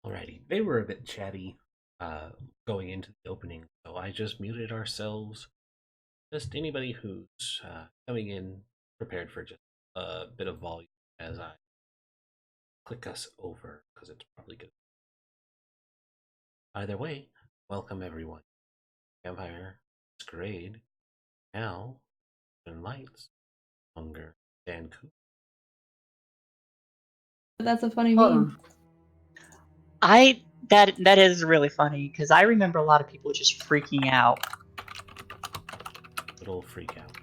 Alrighty, they were a bit chatty going into the opening, so I just muted ourselves. Just anybody who's coming in prepared for just a bit of volume as I click us over, because it's probably good. Either way, welcome everyone. Vampire, Masquerade, now, and Lights, Hunger, Vancouver. That's a funny Hold meme. on. That is really funny because I remember a lot of people just freaking out, Little freak out.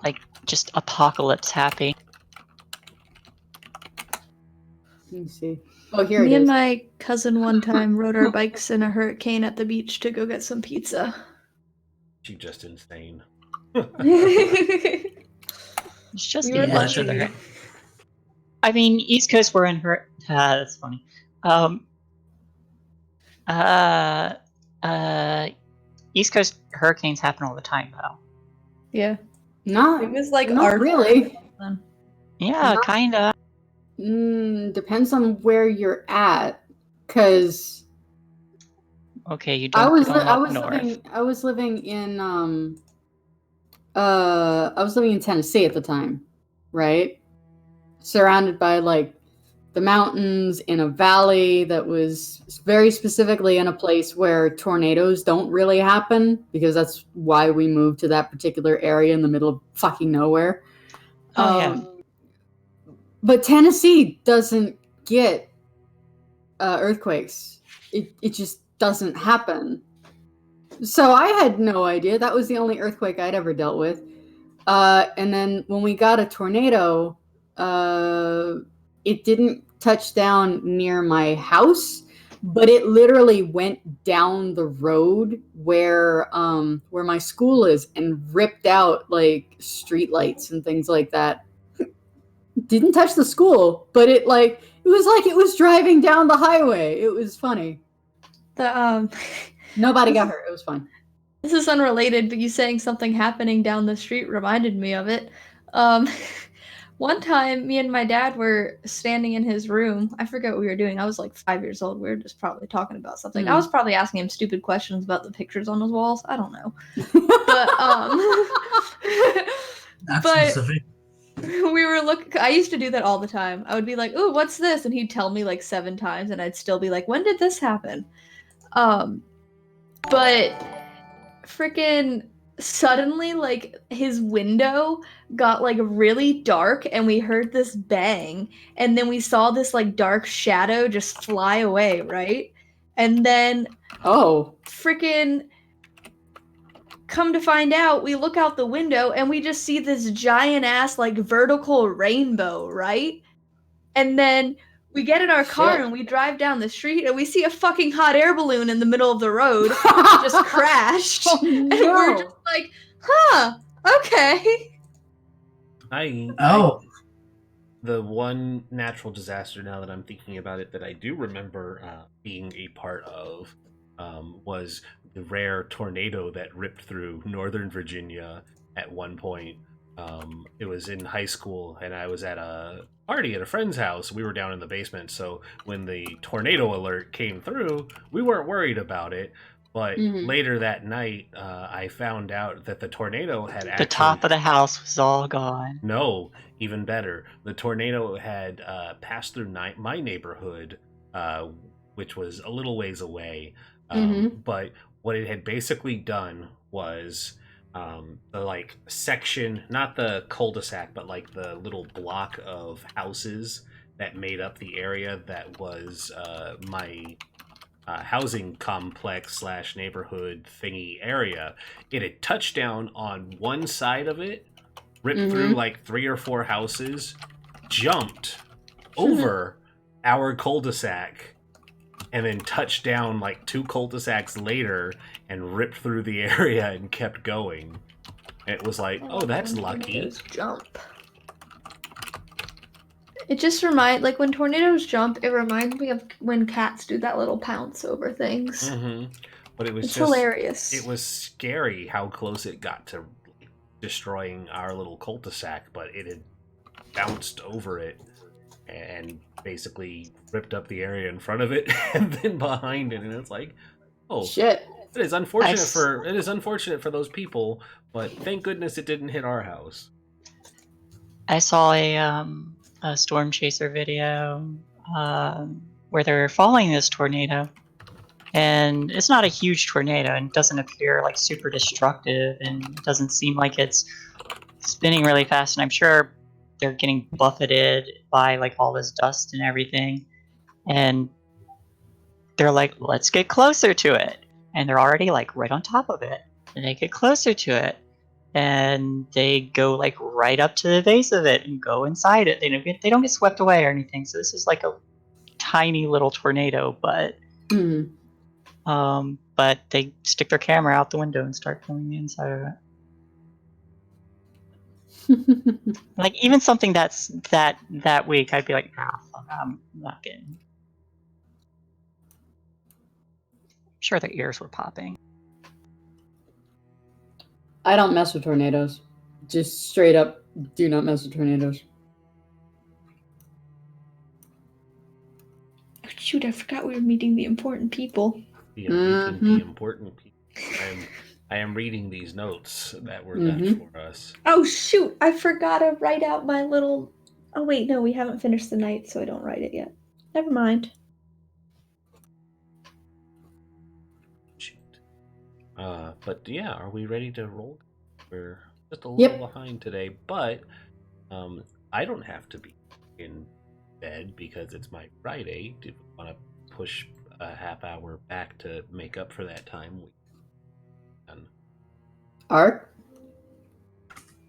like just apocalypse happy. Let me see. Oh, here it is. Me and my cousin one time rode our bikes in a hurricane at the beach to go get some pizza. She's just insane. It's just We were lucky. I mean, East Coast were in her. That's funny. East Coast hurricanes happen all the time, though. Yeah. Not, It was like not our really. Yeah, Not- kinda. Depends on where you're at, because Okay, you I don't was go up north. I was living in Tennessee at the time, right? Surrounded by like the mountains in a valley that was very specifically in a place where tornadoes don't really happen, because that's why we moved to that particular area in the middle of fucking nowhere. Oh, yeah. But Tennessee doesn't get earthquakes. It just doesn't happen. So I had no idea. That was the only earthquake I'd ever dealt with. And then when we got a tornado, it didn't touch down near my house, but it literally went down the road where my school is and ripped out like streetlights and things like that. Didn't touch the school, but it was driving down the highway. It was funny. Nobody got hurt. It was fun. This is unrelated, but you saying something happening down the street reminded me of it. One time, me and my dad were standing in his room. I forget what we were doing. I was like 5 years old. We were just probably talking about something. I was probably asking him stupid questions about the pictures on his walls. I don't know. But That's specific. we were looking. I used to do that all the time. I would be like, "Ooh, what's this?" And he'd tell me like 7 times, and I'd still be like, "When did this happen?" But freaking suddenly, like, his window got like really dark, and we heard this bang, and then we saw this like dark shadow just fly away, right? And then freaking come to find out, we look out the window and we just see this giant ass like vertical rainbow, right? And then we get in our car and we drive down the street and we see a fucking hot air balloon in the middle of the road just crashed. Oh, no. And we're just like, huh, okay. The one natural disaster, now that I'm thinking about it, that I do remember being a part of was the rare tornado that ripped through Northern Virginia at one point. It was in high school, and I was at a party at a friend's house. We were down in the basement, so when the tornado alert came through, we weren't worried about it. But later that night, I found out that the tornado had The top of the house was all gone. No, even better. The tornado had passed through my neighborhood, which was a little ways away. But what it had basically done was the like section, not the cul-de-sac, but like the little block of houses that made up the area that was my housing complex / neighborhood thingy area. It had touched down on one side of it, ripped through like 3 or 4 houses, jumped over our cul-de-sac, and then touched down like 2 cul-de-sacs later and ripped through the area and kept going. It was like, oh, that's lucky. Jump. It just like when tornadoes jump, it reminds me of when cats do that little pounce over things. But it was just hilarious. It was scary how close it got to destroying our little cul-de-sac, but it had bounced over it and basically ripped up the area in front of it and then behind it, and it's like, oh Shit. it is unfortunate for those people, but thank goodness it didn't hit our house. I saw a storm chaser video where they're following this tornado, and it's not a huge tornado and doesn't appear like super destructive, and doesn't seem like it's spinning really fast, and I'm sure they're getting buffeted by like all this dust and everything, and they're like, let's get closer to it, and they're already like right on top of it, and they get closer to it, and they go like right up to the base of it and go inside it. They don't get swept away or anything, so this is like a tiny little tornado, but but they stick their camera out the window and start filming the inside of it. Like even something that's that weak, I'd be like, fuck, I'm not getting. Sure, their ears were popping. I don't mess with tornadoes. Just straight up, do not mess with tornadoes. Oh, shoot, I forgot we were meeting the important people. Yeah, meeting the important people. I am reading these notes that were done for us. Oh shoot, I forgot to write out my little... Oh wait, no, we haven't finished the night, so I don't write it yet. Never mind. Shoot. But yeah, are we ready to roll? We're just a little behind today, but I don't have to be in bed because it's my Friday. Do we want to push a half hour back to make up for that time? Art?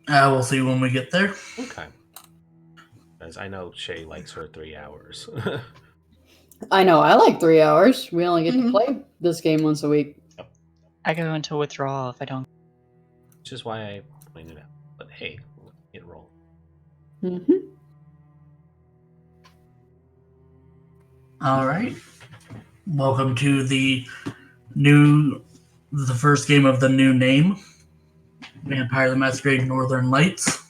We'll see when we get there. Okay. Because I know Shay likes her 3 hours. I know, I like 3 hours. We only get to play this game once a week. I go into withdrawal if I don't. Which is why I pointed out. But hey, let's get rolling. All right. Welcome to the first game of the new name, Vampire the Masquerade Northern Lights.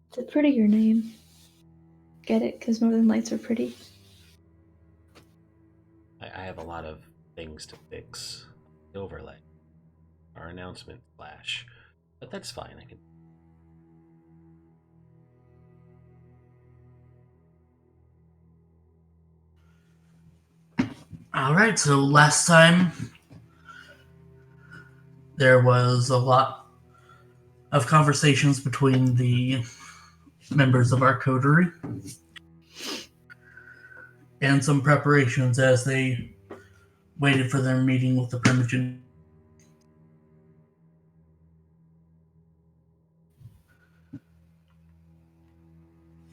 It's a prettier name. Get it? Because Northern Lights are pretty. I have a lot of things to fix. The overlay. Our announcement flash. But that's fine. I can. All right, so last time there was a lot of conversations between the members of our coterie and some preparations as they waited for their meeting with the Primogen.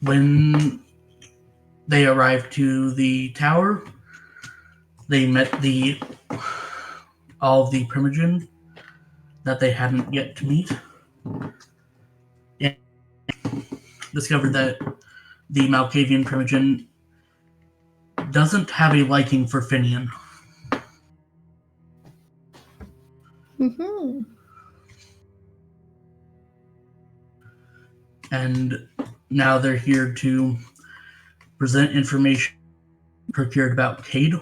When they arrived to the tower, they met all of the Primogen that they hadn't yet to meet, and discovered that the Malkavian Primogen doesn't have a liking for Finian. And now they're here to present information procured about Cade.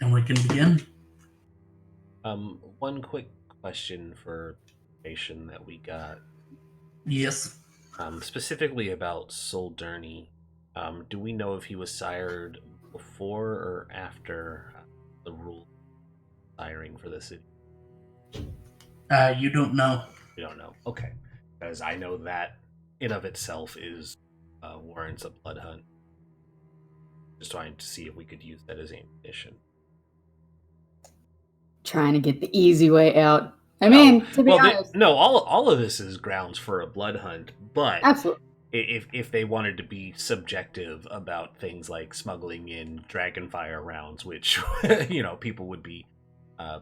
And we can begin. One quick question for information that we got. Yes. Specifically about Soldurny. Do we know if he was sired before or after the rule siring for the city? You don't know. You don't know. Okay. Because I know that in of itself is warrants a blood hunt. Just trying to see if we could use that as ammunition. Trying to get the easy way out. I mean, to be honest. All of this is grounds for a blood hunt, but absolutely. If they wanted to be subjective about things like smuggling in Dragonfire rounds, which people would be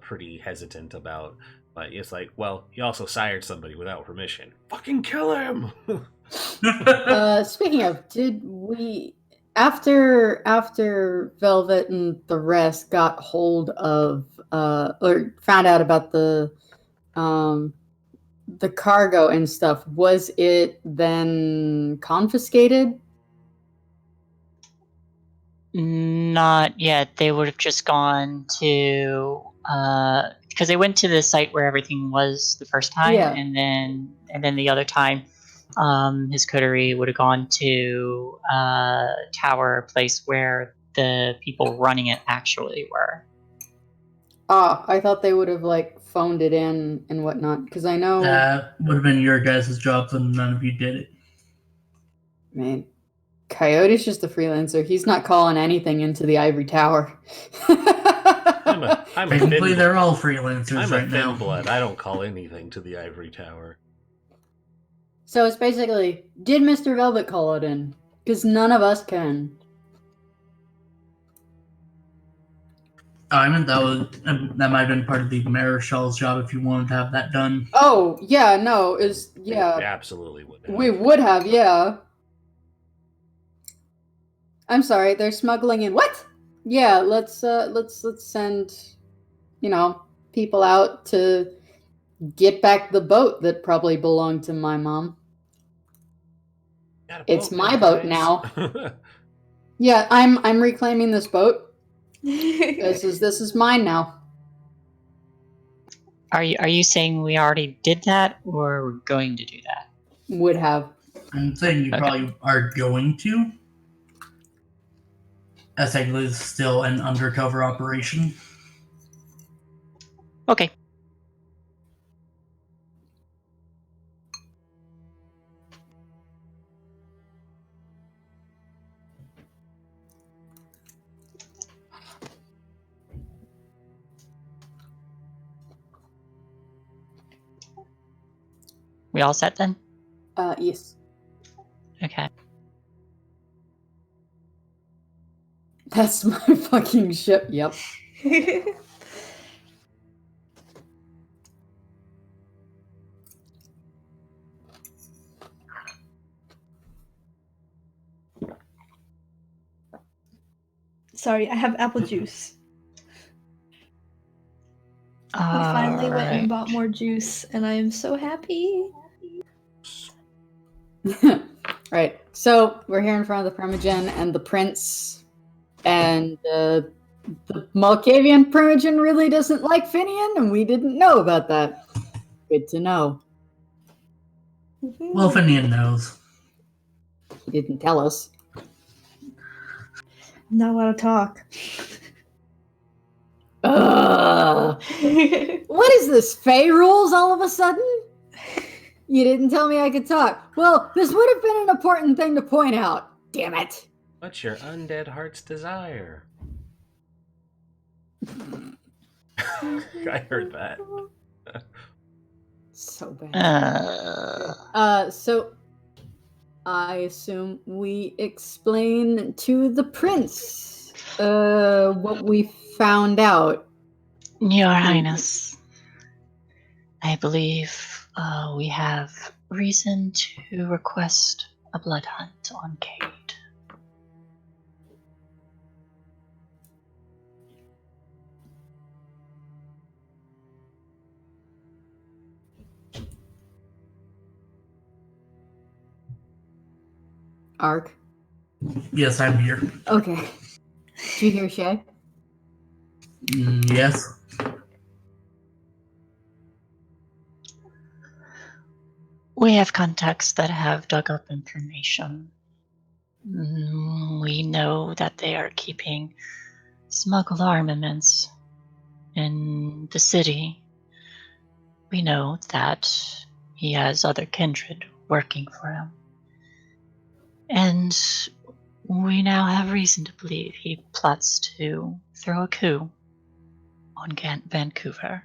pretty hesitant about, but it's like, well, he also sired somebody without permission. Fucking kill him! Speaking of, did we after Velvet and the rest got hold of or found out about the the cargo and stuff, was it then confiscated? Not yet. They would have just gone to because they went to the site where everything was the first time, Yeah. and then the other time, his coterie would have gone to tower place where the people running it actually were. Ah, I thought they would have like phoned it in and whatnot, because I know. That would have been your guys' job, and none of you did it. Man, Coyote's just a freelancer. He's not calling anything into the ivory tower. I'm a Technically, thin, they're all freelancers I'm right a now. thin blood. I don't call anything to the ivory tower. So it's basically, did Mr. Velvet call it in? Because none of us can. I meant that might have been part of the Maréchal's job if you wanted to have that done. Oh, yeah, no, We yeah. absolutely would have. We would have, yeah. I'm sorry, they're smuggling in what? Yeah, let's send, people out to get back the boat that probably belonged to my mom. Got a It's boat my boat guys. now. Yeah, I'm reclaiming this boat. This is mine now. Are you saying we already did that, or we're going to do that? Would have. I'm saying you Okay. probably are going to. As technically it's still an undercover operation. Okay. We all set then? Yes. Okay. That's my fucking ship, yep. Sorry, I have apple juice. We finally went and bought more juice, and I am so happy. Right. So we're here in front of the Primogen and the Prince, and the Malkavian Primogen really doesn't like Finian, and we didn't know about that. Good to know. Well, Finian knows. He didn't tell us. Not allowed to talk. What is this? Fey rules all of a sudden? You didn't tell me I could talk. Well, this would have been an important thing to point out. Damn it. What's your undead heart's desire? I heard that. So bad. So I assume we explain to the prince what we found out. Your Highness, I believe we have reason to request a blood hunt on Cade. Ark. Yes, I'm here. Okay. Did you hear Shay? Yes. We have contacts that have dug up information. We know that they are keeping smuggled armaments in the city. We know that he has other kindred working for him. And we now have reason to believe he plots to throw a coup on Vancouver.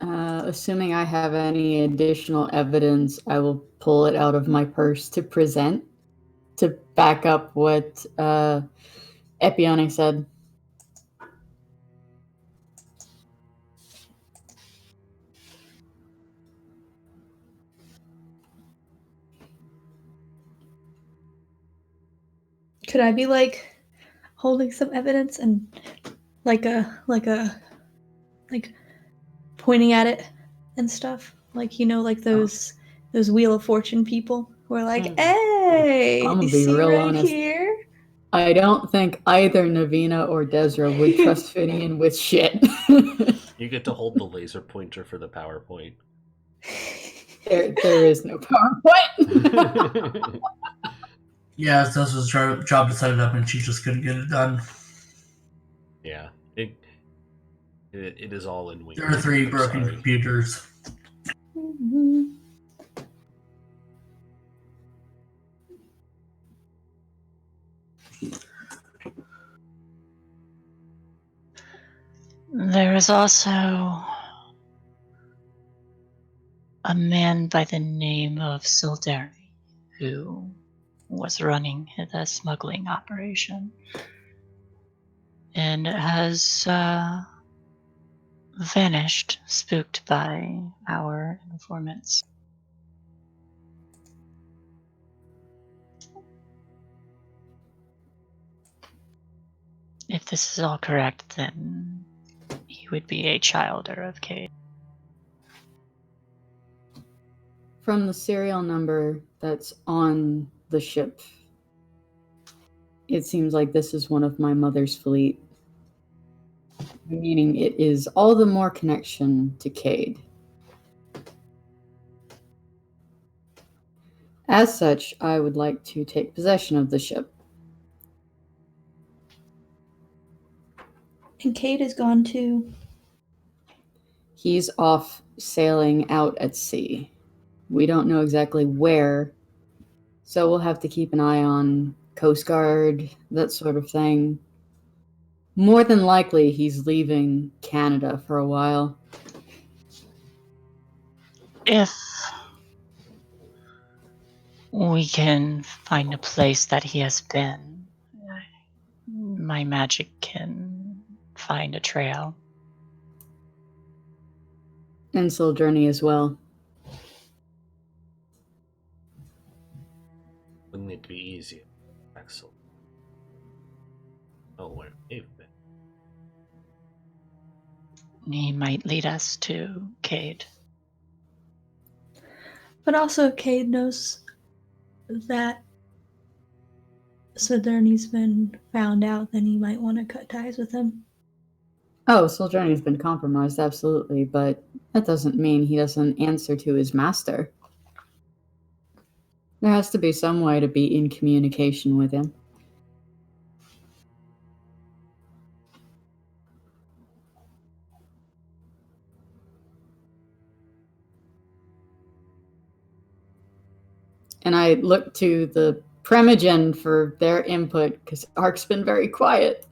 Assuming I have any additional evidence, I will pull it out of my purse to present to back up what Epione said. Could I be like holding some evidence and like pointing at it and stuff? Like, you know, like those Wheel of Fortune people who are like, hey, I'm gonna you be see real right honest. here? I don't think either Navina or Desra would trust Finian with shit. You get to hold the laser pointer for the PowerPoint. There is no PowerPoint. Yeah, it's Destra's job to set it up, and she just couldn't get it done. Yeah, it is all in Windows. There are 3 broken computers. There is also a man by the name of Sildari who was running the smuggling operation and has vanished, spooked by our informants. If this is all correct, then he would be a childer of Cade. From the serial number that's on the ship, it seems like this is one of my mother's fleet. Meaning it is all the more connection to Cade. As such, I would like to take possession of the ship. And Cade is gone too. He's off sailing out at sea. We don't know exactly where, so we'll have to keep an eye on Coast Guard, that sort of thing. More than likely, he's leaving Canada for a while. If we can find a place that he has been, my magic can find a trail. And Sojourner as well. Wouldn't it be easier? Excellent. Oh, where they've been. He might lead us to Cade. But also, Cade knows that Sojourner's been found out, then he might want to cut ties with him. Oh, Sojourner's been compromised, absolutely, but that doesn't mean he doesn't answer to his master. There has to be some way to be in communication with him. And I look to the Primogen for their input, because Ark's been very quiet.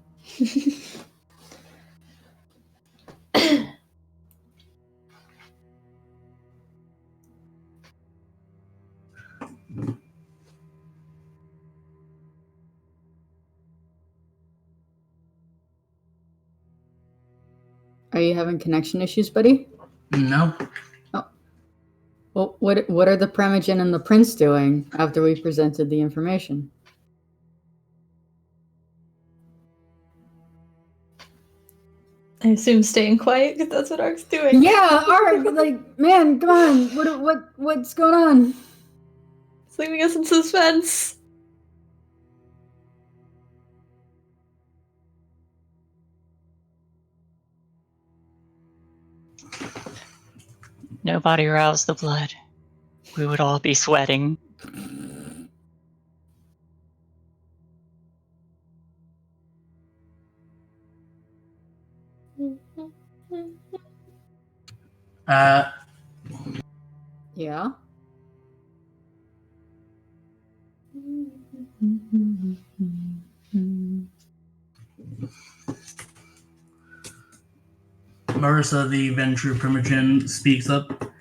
Are you having connection issues, buddy? No. Oh. Well, what are the Primogen and the Prince doing after we presented the information? I assume staying quiet, because that's what Ark's doing. Yeah, Ark, like, man, come on. What's going on? It's leaving us in suspense. Nobody roused the blood. We would all be sweating. Yeah? Marissa, the Ventru Primogen, speaks up.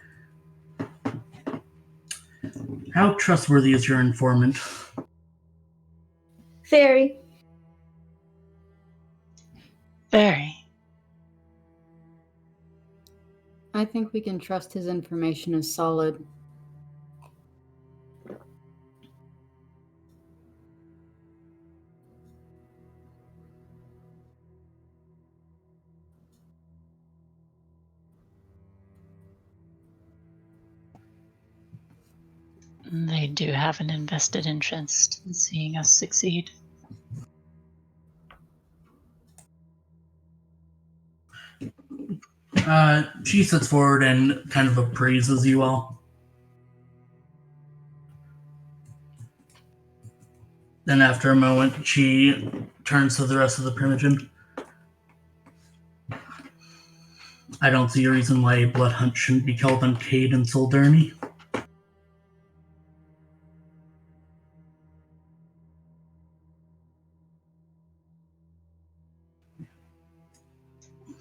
How trustworthy is your informant? Very. Very. I think we can trust his information is solid. They do have an invested interest in seeing us succeed. She sits forward and kind of appraises you all. Then after a moment, she turns to the rest of the Primogen. I don't see a reason why a blood hunt shouldn't be called on Cade and Soldurni.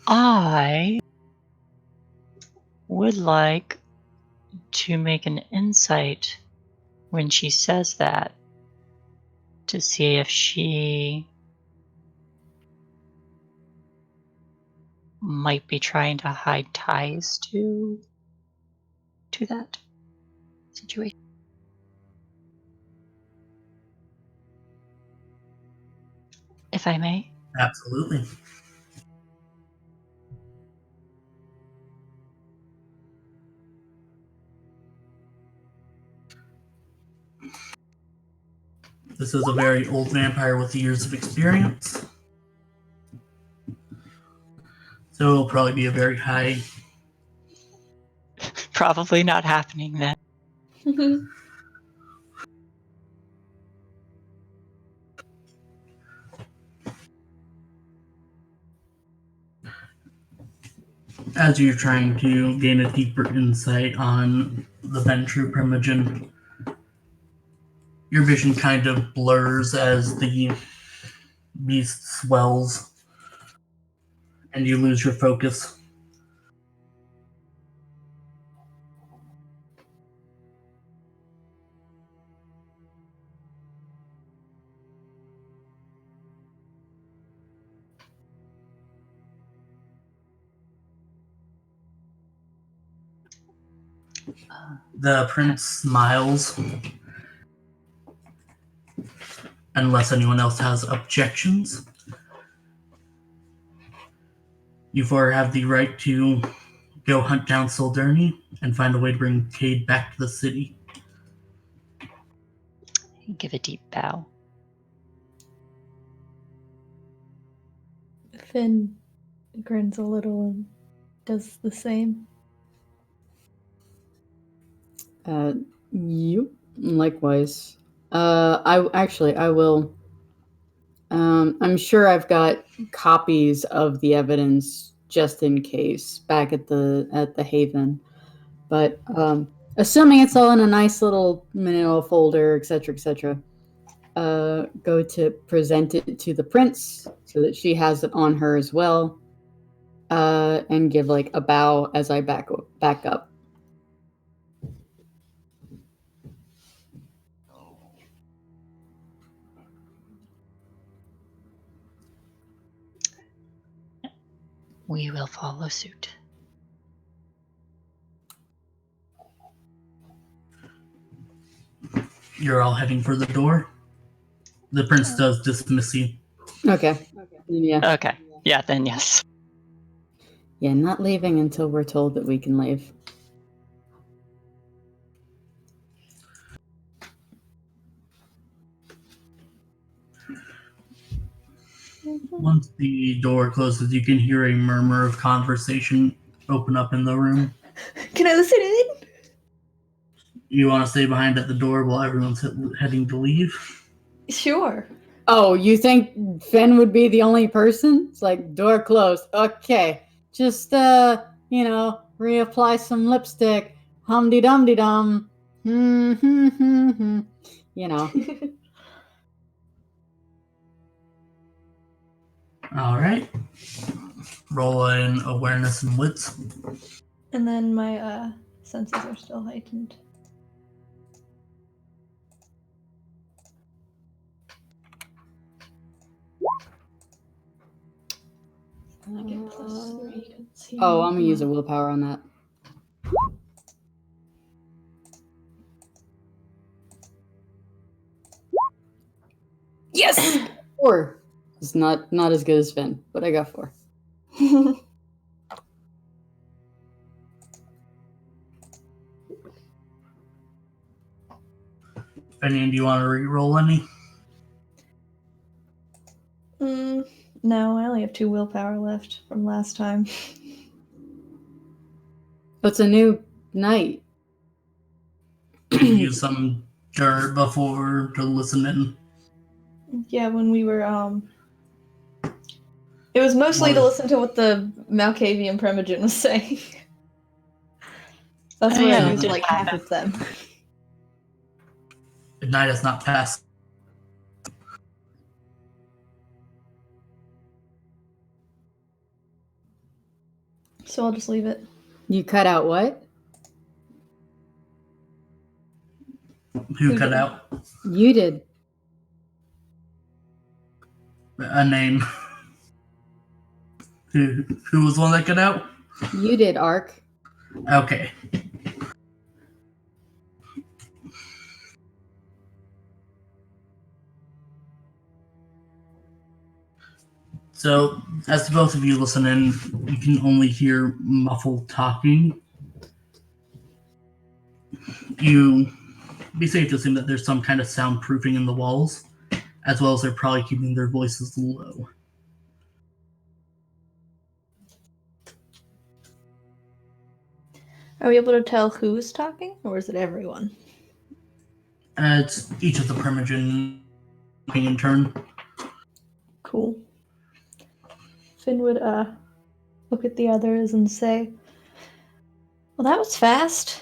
I would like to make an insight when she says that to see if she might be trying to hide ties to that situation. If I may. Absolutely. This is a very old vampire with years of experience. So it'll probably be a very high. Probably not happening then. As you're trying to gain a deeper insight on the Ventru Primogen, your vision kind of blurs as the beast swells and you lose your focus. The prince smiles, unless anyone else has objections. You four have the right to go hunt down Soldurni and find a way to bring Cade back to the city. Give a deep bow. Finn grins a little and does the same. You likewise. I will. I'm sure I've got copies of the evidence just in case back at the Haven, but assuming it's all in a nice little manila folder, etc., go to present it to the prince so that she has it on her as well, and give like a bow as I back up. We will follow suit. You're all heading for the door. The prince does dismiss you. Okay. Yeah. Okay. Yeah, then yes. Yeah, not leaving until we're told that we can leave. Once the door closes, you can hear a murmur of conversation open up in the room. Can I listen in? You want to stay behind at the door while everyone's heading to leave? Sure. Oh, you think Finn would be the only person? It's like, door closed. Okay. Just, reapply some lipstick. Hum-de-dum-de-dum. You know. All right. Roll in awareness and wits. And then my senses are still heightened. I get +3. Oh, I'm going to use a willpower on that. Yes! 4. It's not as good as Finn, but I got 4. Benny, do you want to re-roll any? No, I only have 2 willpower left from last time. It's a new night. You use some dirt before to listen in. Yeah, when we were, it was mostly to listen to what the Malkavian Primogen was saying. That's what I used like half of them. The night has not passed. So I'll just leave it. You cut out what? Who cut out? You did. A name. Who was the one that cut out? You did, Ark. Okay. So, as both of you listen in, you can only hear muffled talking. You be safe to assume that there's some kind of soundproofing in the walls, as well as they're probably keeping their voices low. Are we able to tell who's talking, or is it everyone? It's each of the Primogen talking in turn. Cool. Finn would look at the others and say, "Well, that was fast."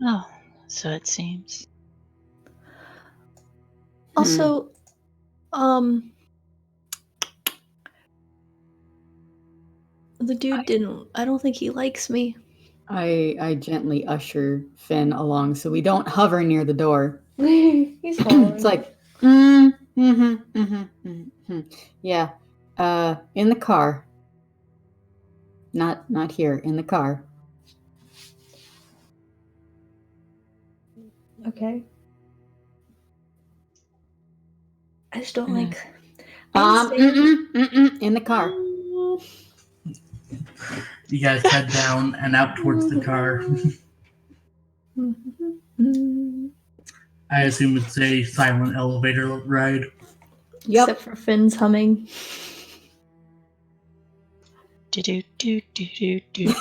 Oh, so it seems. Also, the dude didn't. I don't think he likes me. I gently usher Finn along so we don't hover near the door. He's following. It's like, yeah. In the car. Not here. In the car. Okay. I just don't like. In the car. You guys head down and out towards the car. I assume it's a silent elevator ride. Yep. Except for Finn's humming. Do do do do do do.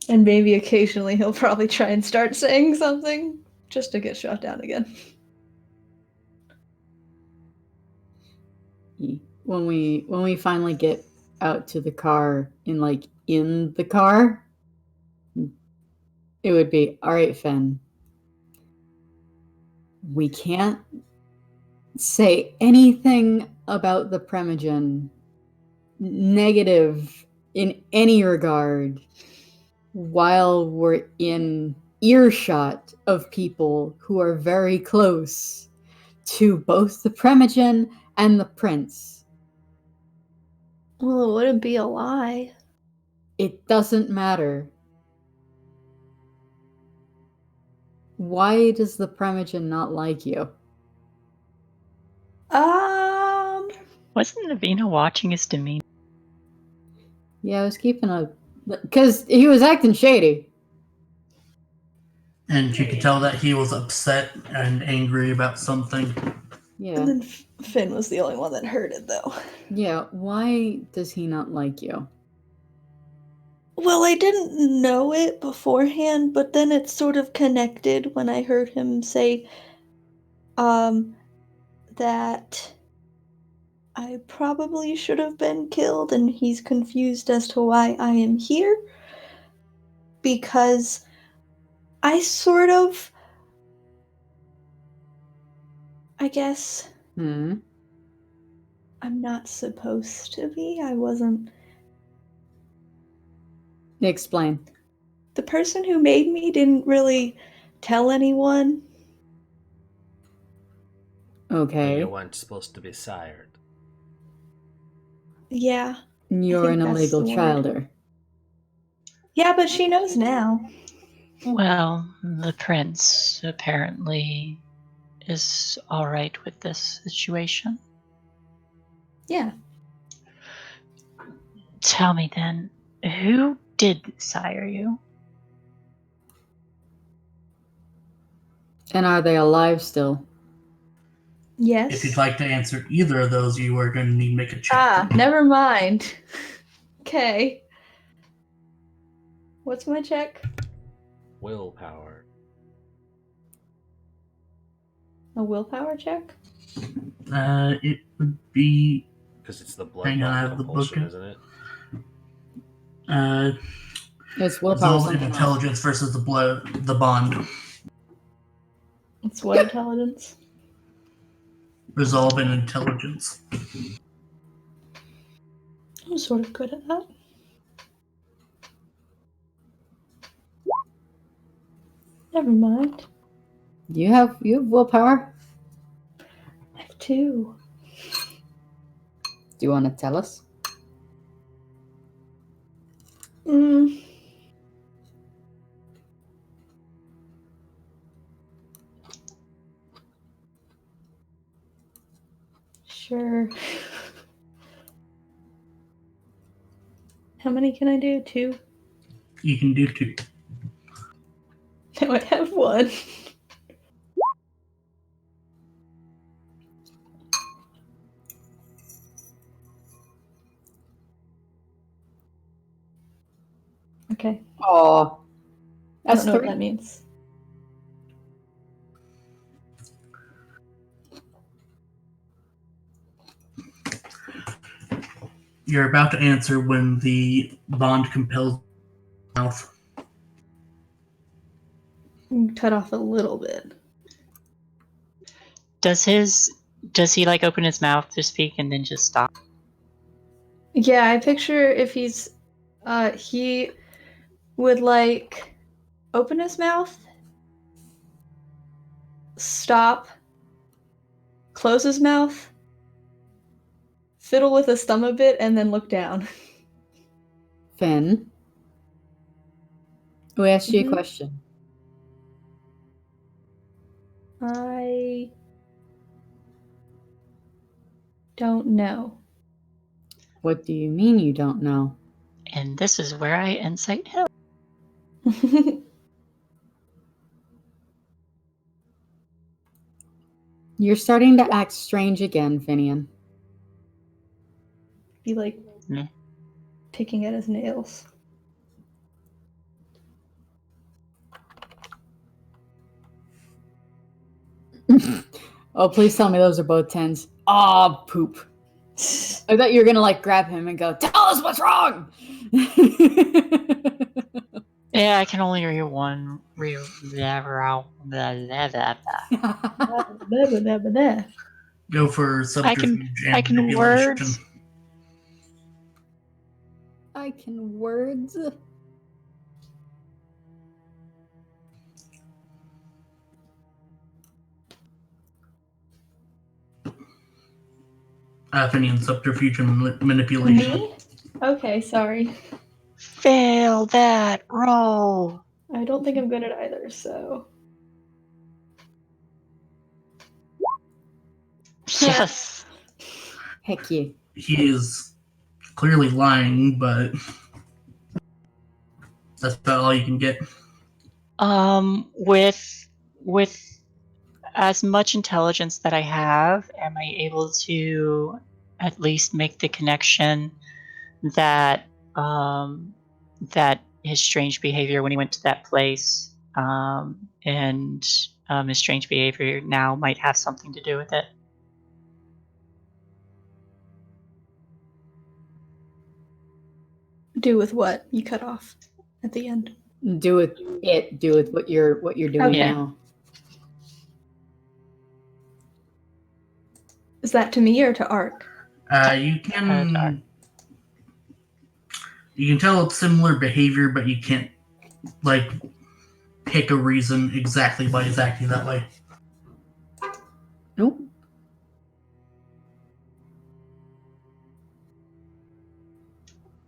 And maybe occasionally he'll probably try and start saying something just to get shot down again. When we finally get out to the car in the car, it would be, all right, Finn. We can't say anything about the Primogen negative in any regard while we're in earshot of people who are very close to both the Primogen and the Prince. Well, it wouldn't be a lie. It doesn't matter. Why does the Primogen not like you? Wasn't Navina watching his demeanor? Yeah, I was keeping because he was acting shady. And you could tell that he was upset and angry about something. Yeah. And then Finn was the only one that heard it, though. Yeah, why does he not like you? Well, I didn't know it beforehand, but then it sort of connected when I heard him say, that I probably should have been killed, and he's confused as to why I am here. Because I sort of, I guess, I'm not supposed to be. I wasn't. Explain. The person who made me didn't really tell anyone. Okay. You weren't supposed to be sired. Yeah. You're an that's illegal the word. childer. Yeah, but she knows now. Well, the prince apparently is all right with this situation. Yeah. Tell me then, who did sire you? And are they alive still? Yes. If you'd like to answer either of those, you are going to need to make a check. Ah, never mind. Okay. What's my check? Willpower. A willpower check? It would be... Because it's the blood Hang on, I bond have the compulsion, book. isn't it? It's willpower. Resolve in Something else. intelligence versus the bond. It's what intelligence? Resolve in intelligence. I'm sort of good at that. Never mind. You have willpower? I have 2. Do you want to tell us? Sure. How many can I do? 2? You can do 2. Now I have 1. Okay. Oh, I that's don't know 3. what that means. You're about to answer when the bond compels mouth. Cut off a little bit. Does he like open his mouth to speak and then just stop? Yeah, I picture if he's he would like open his mouth, stop, close his mouth, fiddle with his thumb a bit, and then look down. Finn, we asked you a Mhm. question. I don't know. What do you mean you don't know? And this is where I insight him. You're starting to act strange again, Finian. Be like Mm. picking at his nails. Oh, please tell me those are both 10s. Ah, poop. I thought you were gonna like grab him and go, "Tell us what's wrong." Yeah, I can only read one. Go for subterfuge and I can manipulation. words. I can words. Athenian subterfuge and manipulation. Me? Okay, sorry. Fail that roll. I don't think I'm good at either, so. Yes. Heck yeah. He is clearly lying, but that's about all you can get. With as much intelligence that I have, am I able to at least make the connection that that his strange behavior when he went to that place and his strange behavior now might have something to do with it? Do with what? You cut off at the end. Do with what you're doing Okay. now. Is that to me or to Ark? You can tell it's similar behavior, but you can't like pick a reason exactly why he's acting that way. Nope.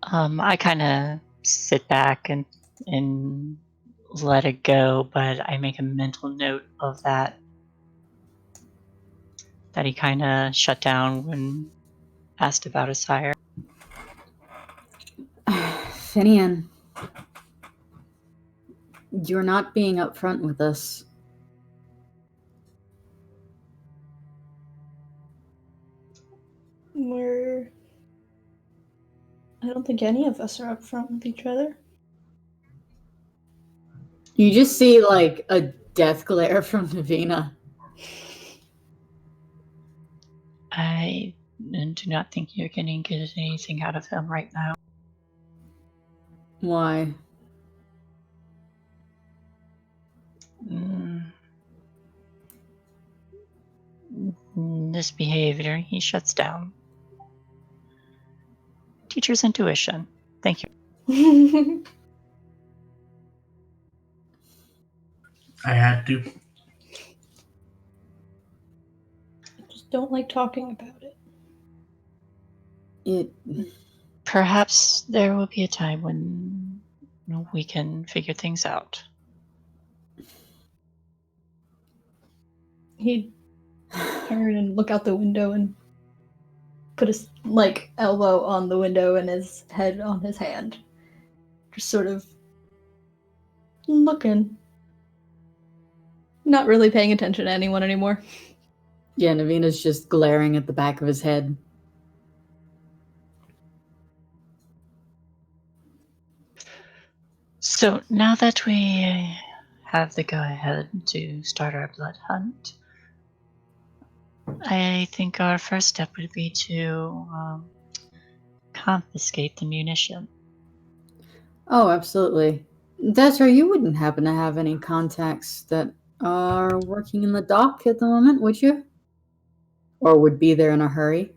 I kind of sit back and let it go, but I make a mental note of that. that he kind of shut down when asked about his sire. Finian, you're not being upfront with us. I don't think any of us are upfront with each other. You just see, like, a death glare from Navina. I do not think you're getting anything out of him right now. Why? This behavior, he shuts down. Teacher's intuition. Thank you. I had to. I just don't like talking about it. Perhaps there will be a time when we can figure things out. He'd turn and look out the window and put his elbow on the window and his head on his hand. Just sort of looking. Not really paying attention to anyone anymore. Yeah, Navina's just glaring at the back of his head. So now that we have the go-ahead to start our blood hunt, I think our first step would be to confiscate the munition. Oh, absolutely. Desra, you wouldn't happen to have any contacts that are working in the dock at the moment, would you? Or would be there in a hurry?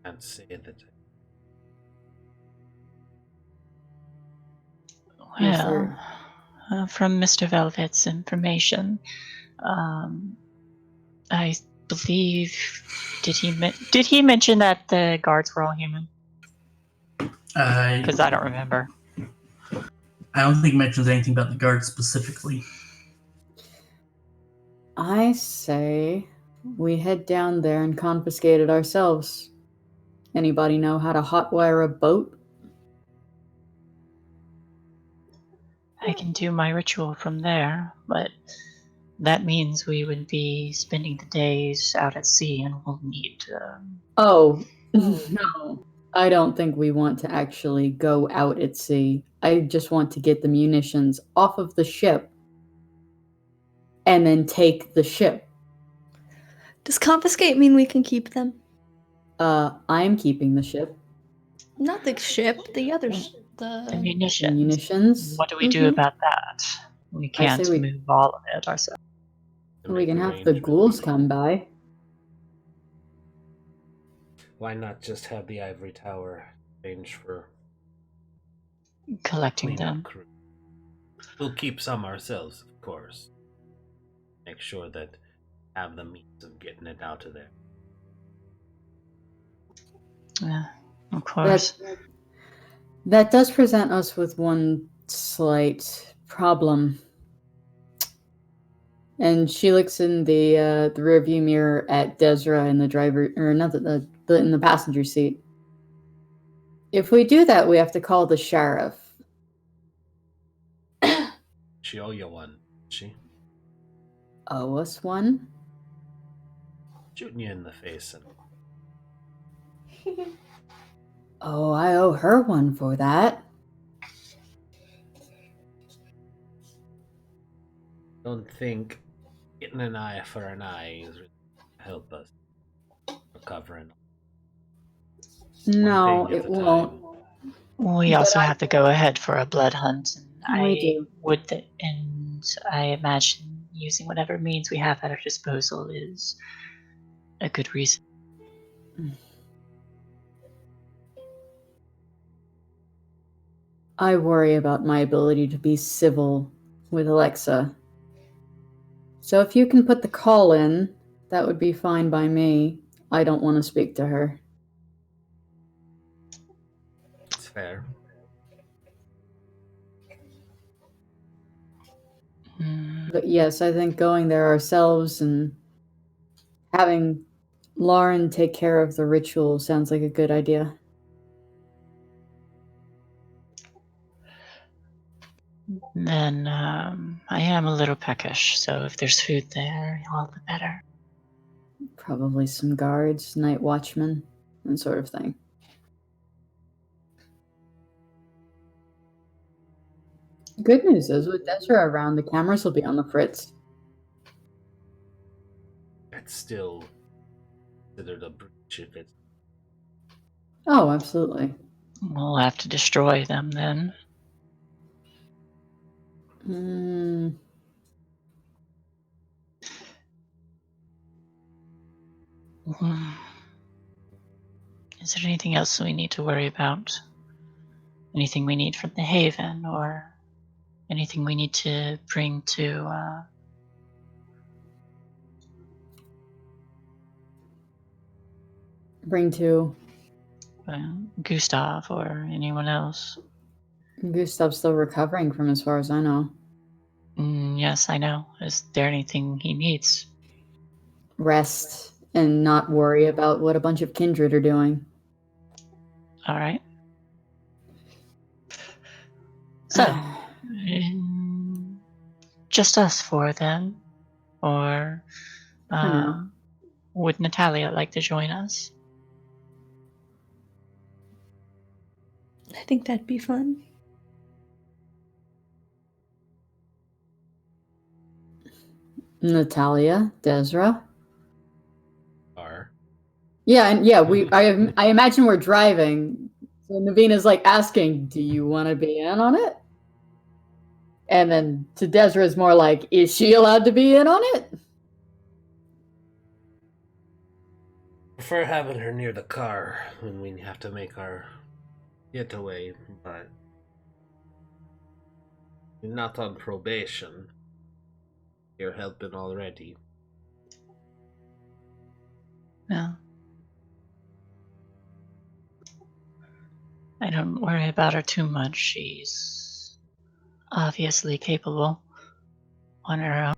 Can't say that. Well, from Mr. Velvet's information, I believe did he mention that the guards were all human? Because I don't remember. I don't think he mentions anything about the guards specifically. I say we head down there and confiscate it ourselves. Anybody know how to hotwire a boat? I can do my ritual from there, but that means we would be spending the days out at sea and we'll need... Oh, no. I don't think we want to actually go out at sea. I just want to get the munitions off of the ship and then take the ship. Does confiscate mean we can keep them? I'm keeping the ship. Not the ship, the others. The munitions. Munitions. What do we do about that? We can't move all of it ourselves. We can have the ghouls come by. Why not just have the ivory tower arrange for collecting them? Crew? We'll keep some ourselves, of course. Make sure that have the means of getting it out of there. Yeah, of course. That does present us with one slight problem. And she looks in the rearview mirror at Desra in the driver, or not in the passenger seat. If we do that, we have to call the sheriff. She owe you one, she? Owe us one? Shooting you in the face. Oh, I owe her one for that. Don't think getting an eye for an eye is really help us recovering. No, it won't. We also have to go ahead for a blood hunt. And We do. And I imagine using whatever means we have at our disposal is a good reason. I worry about my ability to be civil with Alexa. So if you can put the call in, that would be fine by me. I don't want to speak to her. It's fair. But yes, I think going there ourselves and Having Lauren take care of the ritual sounds like a good idea. Then I am a little peckish, so if there's food there, all the better. Probably some guards, night watchmen, that sort of thing. Good news is, with Desra around, the cameras will be on the fritz. That's still considered a breach if it's. Oh, absolutely. We'll have to destroy them then. Is there anything else we need to worry about? Anything we need from the Haven, or anything we need to bring to Bring to Gustav or anyone else? Gustav's still recovering from as far as I know. Yes, I know. Is there anything he needs? Rest and not worry about what a bunch of kindred are doing. All right. So, just us four then? Or would Natalia like to join us? I think that'd be fun. Natalia, Desra. Yeah, and I imagine we're driving. So Naveena's like asking, do you want to be in on it? And then to Desra's more like, is she allowed to be in on it? prefer having her near the car when we have to make our getaway, but you're not on probation. You're helping already. No. I don't worry about her too much. She's obviously capable on her own.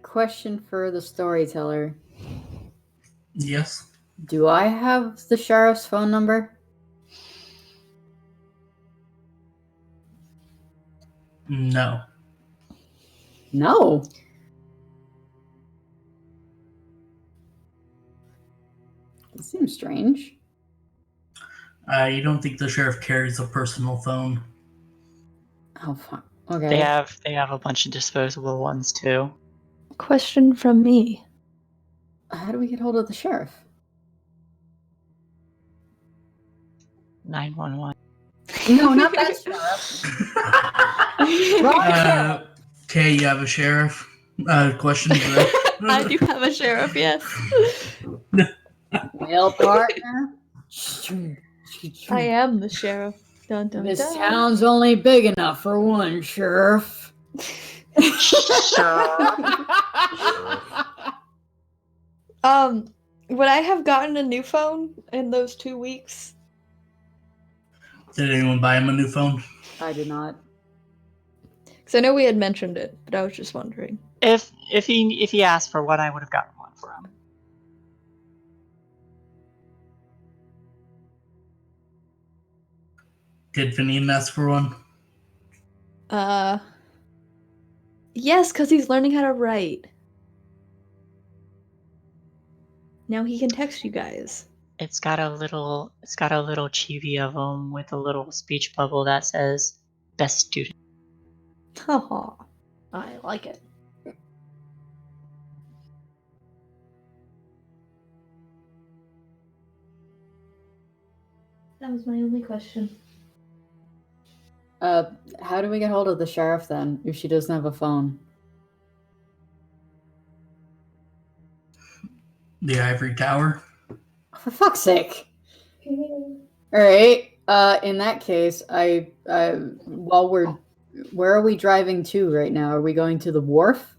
Question for the storyteller. Yes. Do I have the sheriff's phone number? No. No. It seems strange. You don't think the sheriff carries a personal phone? Oh, fuck. Okay. They have a bunch of disposable ones too. Question from me. How do we get hold of the sheriff? 911. No, not that sheriff. Wrong sheriff. Okay, you have a sheriff? Question? I do have a sheriff, yes. Well, partner. I am the sheriff. Dun, dun, This dun. town's only big enough for one sheriff. Would I have gotten a new phone in those 2 weeks? Did anyone buy him a new phone? I did not. Because I know we had mentioned it, but I was just wondering. If he asked for one, I would have gotten one for him. Did Finian ask for one? Yes, because he's learning how to write. Now he can text you guys. It's got a little chibi of him with a little speech bubble that says "Best Student." Haha. I like it. That was my only question. How do we get hold of the sheriff then, if she doesn't have a phone? The Ivory Tower? For fuck's sake. Alright, in that case, where are we driving to right now? Are we going to the wharf?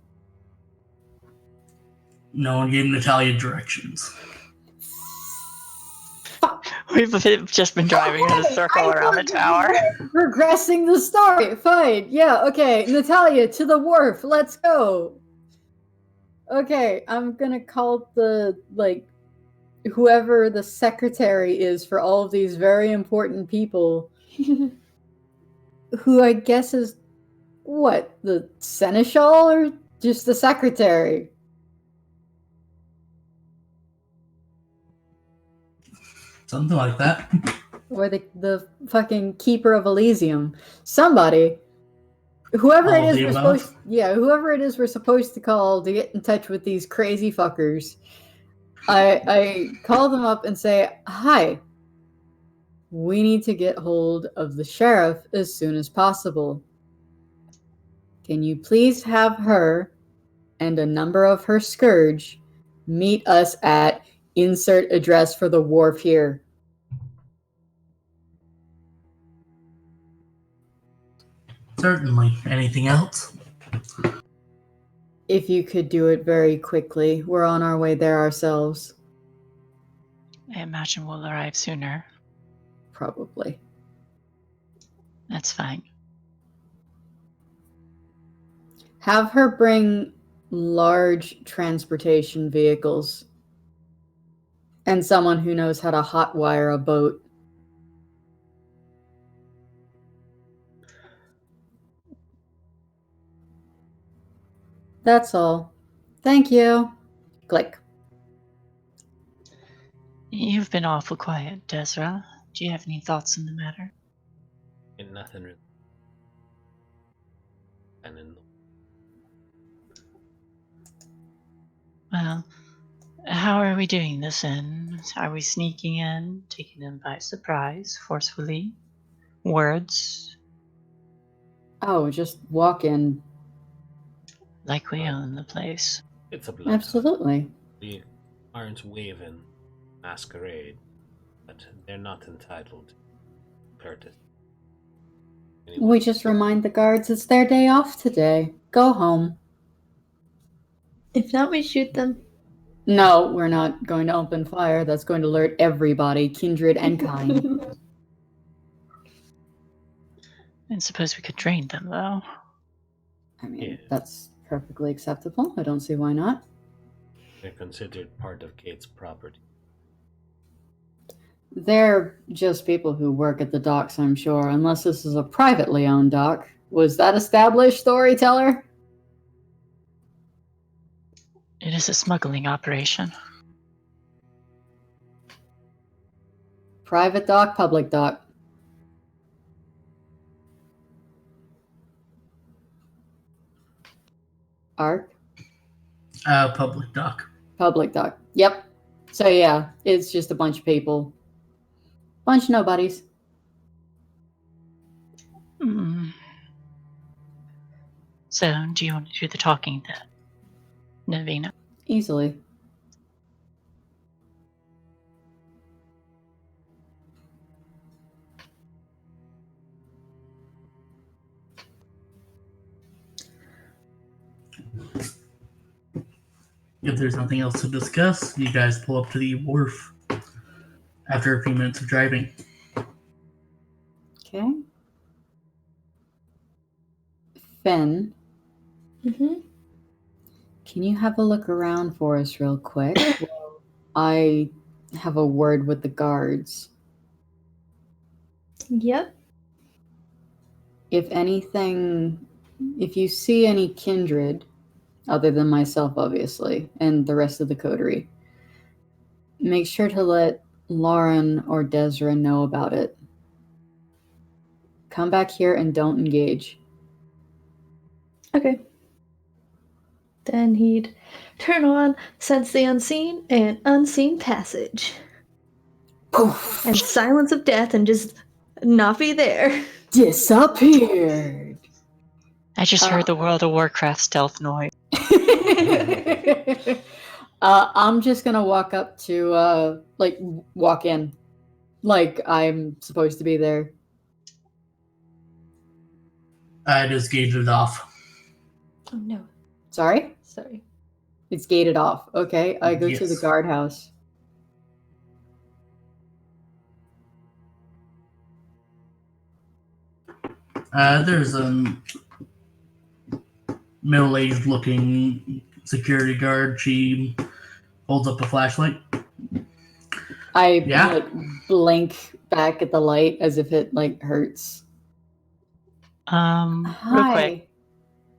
No one gave Natalia directions. Fuck. We've just been driving in a circle around the tower. Progressing the story. Fine. Yeah, okay. Natalia, to the wharf. Let's go. Okay, I'm gonna call whoever the secretary is for all of these very important people. Who I guess is, what, the seneschal or just the secretary? Something like that. Or the fucking keeper of Elysium. Somebody. Whoever All it of is the we're above? supposed whoever it is we're supposed to call to get in touch with these crazy fuckers. I call them up and say, "Hi. We need to get hold of the sheriff as soon as possible. Can you please have her and a number of her scourge meet us at insert address for the wharf here?" Certainly. Anything else? If you could do it very quickly. We're on our way there ourselves. I imagine we'll arrive sooner. Probably. That's fine. Have her bring large transportation vehicles and someone who knows how to hotwire a boat. That's all. Thank you. Click. You've been awful quiet, Desra. Do you have any thoughts on the matter? And nothing really. And then Well, how are we doing this in? Are we sneaking in, taking them by surprise, forcefully? Words? Oh, just walk in. Like we own the place. it's a blood. Absolutely. We aren't waving Masquerade, but they're not entitled to Curtis. Anyway, We just remind the guards it's their day off today. Go home. If not, we shoot them. No, we're not going to open fire. That's going to alert everybody, kindred and kind. And suppose we could drain them, though. I mean, Yeah. that's perfectly acceptable. I don't see why not. they're considered part of Kate's property. They're just people who work at the docks, I'm sure, unless this is a privately owned dock. Was that established, storyteller? It is a smuggling operation. Private dock, public dock. Arc? Public dock. Public dock. Yep. So yeah, it's just a bunch of people. Bunch of nobodies. Mm. So, do you want to do the talking then, Navina? Easily. If there's nothing else to discuss, you guys pull up to the wharf after a few minutes of driving. Okay. Finn, Mm-hmm. can you have a look around for us real quick? Well, I have a word with the guards. Yep. If anything, if you see any kindred, other than myself, obviously, and the rest of the coterie, make sure to let Lauren or Desra know about it. Come back here and don't engage. Okay. Then he'd turn on Sense the Unseen and Unseen Passage. Poof! And Silence of Death and just not be there. Disappeared. I just heard the World of Warcraft stealth noise. I'm just gonna walk up to walk in like I'm supposed to be there. I just gated it off. Oh no. Sorry? Sorry. It's gated off. Okay, I go to the Yes. guardhouse. There's a middle-aged looking security guard. She holds up a flashlight. I Yeah? like blink back at the light as if it like hurts. Real quick.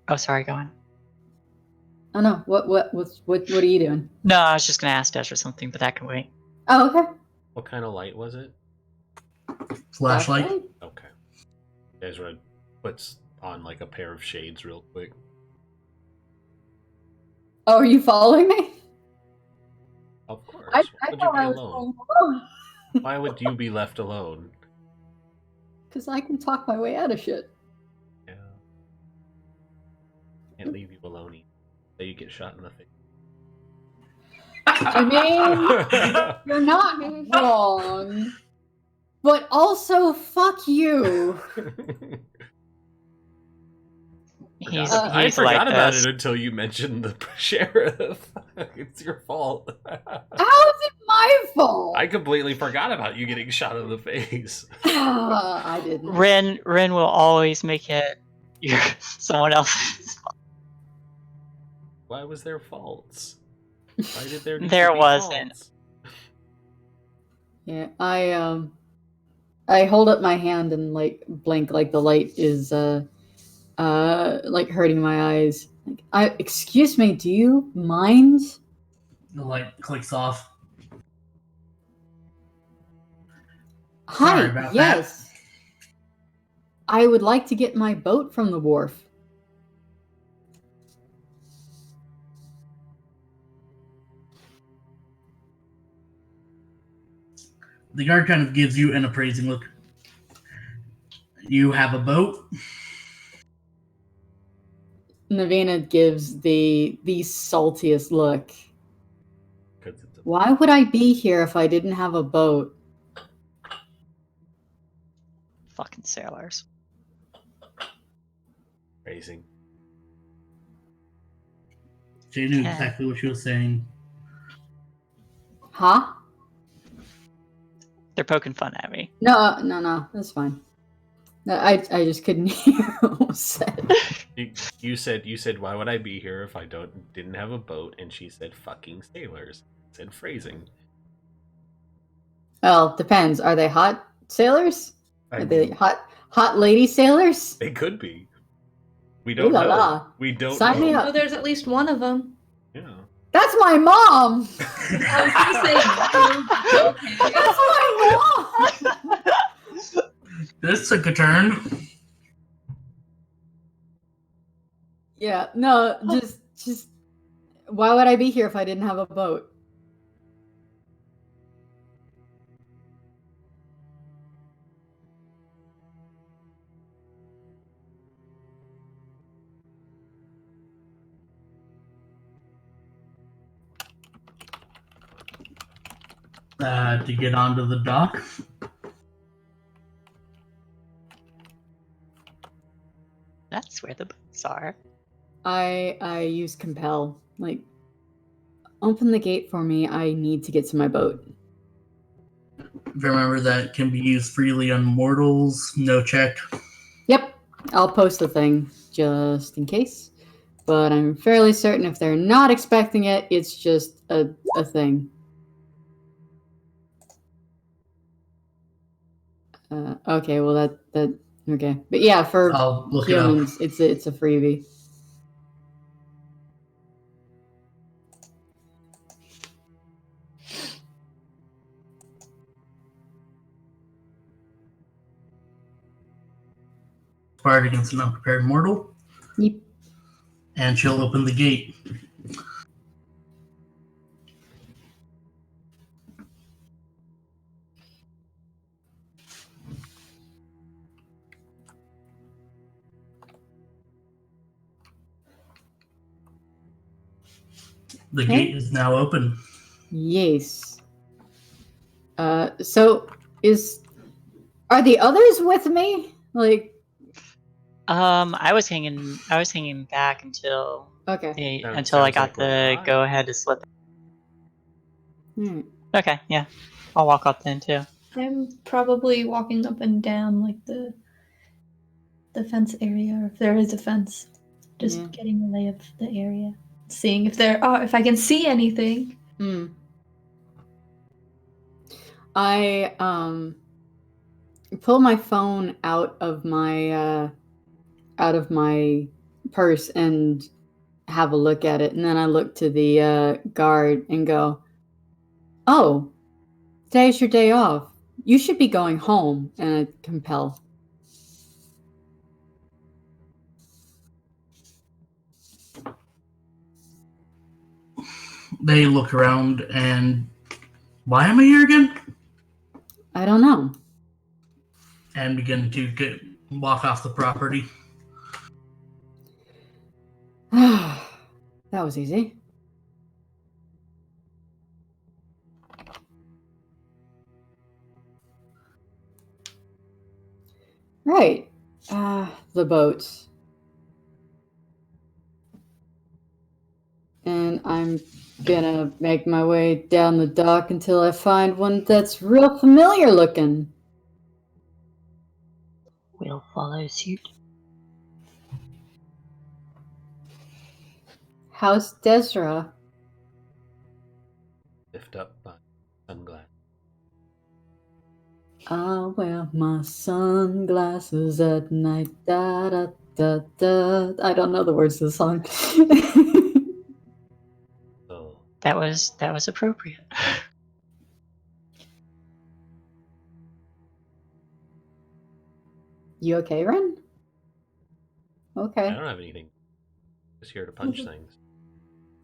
Oh, sorry, go on. Oh no, what are you doing? No, I was just gonna ask Desra something, but that can wait. Oh, okay. What kind of light was it? Flashlight. Okay. Ezra puts on like a pair of shades real quick. Oh, are you following me? Of course. I Why would thought you I be was alone? alone. Why would you be left alone? Because I can talk my way out of shit. Yeah. Can't leave you alone either. So you get shot in the face. I mean, you're not wrong. But also, fuck you. I He's forgot like about this. it until you mentioned the sheriff. It's your fault. How is it my fault? I completely forgot about you getting shot in the face. I didn't. Ren will always make it someone else's fault. Why was there faults? Why did there need There to be wasn't. faults? Yeah, I hold up my hand and like blink like the light is like hurting my eyes. Like, excuse me, do you mind? The light clicks off. Hi, Sorry about yes. I would like to get my boat from the wharf. The guard kind of gives you an appraising look. You have a boat? Navina gives the saltiest look. Because it's a Why would I be here if I didn't have a boat? Fucking sailors. phrasing. She knew exactly what she was saying. Huh? They're poking fun at me. No, that's fine. I just couldn't hear what was said. You said why would I be here if I didn't have a boat, and she said fucking sailors. Said phrasing. Well, depends. Are they hot sailors? Are they hot lady sailors? They could be. We don't Ooh la know. la. We don't Sign know. me up. Oh, there's at least one of them. Yeah. That's my mom. I was gonna say, okay. That's my mom. This took a turn. Yeah, no, just why would I be here if I didn't have a boat? To get onto the dock. That's where the boats are. I use compel. Like, open the gate for me. I need to get to my boat. Remember that can be used freely on mortals. No check. Yep, I'll post the thing just in case. But I'm fairly certain if they're not expecting it, it's just a thing. Okay, well that okay, but yeah, for I'll look humans, it up. it's a freebie. Fired against an unprepared mortal. Yep. And she'll open the gate. The gate is now open. Yes. So are the others with me? Like, I was hanging back until okay. until I got Sounds like the go ahead to slip. Hmm. Okay, yeah. I'll walk up then too. I'm probably walking up and down like the fence area, or if there is a fence. Just Yeah. getting a lay of the area, seeing if I can see anything. I pull my phone out of my purse and have a look at it, and then I look to the guard and go, "Oh, today's your day off. You should be going home." And I compel. They look around and, why am I here again? I don't know. And begin to walk off the property. That was easy. Right. The boats. And I'm gonna make my way down the dock until I find one that's real familiar looking. We'll follow suit. How's Desra? Lift up my sunglasses. I wear my sunglasses at night. Da da da da. I don't know the words to the song. So That was appropriate. You okay, Ren? I Okay. don't have anything. Just here to punch things.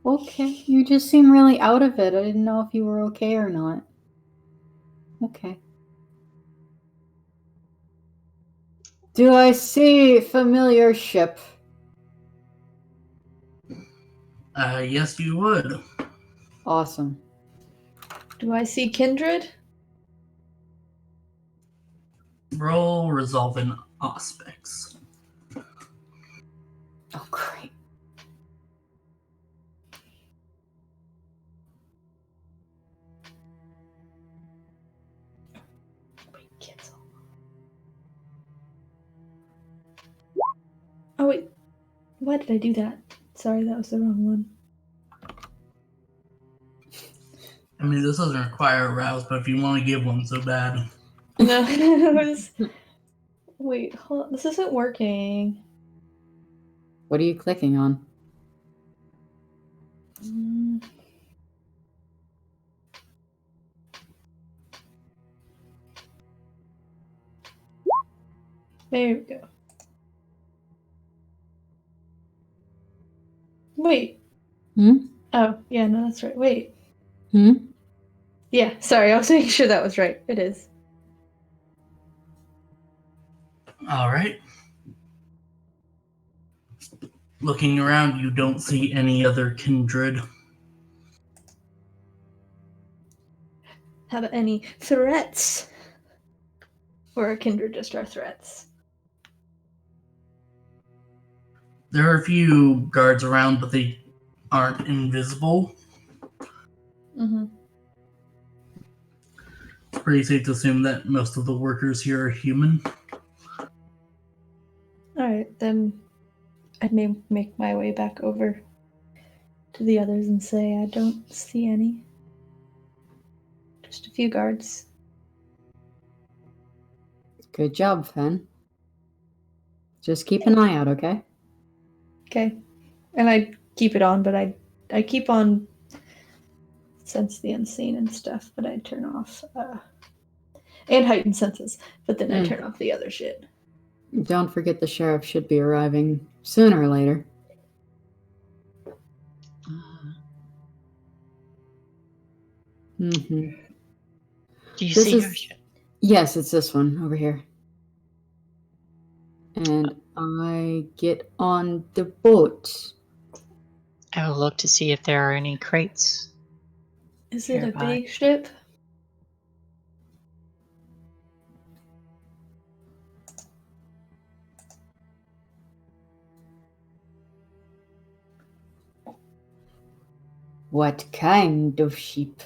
Okay. You just seem really out of it. I didn't know if you were okay or not. Okay. Do I see familiar ship? Yes, you would. Awesome. Do I see kindred? Roll resolving aspects. Oh, great. Wait, cancel. Oh wait, why did I do that? Sorry, that was the wrong one. I mean, this doesn't require a rouse, but if you want to give one so bad. No, it was. Wait, hold on. This isn't working. What are you clicking on? There we go. Wait. Oh, yeah, no, that's right. Wait. Yeah, sorry, I was making sure that was right. It is. All right. Looking around, you don't see any other kindred. How about any threats? Or are kindred just our threats? There are a few guards around, but they aren't invisible. Mm-hmm. It's pretty safe to assume that most of the workers here are human. Alright, then I'd make my way back over to the others and say I don't see any. Just a few guards. Good job, Fen. Just keep an eye out, okay? Okay. And I keep it on, but I keep on sense the unseen and stuff, but I turn off and heightened senses, but then I turn off the other shit. Don't forget the sheriff should be arriving sooner or later. Do you This see is- her ship? Yes, it's this one over here. And I get on the boat. I will look to see if there are any crates. Is it a Nearby. big ship? What kind of sheep?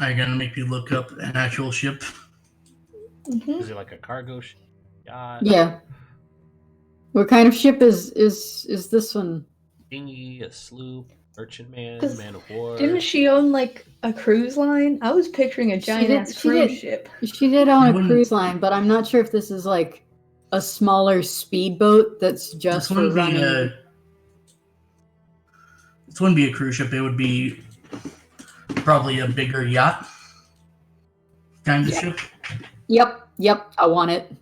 Are you gonna make me look up an actual ship? Mm-hmm. Is it like a cargo ship? Yeah. What kind of ship is this one? Dinghy, a sloop, merchantman, 'Cause man of war. Didn't she own like a cruise line? I was picturing a giant ass cruise ship. She did own I a wouldn't- cruise line, but I'm not sure if this is like a smaller speedboat that's just This for wouldn't be running. this wouldn't be a cruise ship. It would be probably a bigger yacht kind of ship. Yep, I want it.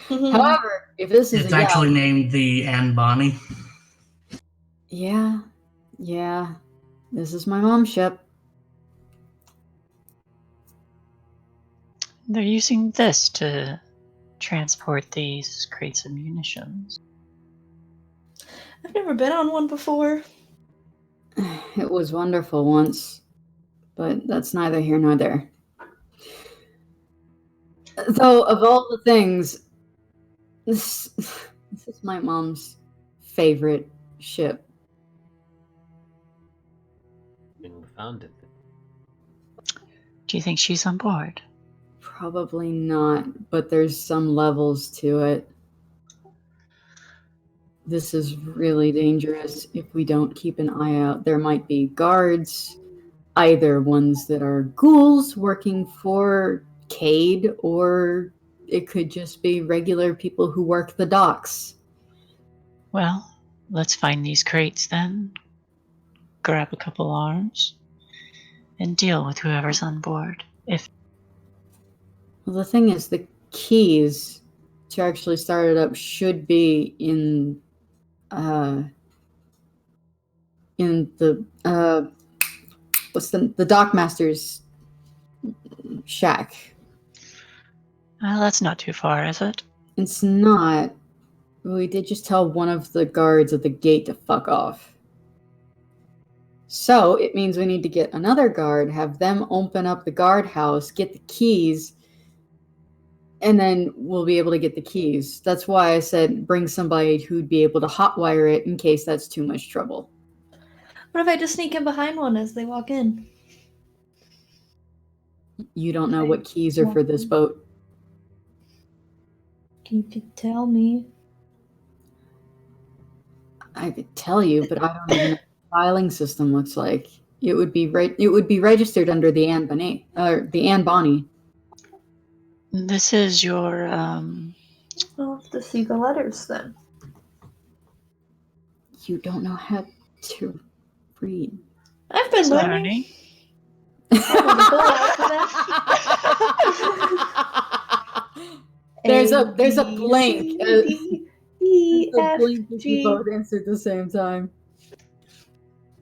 However, if this is It's a yacht, actually named the Anne Bonny. yeah, this is my mom's ship. They're using this to transport these crates of munitions. I've never been on one before. It was wonderful once, but that's neither here nor there. Though, of all the things, this is my mom's favorite ship. When we found it. Do you think she's on board? Probably not, but there's some levels to it. This is really dangerous if we don't keep an eye out. There might be guards, either ones that are ghouls working for Cade, or it could just be regular people who work the docks. Well, let's find these crates then. Grab a couple arms and deal with whoever's on board. Well, the thing is, the keys to actually start it up should be in the what's the dockmaster's shack. Well, that's not too far, is it? It's not. We did just tell one of the guards at the gate to fuck off. So it means we need to get another guard, have them open up the guardhouse, get the keys, and then we'll be able to get the keys. That's why I said bring somebody who'd be able to hotwire it in case that's too much trouble. What if I just sneak in behind one as they walk in? You don't know what keys are for this boat. You could tell me. I could tell you, but I don't even know what the filing system looks like. It would be It would be registered under the Anne Bonny, or the Anne Bonny. This is your, I'll have to see the letters then. You don't know how to read. I've been learning. There's a blank. E F G both answered at the same time.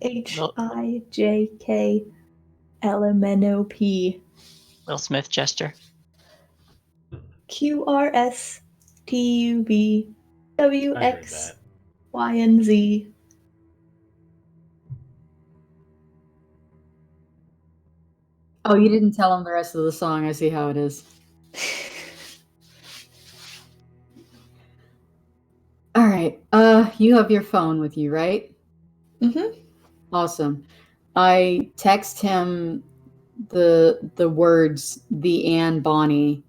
H I J K L M N O P Will Smith gesture. Q R S T U V W I heard X that. Y and Z. Oh, you didn't tell him the rest of the song. I see how it is. All right. You have your phone with you, right? Mm-hmm. Awesome. I text him the words "the Anne Bonny"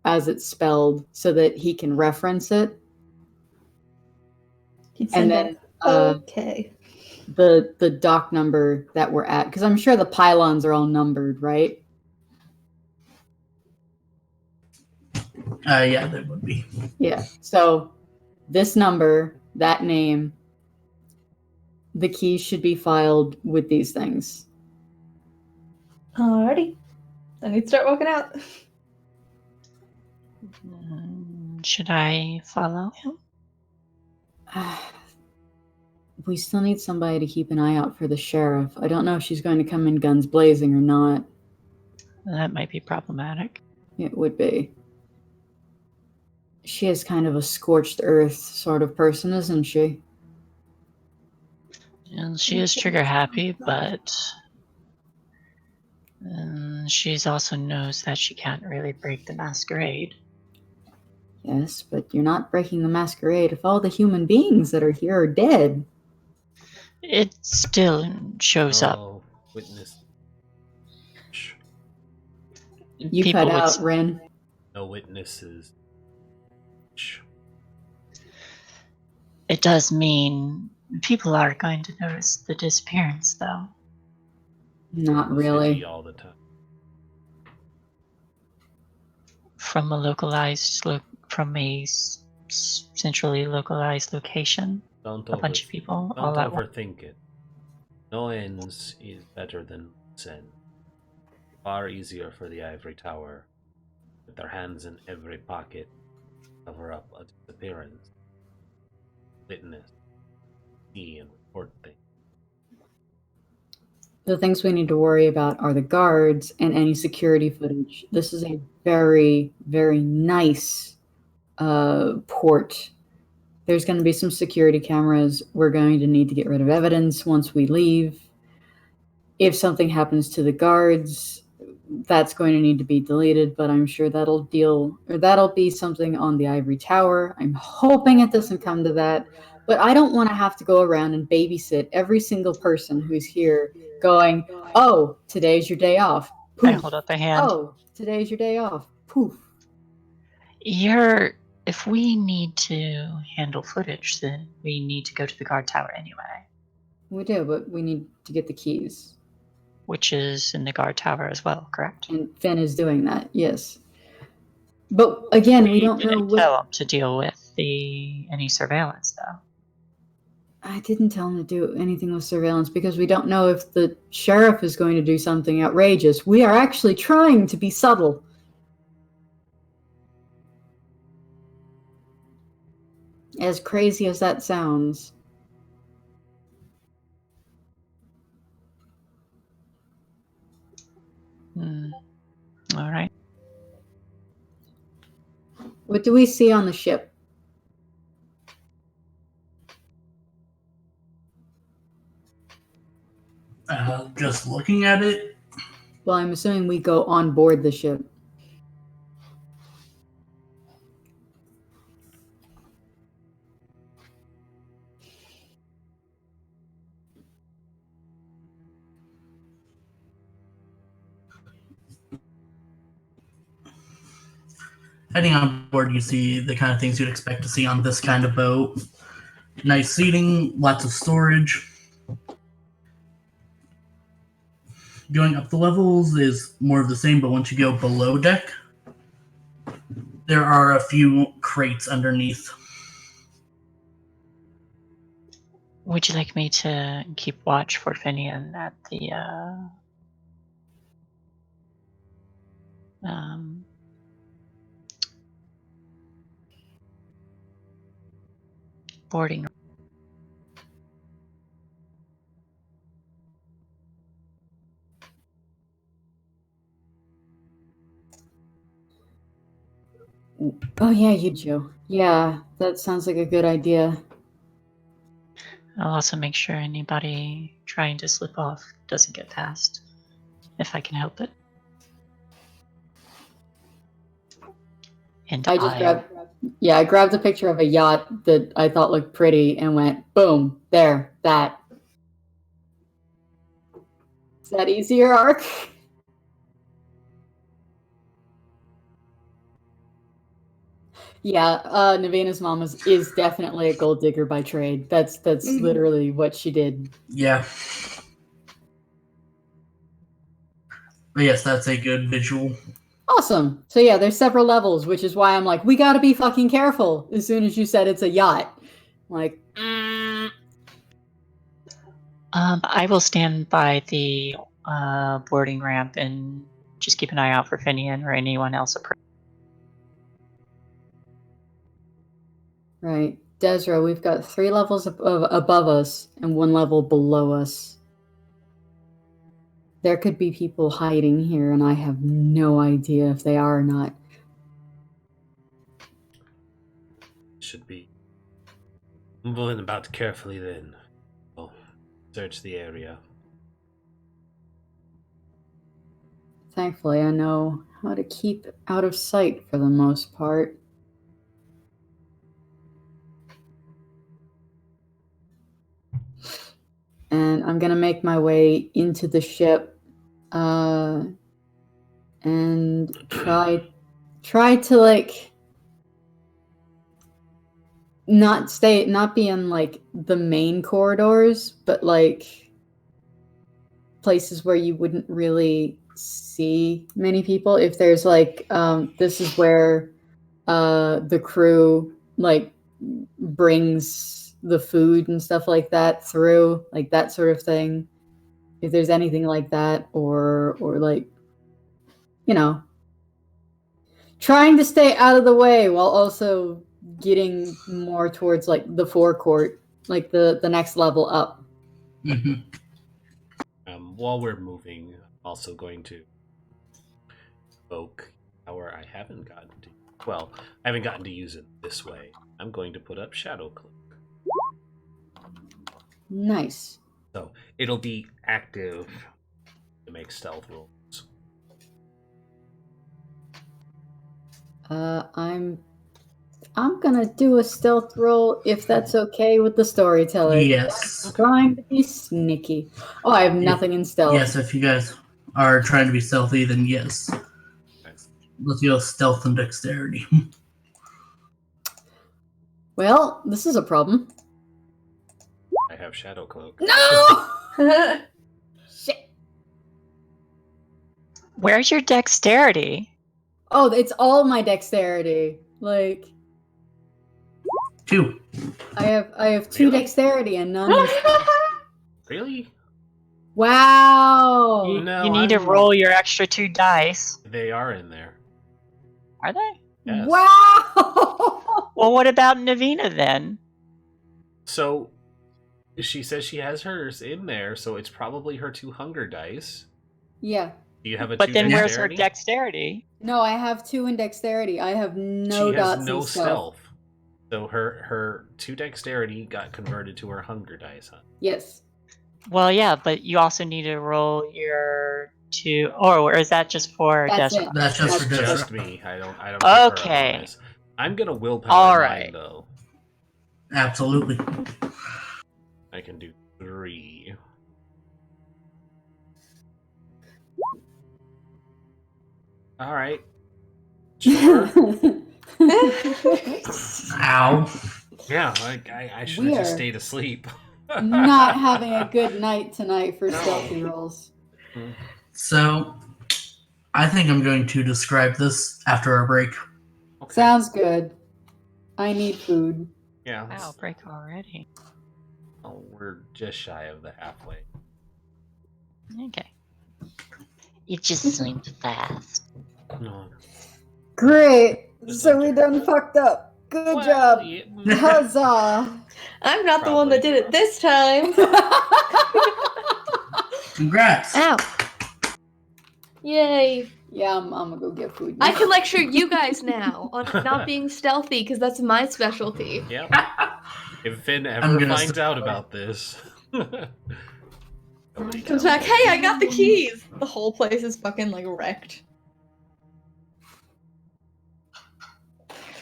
as it's spelled so that he can reference it. And then okay. the dock number that we're at, because I'm sure the pylons are all numbered, right? Yeah, that would be. Yeah. So this number, that name, the keys should be filed with these things. Alrighty. I need to start walking out. Should I follow him? We still need somebody to keep an eye out for the sheriff. I don't know if she's going to come in guns blazing or not. That might be problematic. It would be. She is kind of a scorched earth sort of person, isn't she? And she is trigger happy, but she also knows that she can't really break the masquerade. Yes, but you're not breaking the masquerade if all the human beings that are here are dead. It still shows up. Witness. You People cut would out, Ren. No witnesses. It does mean people are going to notice the disappearance, though. Not The city really. all the time. From a centrally localized location. Don't A bunch of people all don't at once. overthink it. No ends is better than sin. Far easier for the ivory tower with their hands in every pocket, cover up a disappearance, witness, see and report things. The things we need to worry about are the guards and any security footage. This is a very, very nice port. There's going to be some security cameras. We're going to need to get rid of evidence once we leave. If something happens to the guards, that's going to need to be deleted, but I'm sure that'll be something on the ivory tower. I'm hoping it doesn't come to that, but I don't want to have to go around and babysit every single person who's here going, oh, today's your day off. I Poof. hold up a hand. Oh, today's your day off. Poof. If we need to handle footage, then we need to go to the guard tower anyway. We do, but we need to get the keys. Which is in the guard tower as well, correct? And Finn is doing that, yes. But again, we don't know didn't tell him to deal with any surveillance, though. I didn't tell him to do anything with surveillance because we don't know if the sheriff is going to do something outrageous. We are actually trying to be subtle. As crazy as that sounds. All right. What do we see on the ship? Just looking at it. Well, I'm assuming we go on board the ship. Heading on board, you see the kind of things you'd expect to see on this kind of boat. Nice seating, lots of storage. Going up the levels is more of the same, but once you go below deck, there are a few crates underneath. Would you like me to keep watch for Finian at the boarding? Oh yeah, you Joe. Yeah, that sounds like a good idea. I'll also make sure anybody trying to slip off doesn't get past, if I can help it. And I grabbed a picture of a yacht that I thought looked pretty and went, boom, there, that. Is that easier, Ark? Yeah, Naveena's mom is definitely a gold digger by trade. That's literally what she did. Yeah. But yes, that's a good visual. Awesome. So yeah, there's several levels, which is why I'm like, we gotta be fucking careful. As soon as you said it's a yacht. Like, I will stand by the boarding ramp and just keep an eye out for Finian or anyone else approaching. Right. Desra, we've got 3 levels above us and 1 level below us. There could be people hiding here, and I have no idea if they are or not. Should be moving about carefully then. We'll search the area. Thankfully, I know how to keep out of sight for the most part. And I'm going to make my way into the ship and and try to like not be in like the main corridors, but like places where you wouldn't really see many people. If there's like this is where the crew like brings the food and stuff like that through, like that sort of thing. If there's anything like that, or like, you know, trying to stay out of the way while also getting more towards like the forecourt, like the next level up. Mm-hmm. While we're moving, I'm also going to evoke power I haven't gotten to. Well, I haven't gotten to use it this way. I'm going to put up Shadow Cloak. Nice. So it'll be active to make stealth rolls. I'm gonna do a stealth roll if that's okay with the storyteller. Yes. I'm trying to be sneaky. Oh, I have nothing in stealth. Yes, if you guys are trying to be stealthy, then yes. Let's go stealth and dexterity. Well, this is a problem. I have Shadow Cloak. No! Shit. Where's your dexterity? Oh, it's all my dexterity. Like 2. I have 2 Really? dexterity and none. Really? Wow. You need to roll your extra 2 dice. They are in there. Are they? Yes. Wow. Well, what about Navina then? So she says she has hers in there, so it's probably her 2 hunger dice. Yeah. Do you have a But 2 then dexterity? where's her dexterity? No, I have 2 in dexterity. I have no She dots has no in stealth. So her 2 dexterity got converted to her hunger dice, huh? Yes. Well, yeah, but you also need to roll your 2, or is that just for That's Desra? it. That's just for Just Desra. me. I don't pick her Okay. on this. I'm gonna willpower All mine right. though. Absolutely. I can do 3. All right. Sure. Ow. Yeah, I should have just Weird. stayed asleep. Not having a good night tonight for No. stealthy rolls. So, I think I'm going to describe this after our break. Okay. Sounds good. I need food. Yeah. Wow, break already. Oh, we're just shy of the halfway. Okay. It just seemed fast. No. Great. Just So we under. done fucked up. Good Well, job. yeah. Huzzah. I'm not the one that did it this time. Congrats. Ow. Yay. Yeah, I'm gonna go get food. I can lecture you guys now on not being stealthy because that's my specialty. Yep. If Finn I'm ever gonna finds out start. about this. Comes back, hey, I got the keys. The whole place is fucking like wrecked.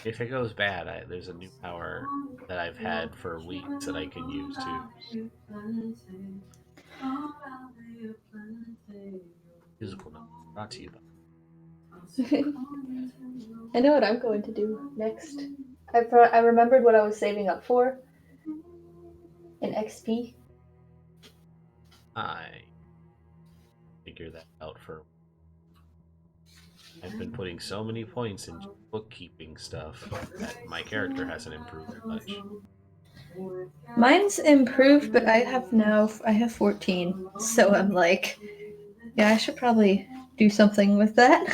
If it goes bad, there's a new power that I've had for weeks that I can use too. Musical notes brought to you by. I know what I'm going to do next. I remembered what I was saving up for. In XP. I figure that out for. I've been putting so many points in bookkeeping stuff that my character hasn't improved much. Mine's improved, but I have 14. So I'm like, yeah, I should probably do something with that.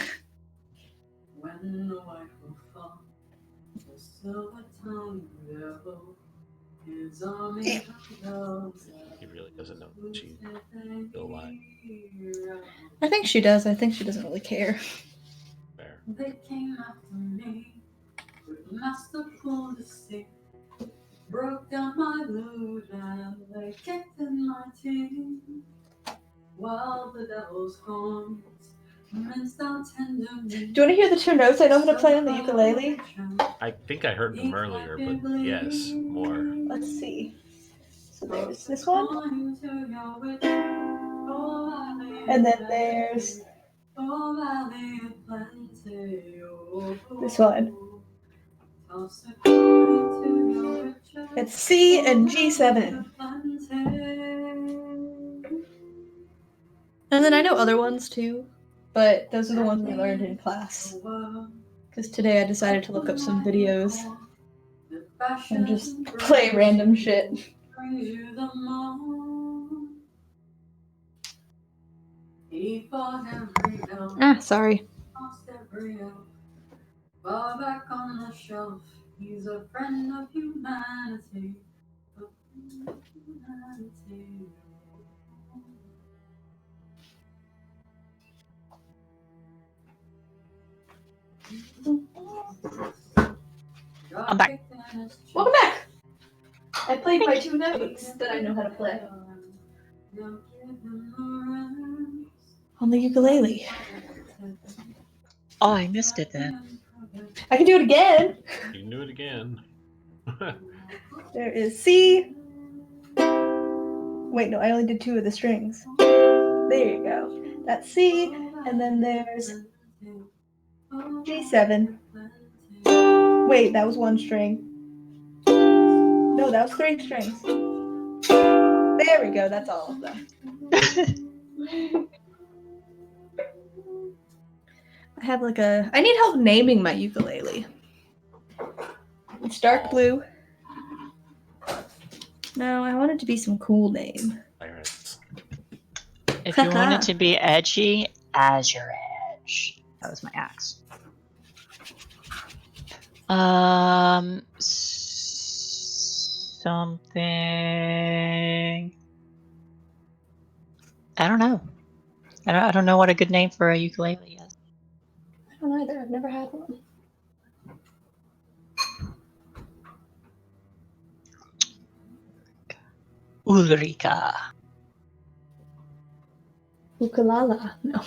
He really doesn't know that she's still alive. I think she does. I think she doesn't really care. Fair. They came after me with masterful deceit, broke down my loot and they kicked in my teeth, while the devil's horns minced out tender meat. Do you want to hear the 2 notes I know how to play on the ukulele? I think I heard them earlier, but yes, more. Let's see. So there's this one. And then there's Oh, valley of plenty. Oh, This one. toss a coin to your riches. It's C and Oh, G7. valley of plenty. And then I know other ones too, but those are the ones we learned in class. Because today I decided to look up some videos and just play random shit. Ah, sorry. Far back on the shelf, he's a friend of humanity. Of humanity. I'm back. Welcome back! I played my 2 notes that I know how to play. On the ukulele. Oh, I missed it then. I can do it again! You can do it again. There is C. Wait, no, I only did 2 of the strings. There you go. That's C, and then there's G7. Wait, that was 1 string. No, that was 3 strings. There we go, that's all of them. I have like I need help naming my ukulele. It's dark blue. No, I want it to be some cool name. Pirates. If you want it to be edgy, Azure Edge. That was my axe. Something. I don't know. I don't know what a good name for a ukulele is. I don't either. I've never had one. Ulrika. Ukulala. No.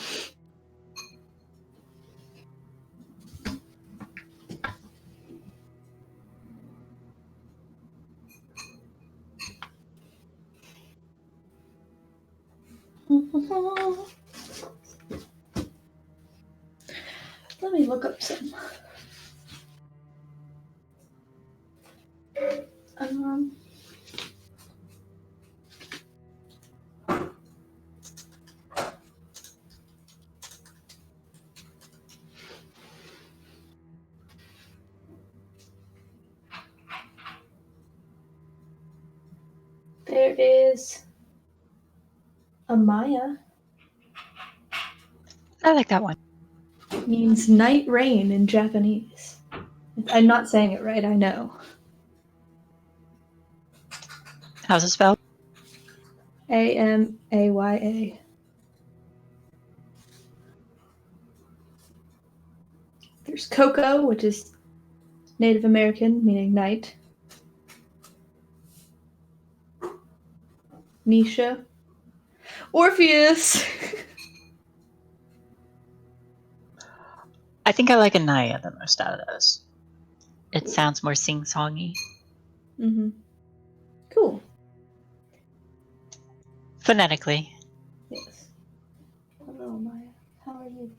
Let me look up some. There is Amaya. I like that one. Means night rain in Japanese. I'm not saying it right, I know. How's it spelled? Amaya. There's Coco, which is Native American, meaning night. Nisha. Orpheus. I think I like Anaya the most out of those. It sounds more sing-songy. Mm-hmm. Cool. Phonetically. Yes. Hello, Maya. How are you?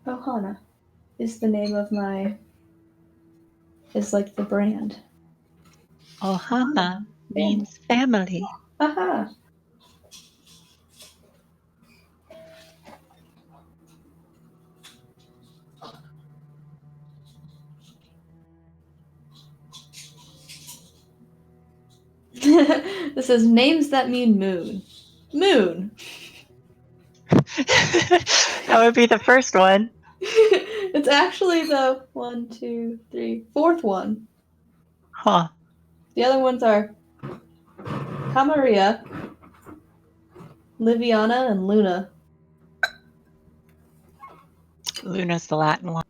Ohana is the name of is like the brand. Ohana means family. Aha. This says names that mean moon. Moon. That would be the first one. It's actually the 4th one. Huh. The other ones are Camarilla, Liviana, and Luna. Luna's the Latin one.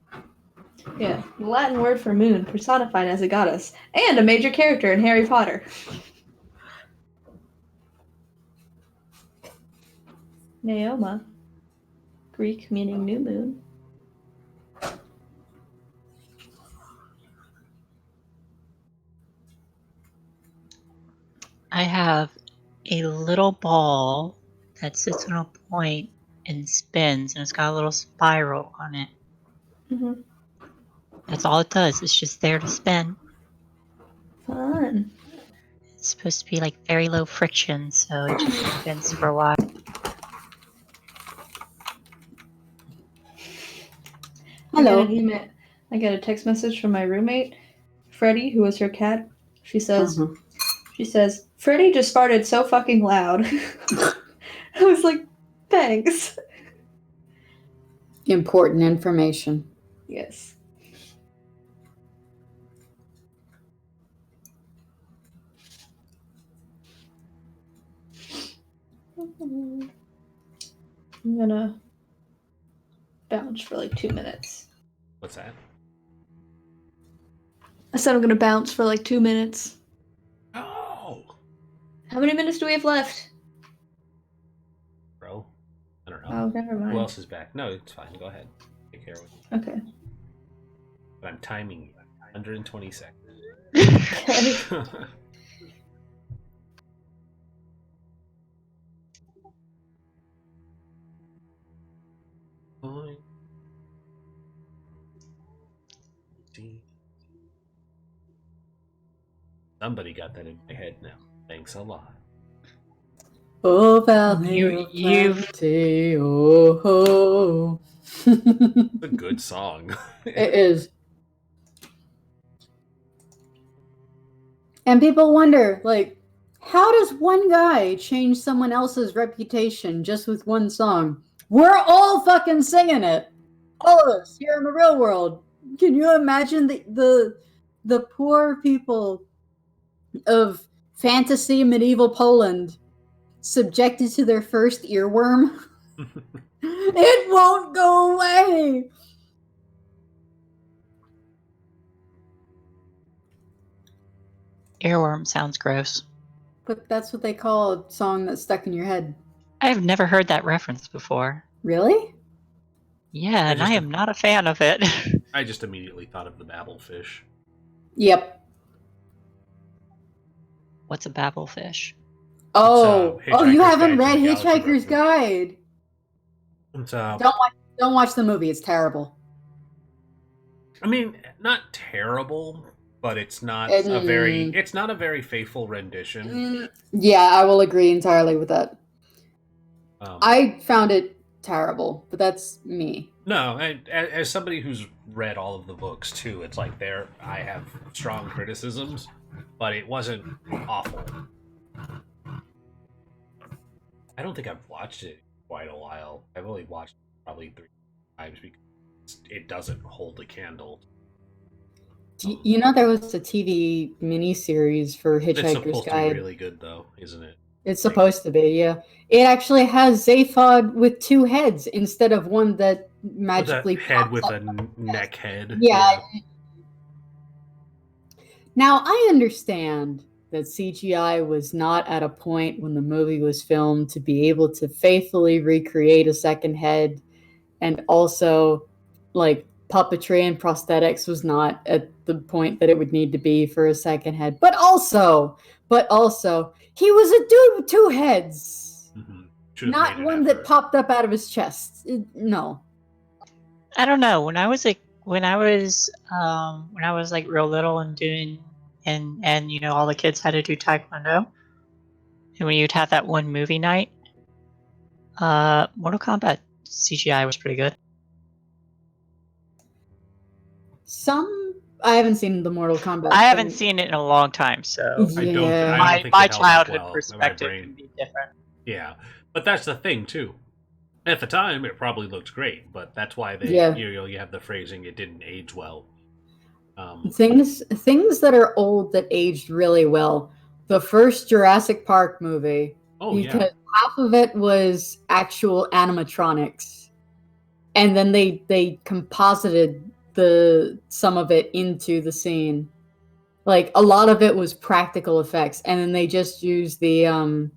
Yeah, the Latin word for moon, personified as a goddess, and a major character in Harry Potter. Naoma, Greek meaning new moon. I have a little ball that sits on a point and spins, and it's got a little spiral on it. Mm-hmm. That's all it does. It's just there to spin. Fun. It's supposed to be like very low friction, so it just spins for a while. Hello. I got a text message from my roommate, Freddie, who was her cat. She says, Freddie just farted so fucking loud. I was like, thanks. Important information. Yes. I'm gonna bounce for like 2 minutes. What's that? I said I'm gonna bounce for like 2 minutes. Oh, How many minutes do we have left? bro. I don't know. Oh, never mind. Who else is back? No, it's fine. Go ahead. Take care of it. Okay. But I'm timing you. 120 seconds. Okay. Somebody got that in my head now. Thanks a lot. Oh, valley You've plenty, oh, oh. It's a good song. It is. And people wonder, like, how does one guy change someone else's reputation just with one song? We're all fucking singing it. All of us here in the real world. Can you imagine the poor people of fantasy medieval Poland subjected to their first earworm? It won't go away. Earworm sounds gross. But that's what they call a song that's stuck in your head. I've never heard that reference before. Really? Yeah, and I am not a fan of it. I just immediately thought of the Babelfish. Yep. What's a babblefish? Oh, you Hitchhiker's haven't Guide read to the Hitchhiker's Galaxy. Guide. It's, Don't watch the movie. It's terrible. I mean, not terrible, but it's not It's not a very faithful rendition. Yeah, I will agree entirely with that. I found it terrible, but that's me. No, as somebody who's read all of the books too, it's like I have strong criticisms, but it wasn't awful. I don't think I've watched it in quite a while. I've only watched it probably 3 times because it doesn't hold a candle. You know, there was a TV miniseries for It's Hitchhiker's supposed to Guide. be really good, though, isn't it? It's supposed to be, yeah. It actually has Zaphod with 2 heads instead of one that magically With a head pops with up. a neck head. Yeah. Now, I understand that CGI was not at a point when the movie was filmed to be able to faithfully recreate a second head, and also, like, puppetry and prosthetics was not at the point that it would need to be for a second head. But also, he was a dude with 2 heads. Mm-hmm. Not one that popped up out of his chest. No. I don't know. When I was like real little and doing and you know all the kids had to do taekwondo, and when you'd have that one movie night, Mortal Kombat CGI was pretty good. I haven't seen the Mortal Kombat. I haven't seen it in a long time, so Yeah. I don't think my it held up childhood well. perspective My brain- can be different. Yeah, but that's the thing too. At the time, it probably looked great, but that's why you have the phrasing "it didn't age well." Things that are old that aged really well. The first Jurassic Park movie, because half of it was actual animatronics, and then they composited some of it into the scene. Like, a lot of it was practical effects, and then they just used the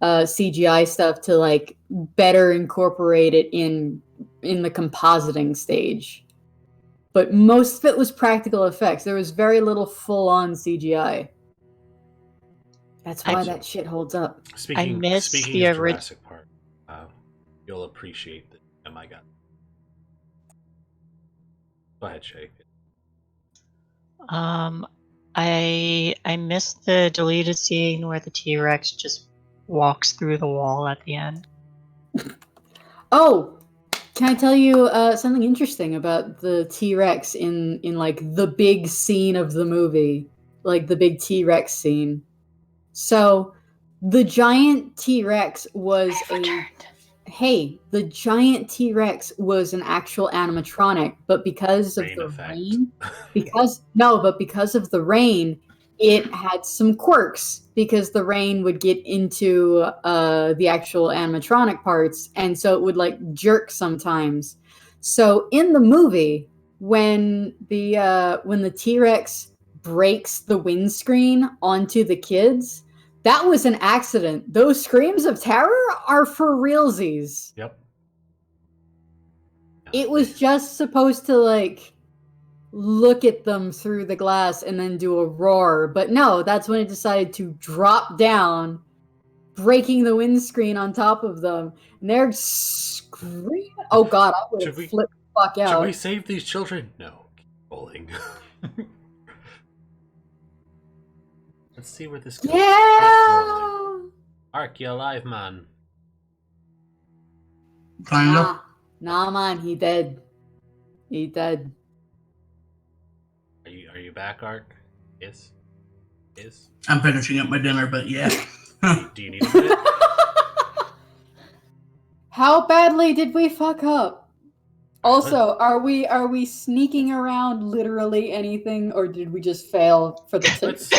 CGI stuff to like better incorporate it in the compositing stage. But most of it was practical effects. There was very little full-on CGI. That's why that shit holds up. Speaking miss of the Jurassic Park, you'll appreciate the DM I got. Go ahead, Shay. I missed the deleted scene where the T-Rex just walks through the wall at the end. Oh, can I tell you something interesting about the T-Rex in like the big scene of the movie, like the big T-Rex scene? So, the giant T-Rex was the giant T-Rex was an actual animatronic, but because of Rain the effect. rain, because of the rain, it had some quirks because the rain would get into the actual animatronic parts, and so it would like jerk sometimes. So in the movie, when the T-Rex breaks the windscreen onto the kids, that was an accident. Those screams of terror are for realsies. Yep. It was just supposed to like look at them through the glass and then do a roar. But no, that's when it decided to drop down, breaking the windscreen on top of them. And they're screaming. Oh god, I would have flipped the fuck out. Should we save these children? No. Keep rolling. Let's see where this goes. Yeah! Ark, you alive, man? Kinda. Nah, man, he dead. He dead. Are you back, Ark? Yes. I'm finishing up my dinner, but yeah. Do you need a minute? How badly did we fuck up? Also, are we sneaking around literally anything, or did we just fail for the Let's-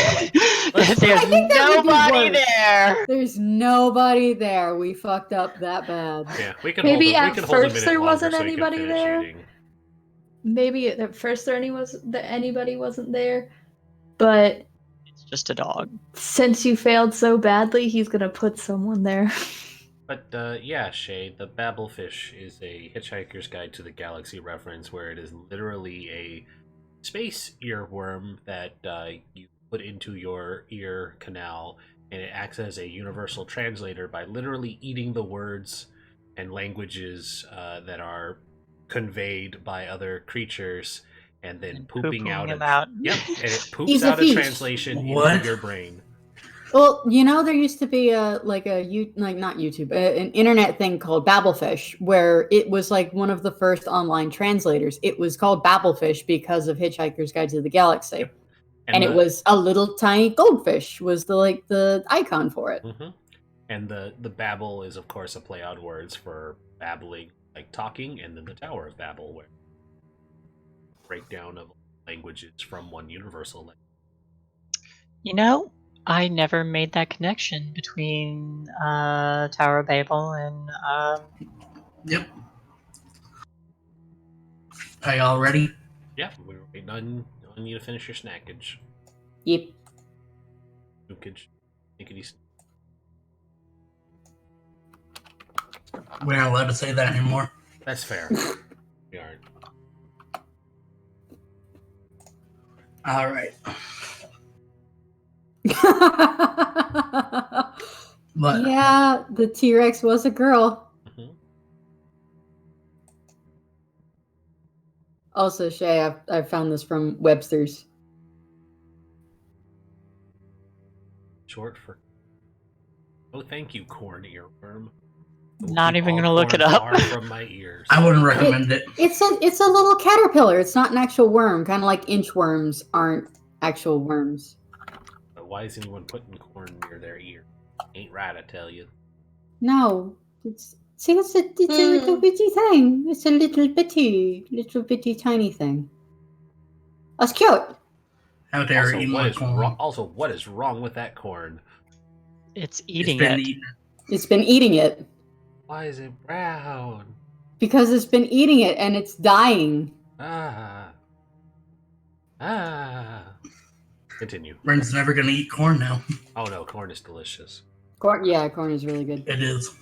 There's nobody worse. there. There's nobody there. We fucked up that bad. Yeah, we can Maybe hold at we can first hold a minute there longer wasn't so you can anybody finish there. eating. Maybe at first anybody wasn't there, but It's just a dog. since you failed so badly, he's gonna put someone there. But yeah, Shay, the Babblefish is a Hitchhiker's Guide to the Galaxy reference where it is literally a space earworm that you put into your ear canal, and it acts as a universal translator by literally eating the words and languages that are conveyed by other creatures, and then pooping out them out. Yep, and it poops He's a out a fish. translation What? into your brain. Well, you know, there used to be not YouTube, an internet thing called Babblefish, where it was like one of the first online translators. It was called Babblefish because of Hitchhiker's Guide to the Galaxy, Yep. and it was a little tiny goldfish was the icon for it. Mm-hmm. And the Babel is, of course, a play on words for babbling, like talking, and then the Tower of Babel, where breakdown of languages from one universal language. You know, I never made that connection between Tower of Babel and Yep. Are y'all ready? Yeah, we were waiting on you to finish your snackage. Yep. Snickety. We're not allowed to say that anymore. That's fair. We aren't. All right. But Yeah, the T-Rex was a girl. Mhm. Also, Shay, I found this from Webster's. Short for. Oh, thank you, corn earworm. Not Keep even all gonna look corn it up. far from my ears. I wouldn't recommend it. It's a little caterpillar. It's not an actual worm, kind of like inchworms aren't actual worms. But why is anyone putting corn near their ear? Ain't right, I tell you. No, it's a little bitty thing. It's a little bitty tiny thing. That's cute. How dare Also, you eat what my is corn? what is wrong with that corn? it's It's eating been it. eaten. It's been eating it Why is it brown? because it's been eating it and it's dying. Ah. Continue. Brent's never gonna eat corn now. Oh no, corn is delicious. Corn is really good. It is.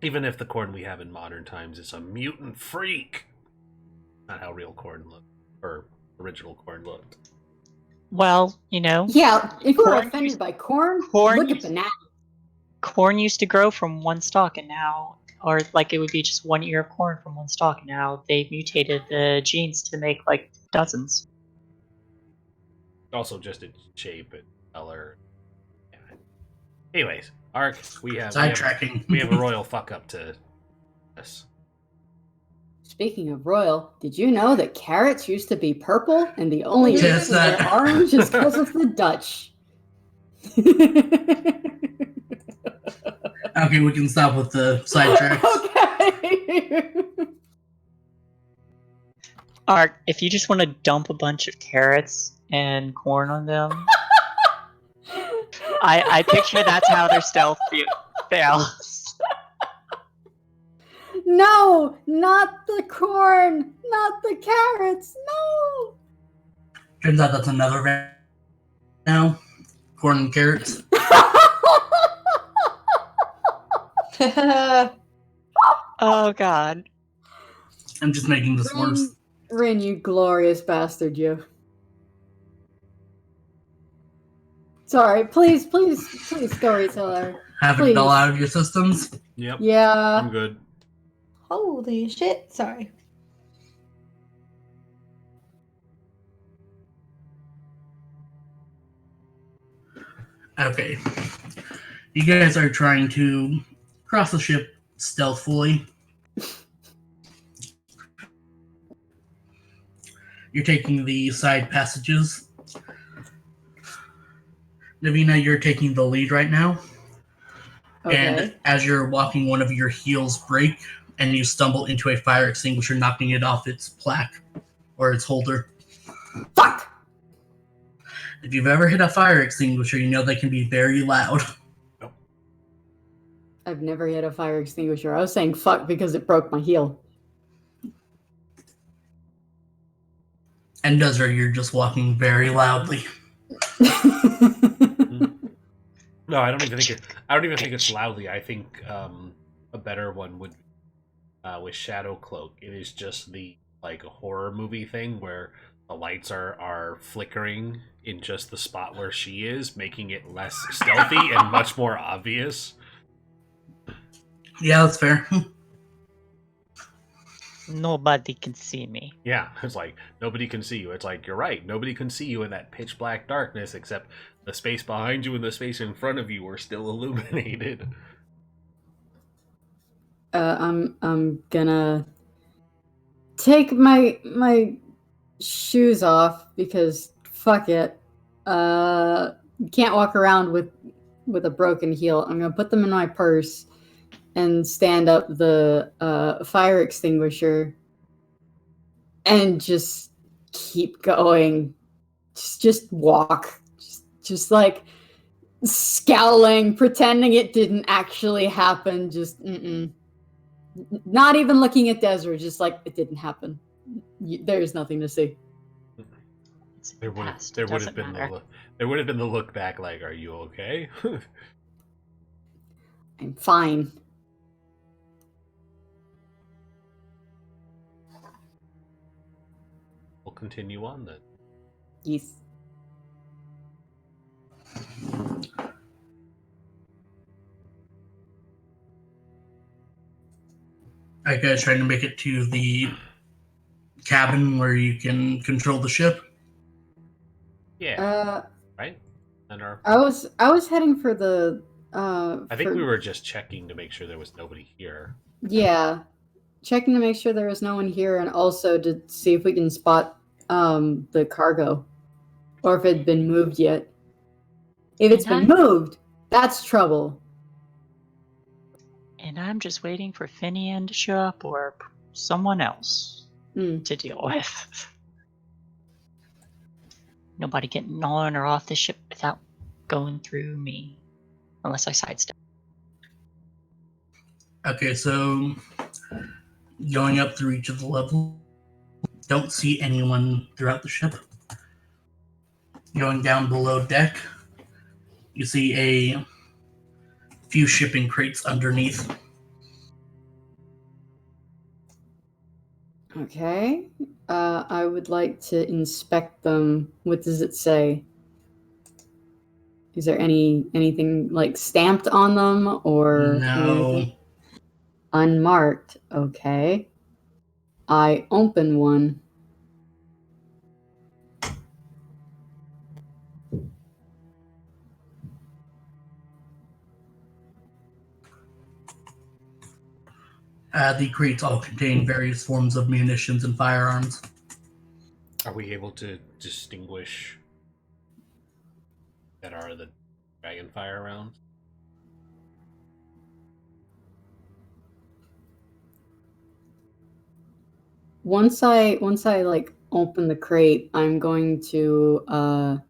Even if the corn we have in modern times is a mutant freak. Not how real corn looked, or original corn looked. Well, you know, Yeah, if you're Corn offended used- by corn, corn look at used- banana. corn used to grow from one stalk, and now or like it would be just one ear of corn from one stalk. Now they've mutated the genes to make like dozens. Also, just its shape and color. Anyways, Ark, we have a royal fuck up to us. Speaking of royal, did you know that carrots used to be purple and the only reason they're orange is because of the Dutch? Okay, we can stop with the sidetracks. Okay. Ark, if you just want to dump a bunch of carrots and corn on them, I picture that's how their stealth fails. No, not the corn, not the carrots, no. Turns out that's another round now. Corn and carrots. Oh god. I'm just making this worse. Rin, you glorious bastard, you. Sorry, please, storyteller. Have it all out of your systems? Yep. Yeah. I'm good. Holy shit. Sorry. Okay. You guys are trying to cross the ship stealthily. You're taking the side passages. Navina, you're taking the lead right now. Okay. And as you're walking, one of your heels break, and you stumble into a fire extinguisher, knocking it off its plaque or its holder. Fuck! If you've ever hit a fire extinguisher, you know they can be very loud. I've never hit a fire extinguisher. I was saying fuck because it broke my heel. And Desert, you're just walking very loudly. No, I don't even think it's loudly. I think a better one would with Shadow Cloak. It is just the like horror movie thing where the lights are flickering in just the spot where she is, making it less stealthy and much more obvious. Yeah, that's fair. Nobody can see me. Yeah, it's like nobody can see you. It's like you're right. Nobody can see you in that pitch black darkness, except the space behind you and the space in front of you are still illuminated. I'm gonna take my shoes off because fuck it. You can't walk around with a broken heel. I'm gonna put them in my purse and stand up the fire extinguisher and just keep going. Just walk. Just like scowling, pretending it didn't actually happen. Just not even looking at Desert, just like it didn't happen. There's nothing to see. There would have been the look back like, are you okay? I'm fine. We'll continue on then. Yes. Alright guys, trying to make it to the cabin where you can control the ship. Yeah. Right? And I was heading for the I think we were just checking to make sure there was nobody here. Yeah. Checking to make sure there was no one here and also to see if we can spot the cargo. Or if it had been moved yet. If it's been moved, that's trouble. And I'm just waiting for Finian to show up or someone else to deal with. Nobody getting on or off the ship without going through me. Unless I sidestep. Okay, so going up through each of the levels, don't see anyone throughout the ship. Going down below deck, you see a few shipping crates underneath. Okay. I would like to inspect them. What does it say? Is there anything like stamped on them or No. anything? Unmarked. Okay. I open one. The crates all contain various forms of munitions and firearms. Are we able to distinguish that are the dragonfire rounds? Once I like open the crate, I'm going to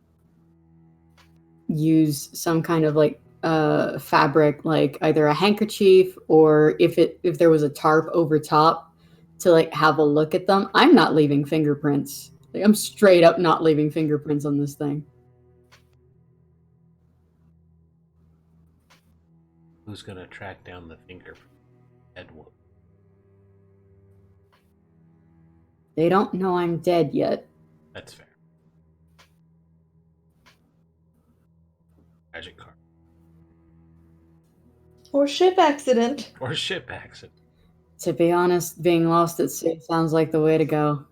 use some kind of like fabric, like either a handkerchief or if there was a tarp over top to like have a look at them. I'm not leaving fingerprints. Like, I'm straight up not leaving fingerprints on this thing. Who's gonna track down the fingerprint? Edward. They don't know I'm dead yet. That's fair. Tragic card. Or ship accident. Or ship accident. To be honest, being lost at sea sounds like the way to go.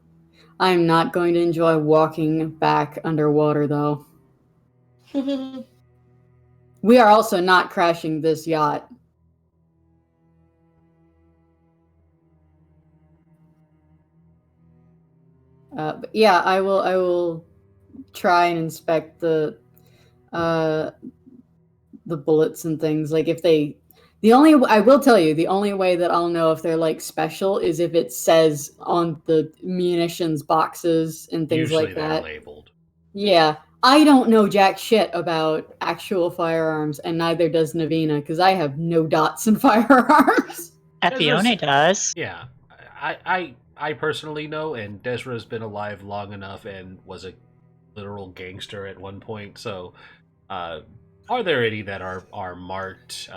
I'm not going to enjoy walking back underwater, though. We are also not crashing this yacht. But yeah, I will try and inspect the bullets and things. Like if they, I will tell you, the only way that I'll know if they're like special is if it says on the munitions boxes and things Usually like they're that. labeled. Yeah, I don't know jack shit about actual firearms, and neither does Navina, because I have no dots in firearms. Epione does. Yeah, I personally know, and Desra's been alive long enough and was a literal gangster at one point. So, are there any that are marked,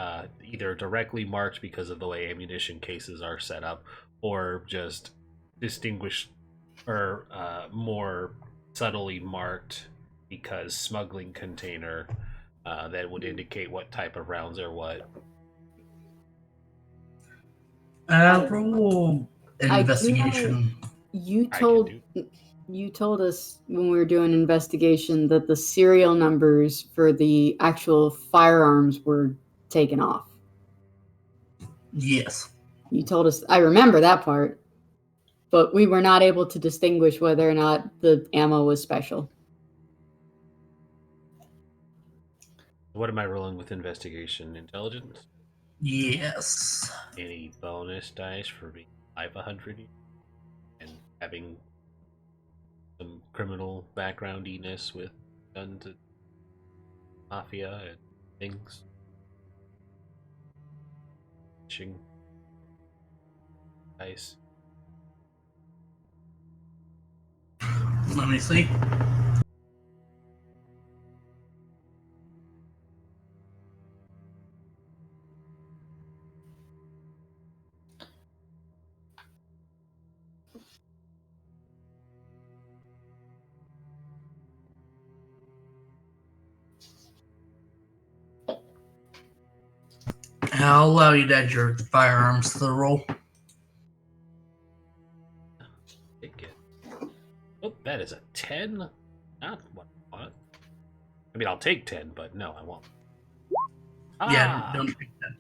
either directly marked because of the way ammunition cases are set up, or just distinguished or more subtly marked because smuggling container that would indicate what type of rounds are what? Roll an investigation. You told us when we were doing an investigation that the serial numbers for the actual firearms were taken off. Yes. You told us. I remember that part. But we were not able to distinguish whether or not the ammo was special. What am I rolling with investigation? Intelligence? Yes. Any bonus dice for being alive 100 years and having some criminal backgroundiness with guns and mafia and things? Fishing dice. Let me see. I'll allow you to add your firearms to the roll. Take it. Oh, that is a 10. Not what I want. I mean, I'll take 10, but no, I won't. Yeah, don't take that.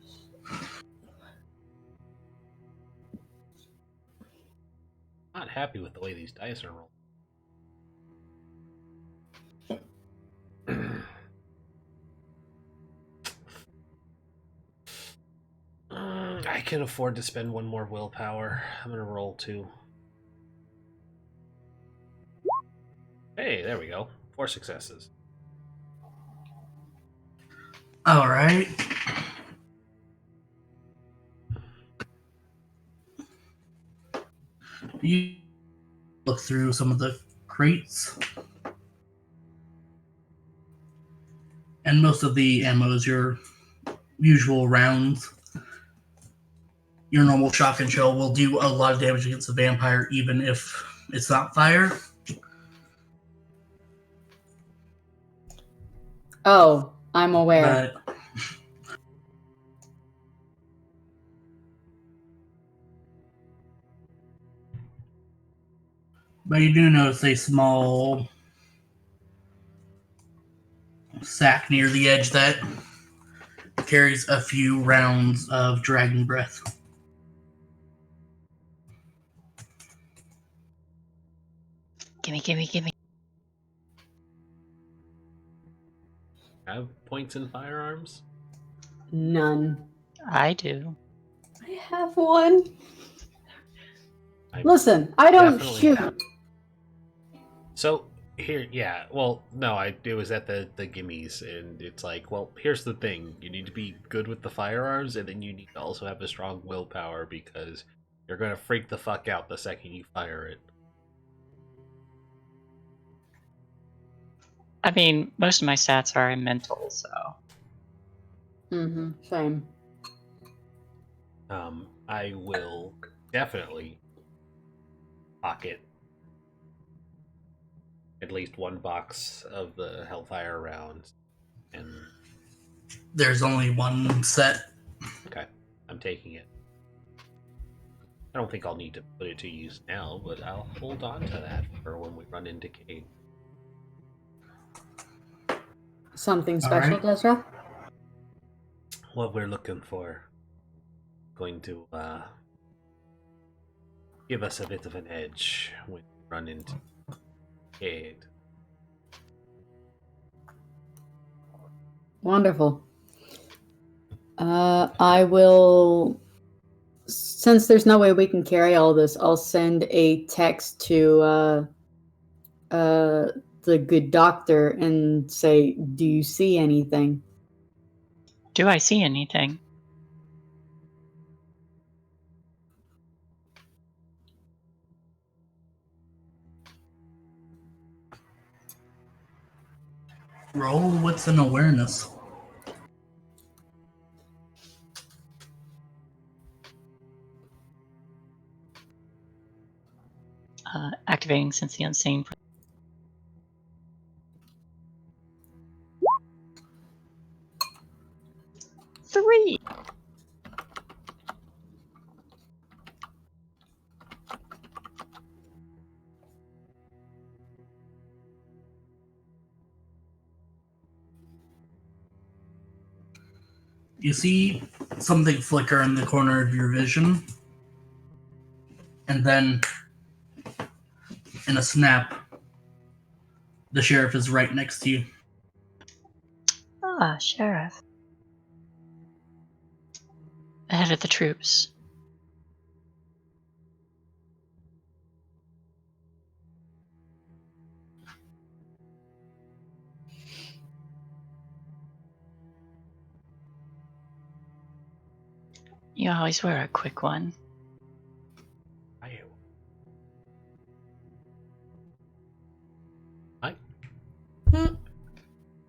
Not happy with the way these dice are rolled. I can afford to spend one more willpower. I'm gonna roll 2. Hey, there we go. 4 successes. All right. You look through some of the crates, and most of the ammo is your usual rounds. Your normal shotgun shell will do a lot of damage against a vampire, even if it's not fire. Oh, I'm aware. But But you do notice a small sack near the edge that carries a few rounds of dragon breath. Gimme. Have points in firearms? None. I do. I have one. Listen, I don't Definitely shoot. have. So here, yeah. Well, no, it was at the gimmies, and it's like, well, here's the thing: you need to be good with the firearms, and then you need to also have a strong willpower because you're gonna freak the fuck out the second you fire it. I mean, most of my stats are in mental, so. Mm-hmm. Same. I will definitely pocket at least one box of the Hellfire rounds, and There's only one set. okay, I'm taking it. I don't think I'll need to put it to use now, but I'll hold on to that for when we run into Cade. Something special, right. Desra? What we're looking for going to give us a bit of an edge when we run into Cade. Wonderful. I will. Since there's no way we can carry all this, I'll send a text to the good doctor and say, "Do you see anything?" Do I see anything? Roll what's an awareness. Activating since the unseen. 3. You see something flicker in the corner of your vision, and then, in a snap, the sheriff is right next to you. Ah, Sheriff. Ahead of the troops. You always wear a quick one. Hi.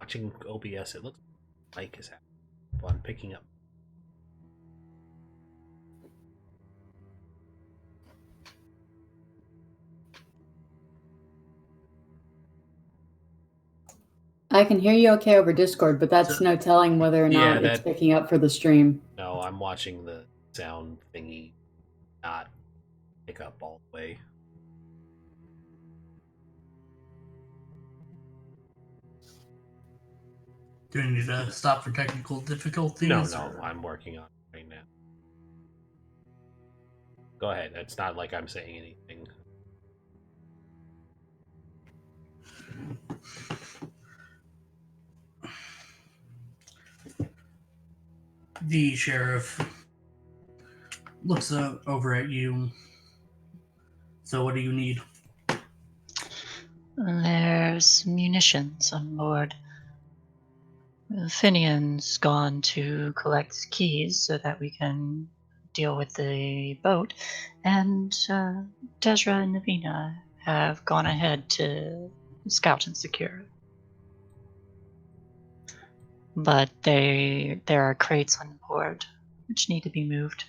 Watching OBS, it looks like Mike is on picking up. I can hear you okay over Discord, but that's So- no telling whether or Yeah, not it's that- picking up for the stream. No, I'm watching the sound thingy not pick up all the way. Do you need to stop for technical difficulties? No, I'm working on it right now. Go ahead. It's not like I'm saying anything. The sheriff looks over at you. So what do you need? There's munitions on board. Finian's gone to collect keys so that we can deal with the boat, and Desra and Navina have gone ahead to scout and secure. But there are crates on board which need to be moved.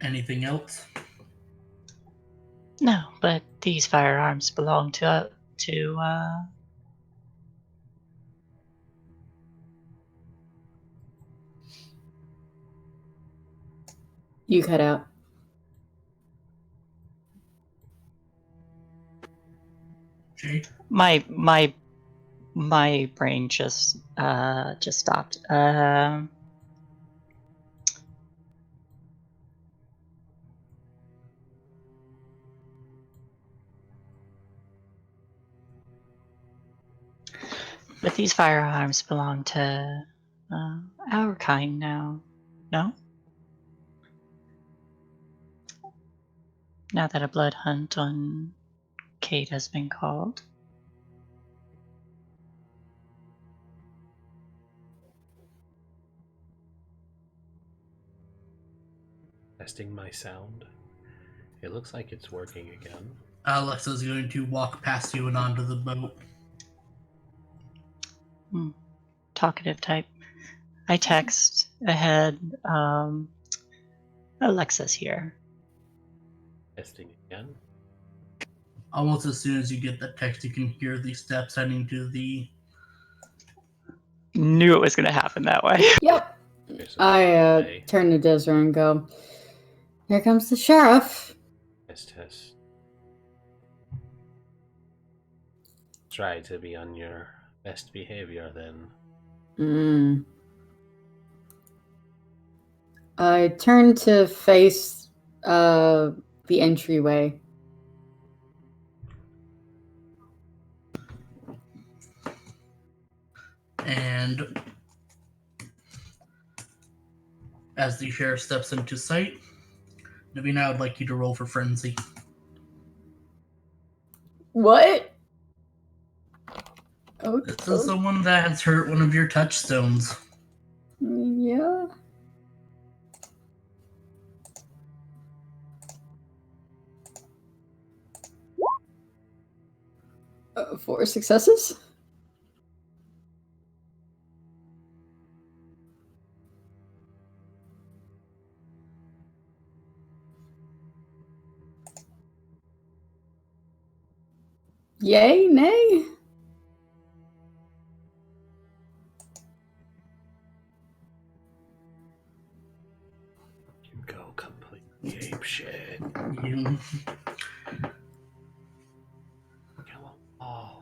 Anything else? No, but these firearms belong to You cut out. Jay? my brain just stopped. But these firearms belong to our kind now. No? Now that a blood hunt on Kate has been called. Testing my sound. It looks like it's working again. Alexa's going to walk past you and onto the boat. Talkative type. I text ahead. Alexa's here. Testing again. Almost as soon as you get that text, you can hear the steps heading to the... Knew it was going to happen that way. Yep. I turn to Desiree and go, "Here comes the sheriff." Test. Try to be on your best behavior then. I turn to face the entryway. And as the sheriff steps into sight, Navina, I would like you to roll for frenzy. What? This is someone that has hurt one of your touchstones. Yeah. 4 successes. Yay, nay? You go completely ape shit. You... Oh.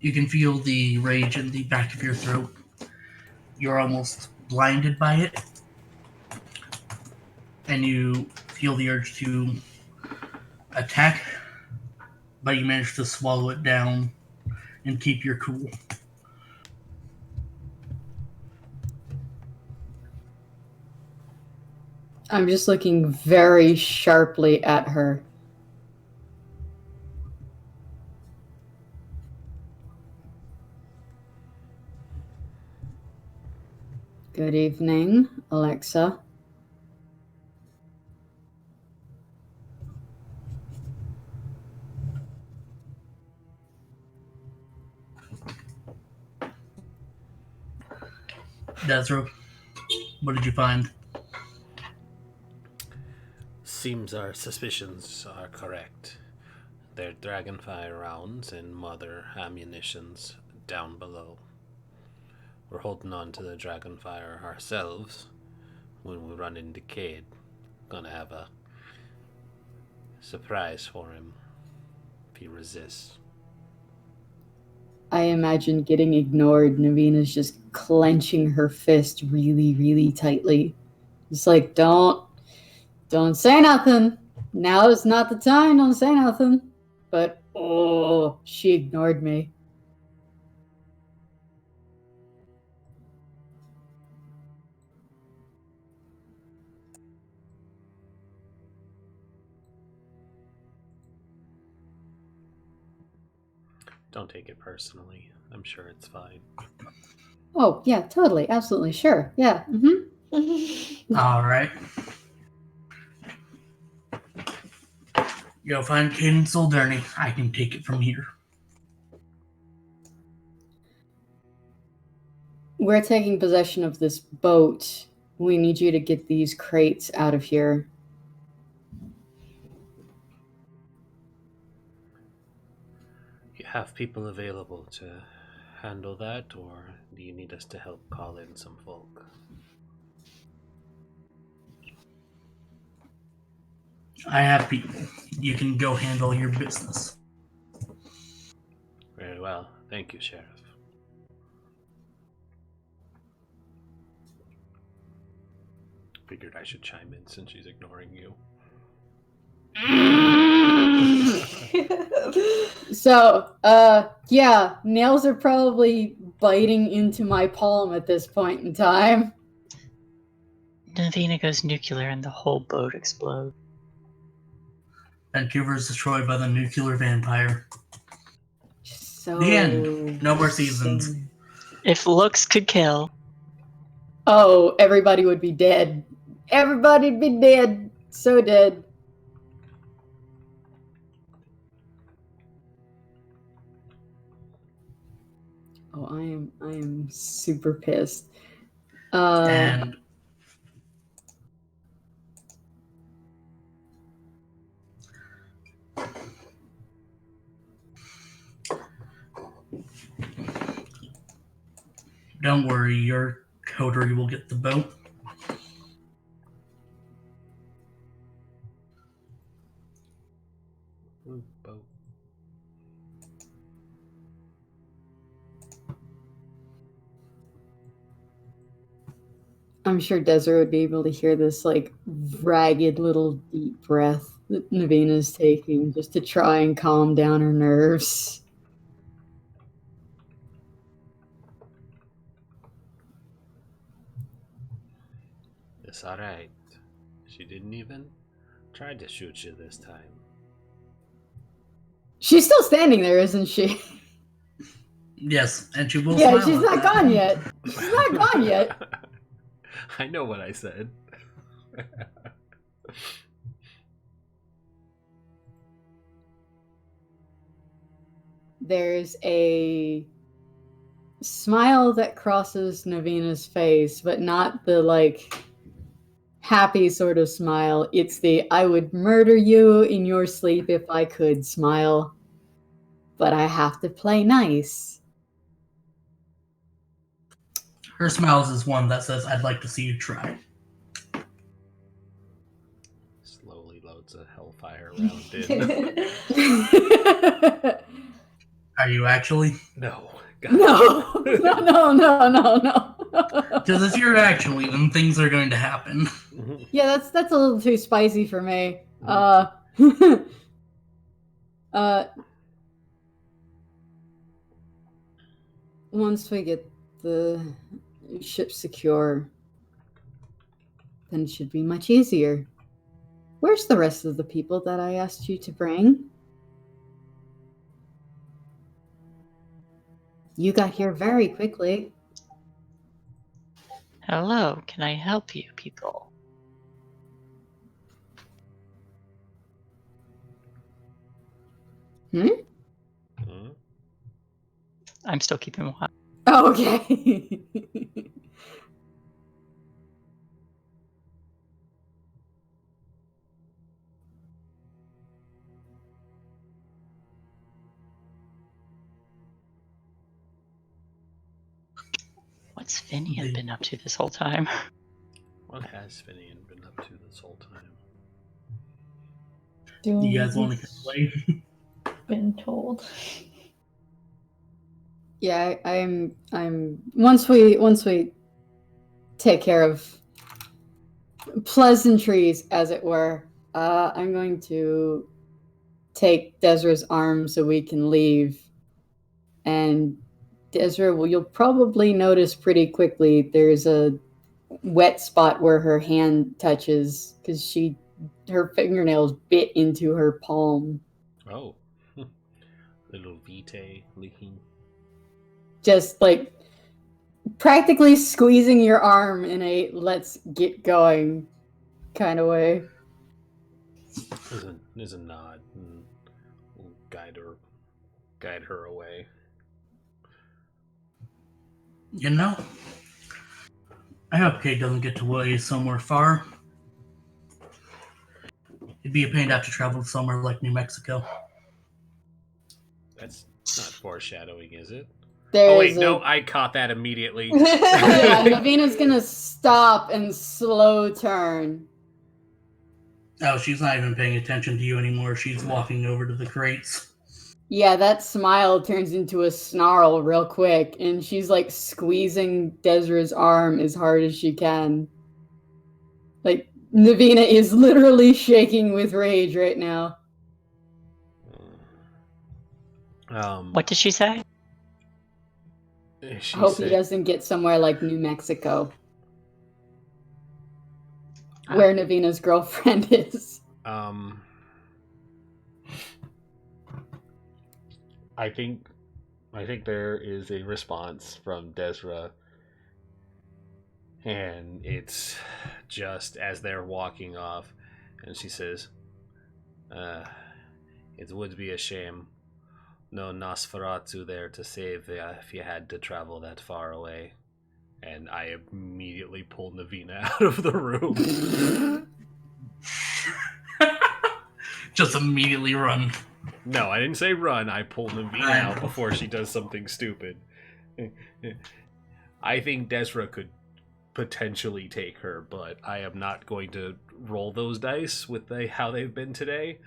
You can feel the rage in the back of your throat. You're almost blinded by it. And you feel the urge to attack, but you manage to swallow it down and keep your cool. I'm just looking very sharply at her. Good evening, Alexa. Desiree, what did you find? Seems our suspicions are correct. There are dragonfire rounds and mother ammunitions down below. We're holding on to the dragonfire ourselves. When we run into Cade, gonna have a surprise for him if he resists. I imagine getting ignored. Navina's just clenching her fist really, really tightly. It's like, don't say nothing. Now is not the time. Don't say nothing. But, oh, she ignored me. Don't take it personally. I'm sure it's fine. Oh, yeah, totally. Absolutely. Sure. Yeah. Mm-hmm. All right. You'll find Cade and Solderney. I can take it from here. We're taking possession of this boat. We need you to get these crates out of here. You have people available to handle that, or do you need us to help call in some folk? I have people. You can go handle your business. Very well. Thank you, Sheriff. Figured I should chime in since she's ignoring you. So, yeah, nails are probably biting into my palm at this point in time. Navina goes nuclear and the whole boat explodes. Vancouver is destroyed by the nuclear vampire. So The end. No more seasons. sad. If looks could kill. Oh, everybody would be dead. Everybody'd be dead. So dead. Oh, I am super pissed. And don't worry, your coterie will get the boat. Ooh, boat. I'm sure Desert would be able to hear this like ragged little deep breath that Navina's taking just to try and calm down her nerves. It's alright. She didn't even try to shoot you this time. She's still standing there, isn't she? Yes, and she will Yeah, smile she's at not that. gone yet. She's not gone yet. I know what I said. There's a smile that crosses Navina's face, but not the like happy sort of smile. It's the I would murder you in your sleep if I could smile, but I have to play nice. Her smiles is one that says, I'd like to see you try. Slowly loads a hellfire round in. Are you actually? No. God. No. Because if you're actually, then things are going to happen. Yeah, that's a little too spicy for me. Once we get the ship secure, then it should be much easier. Where's the rest of the people that I asked you to bring? You got here very quickly. Hello, can I help you, people? I'm still keeping watch. Oh, okay. What's Finian been up to this whole time? What has Finian been up to this whole time? You guys want to play? Been told. Yeah, I'm once we take care of pleasantries, as it were, I'm going to take Desra's arm so we can leave. And Desra, well, you'll probably notice pretty quickly there's a wet spot where her hand touches because her fingernails bit into her palm. Oh. Little Vitae leaking. Just like practically squeezing your arm in a let's get going kind of way. There's a nod and we'll guide her away. You know, I hope Kate doesn't get to way somewhere far. It'd be a pain to have to travel somewhere like New Mexico. That's not foreshadowing, is it? There's Oh wait, no, I caught that immediately. Yeah, Navina's gonna stop and slow turn. Oh, she's not even paying attention to you anymore. She's walking over to the crates. Yeah, that smile turns into a snarl real quick, and she's like squeezing Desra's arm as hard as she can. Like, Navina is literally shaking with rage right now. What did she say? I hope he doesn't get somewhere like New Mexico, where Navina's girlfriend is. I think there is a response from Desra, and it's just as they're walking off, and she says, "It would be a shame. No Nosferatu there to save you if you had to travel that far away." And I immediately pulled Navina out of the room. Just immediately run. No, I didn't say run. I pulled Navina out before she does something stupid. I think Desra could potentially take her, but I am not going to roll those dice with how they've been today.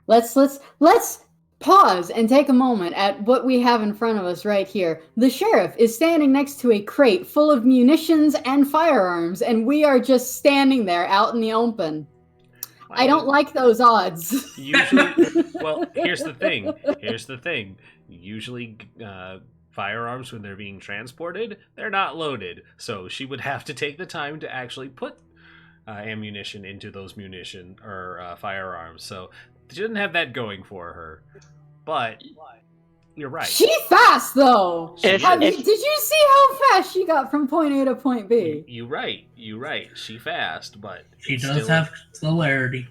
Let's pause and take a moment at what we have in front of us right here. The sheriff is standing next to a crate full of munitions and firearms, and we are just standing there out in the open. I don't like those odds. Usually, well, here's the thing. Usually, firearms, when they're being transported, they're not loaded. So she would have to take the time to actually put ammunition into those firearms. So she didn't have that going for her. But you're right. She's fast, though. Did you see how fast she got from point A to point B? You're right. She fast, but she does have celerity.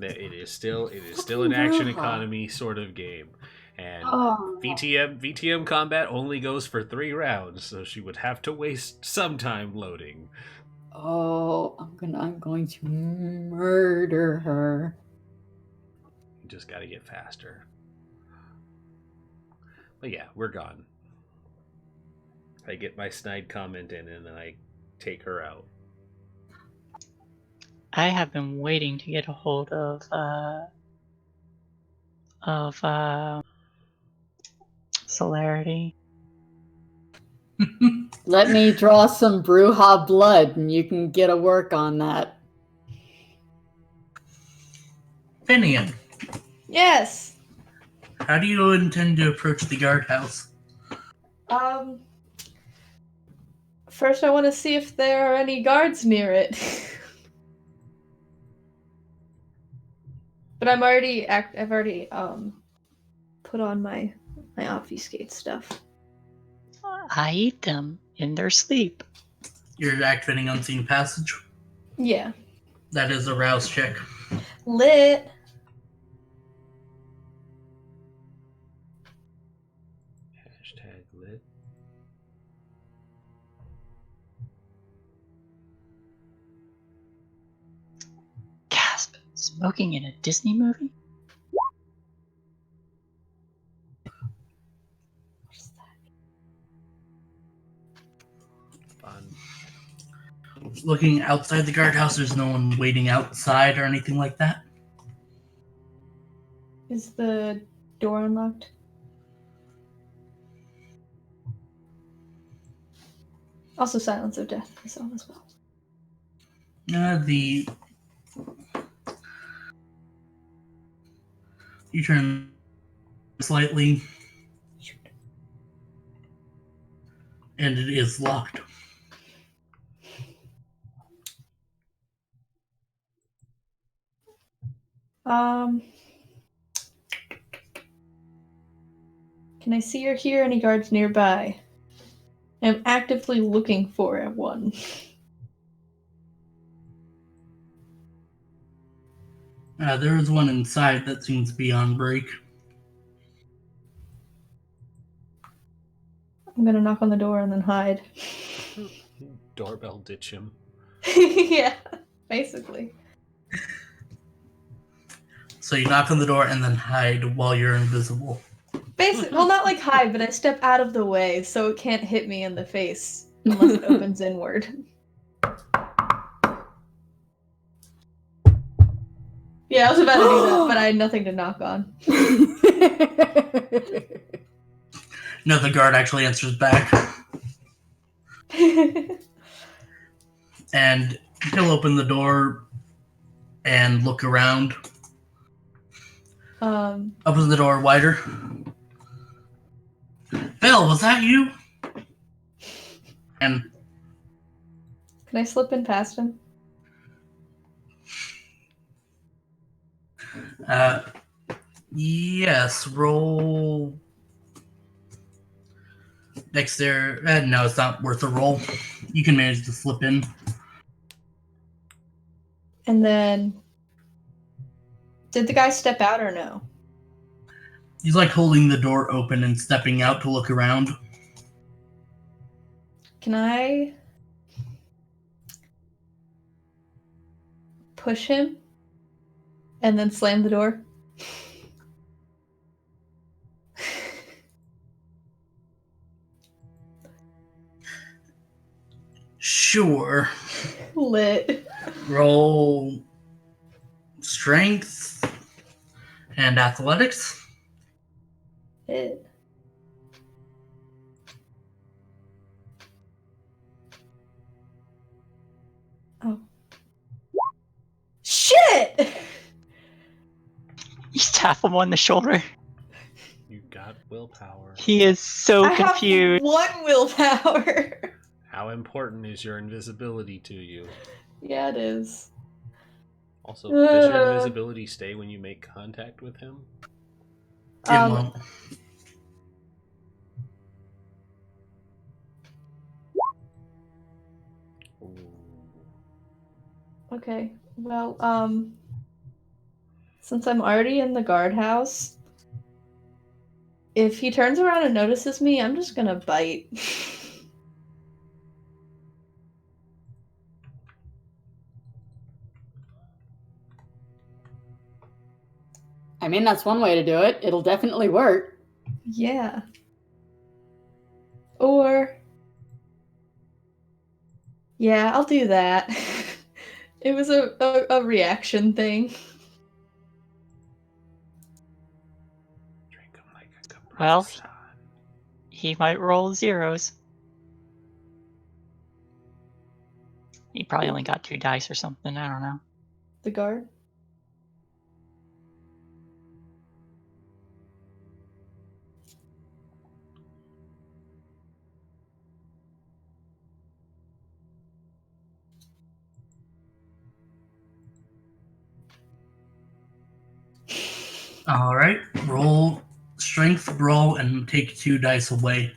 It is still an action economy sort of game. And VTM combat only goes for 3 rounds, so she would have to waste some time loading. Oh, I'm going to murder her. You just gotta get faster. But yeah, we're gone. I get my snide comment in, and then I take her out. I have been waiting to get a hold of celerity. Let me draw some Bruja blood, and you can get a work on that. Finian. Yes. How do you intend to approach the guardhouse? First I want to see if there are any guards near it. But I've already put on my obfuscate stuff. I eat them in their sleep. You're activating unseen passage? Yeah. That is a rouse check. Lit. #lit. Gasp! Smoking in a Disney movie? Fun. Looking outside the guardhouse, there's no one waiting outside or anything like that. Is the door unlocked? Also, Silence of Death is on as well. You turn slightly, and it is locked. Can I see or hear any guards nearby? I'm actively looking for one. There is one inside that seems to be on break. I'm gonna knock on the door and then hide. Doorbell ditch him. Yeah, basically. So you knock on the door and then hide while you're invisible. Basically, well, not like hide, but I step out of the way so it can't hit me in the face unless it opens inward. Yeah, I was about to do that, but I had nothing to knock on. No, the guard actually answers back. And he'll open the door and look around. Opens the door wider. Belle, was that you? And Can I slip in past him? yes, roll. Next there. No, it's not worth a roll. You can manage to slip in. And then, did the guy step out or no? He's like holding the door open and stepping out to look around. Can I push him and then slam the door? Sure. Lit. Roll strength and athletics. It. Oh. Shit! You tap him on the shoulder. You got willpower. He is so I confused. have one willpower. How important is your invisibility to you? Yeah, it is. Also, does your invisibility stay when you make contact with him? It won't. Okay. Well, since I'm already in the guardhouse, if he turns around and notices me, I'm just gonna bite. I mean, that's one way to do it. It'll definitely work. Yeah. Or... yeah, I'll do that. It was a reaction thing. Drink him like a Capri Well, Sun. he might roll zeros. He probably only got 2 dice or something. I don't know. The guard? All right. Roll strength, roll, and take 2 dice away.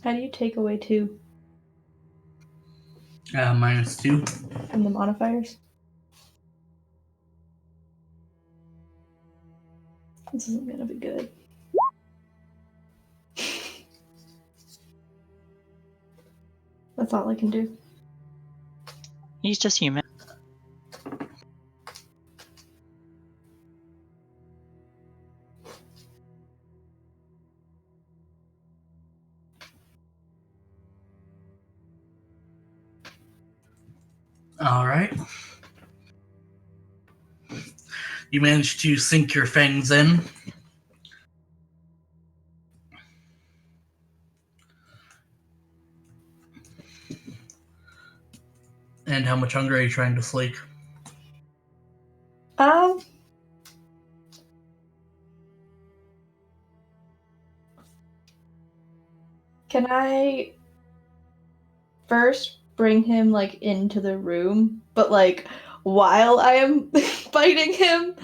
How do you take away 2 -2. from the modifiers? This isn't gonna be good. That's all I can do. He's just human. All right. You managed to sink your fangs in. And how much hunger are you trying to slake? Can I first bring him like into the room, but like while I am biting him,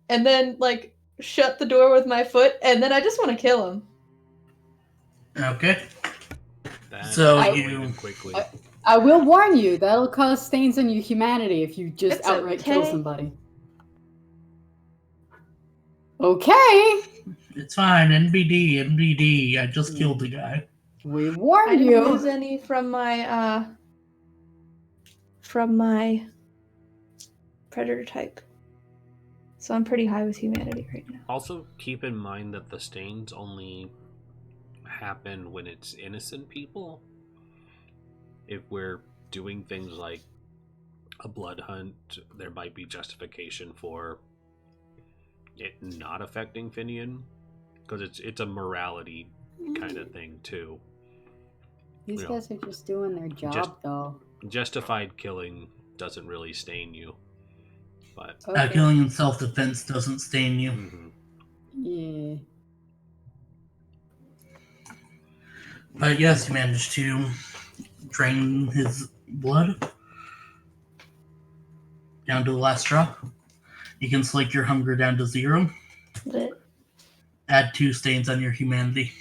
and then like shut the door with my foot, and then I just want to kill him. Okay. That So escalated quickly. I will warn you, that'll cause stains on your humanity if you just It's outright kill okay. somebody. Okay. It's fine. NBD. I just killed the guy. We I warned didn't lose you. any from my predator type. So I'm pretty high with humanity right now. Also, keep in mind that the stains only happen when it's innocent people. If we're doing things like a blood hunt, there might be justification for it not affecting Finian, because it's a morality kind of thing too. These You know, guys are just doing their job, just- though. Justified killing doesn't really stain you, but Okay. Killing in self-defense doesn't stain you. mhm. Yeah. But yes, you managed to drain his blood down to the last drop. You can select your hunger down to 0. Lit. Add 2 stains on your humanity.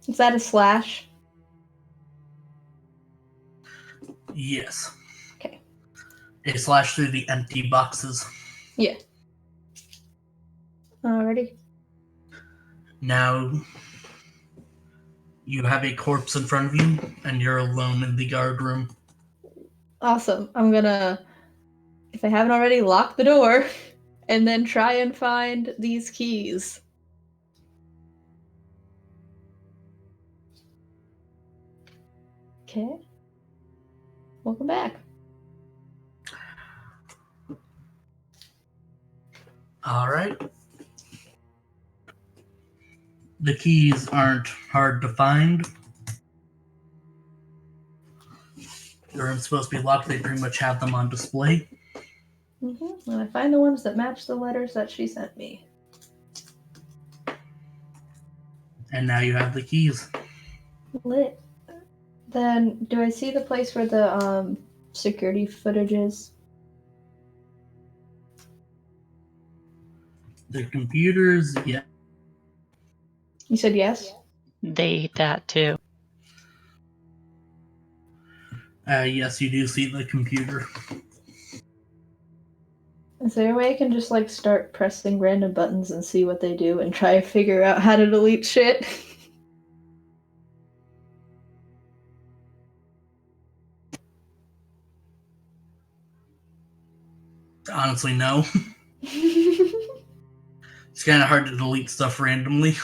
Is that a slash? Yes. Okay. A slash through the empty boxes. Yeah. Alrighty. Now you have a corpse in front of you, and you're alone in the guard room. Awesome. I'm gonna, if I haven't already, lock the door and then try and find these keys. Okay. Welcome back. Alright. The keys aren't hard to find. The room's supposed to be locked. They pretty much have them on display. And I find the ones that match the letters that she sent me. And now you have the keys. Lit. Then, do I see the place where the security footage is? The computers, yeah. You said yes? They eat that too. Yes, you do see the computer. Is there a way I can just like start pressing random buttons and see what they do and try to figure out how to delete shit? Honestly, no. It's kind of hard to delete stuff randomly.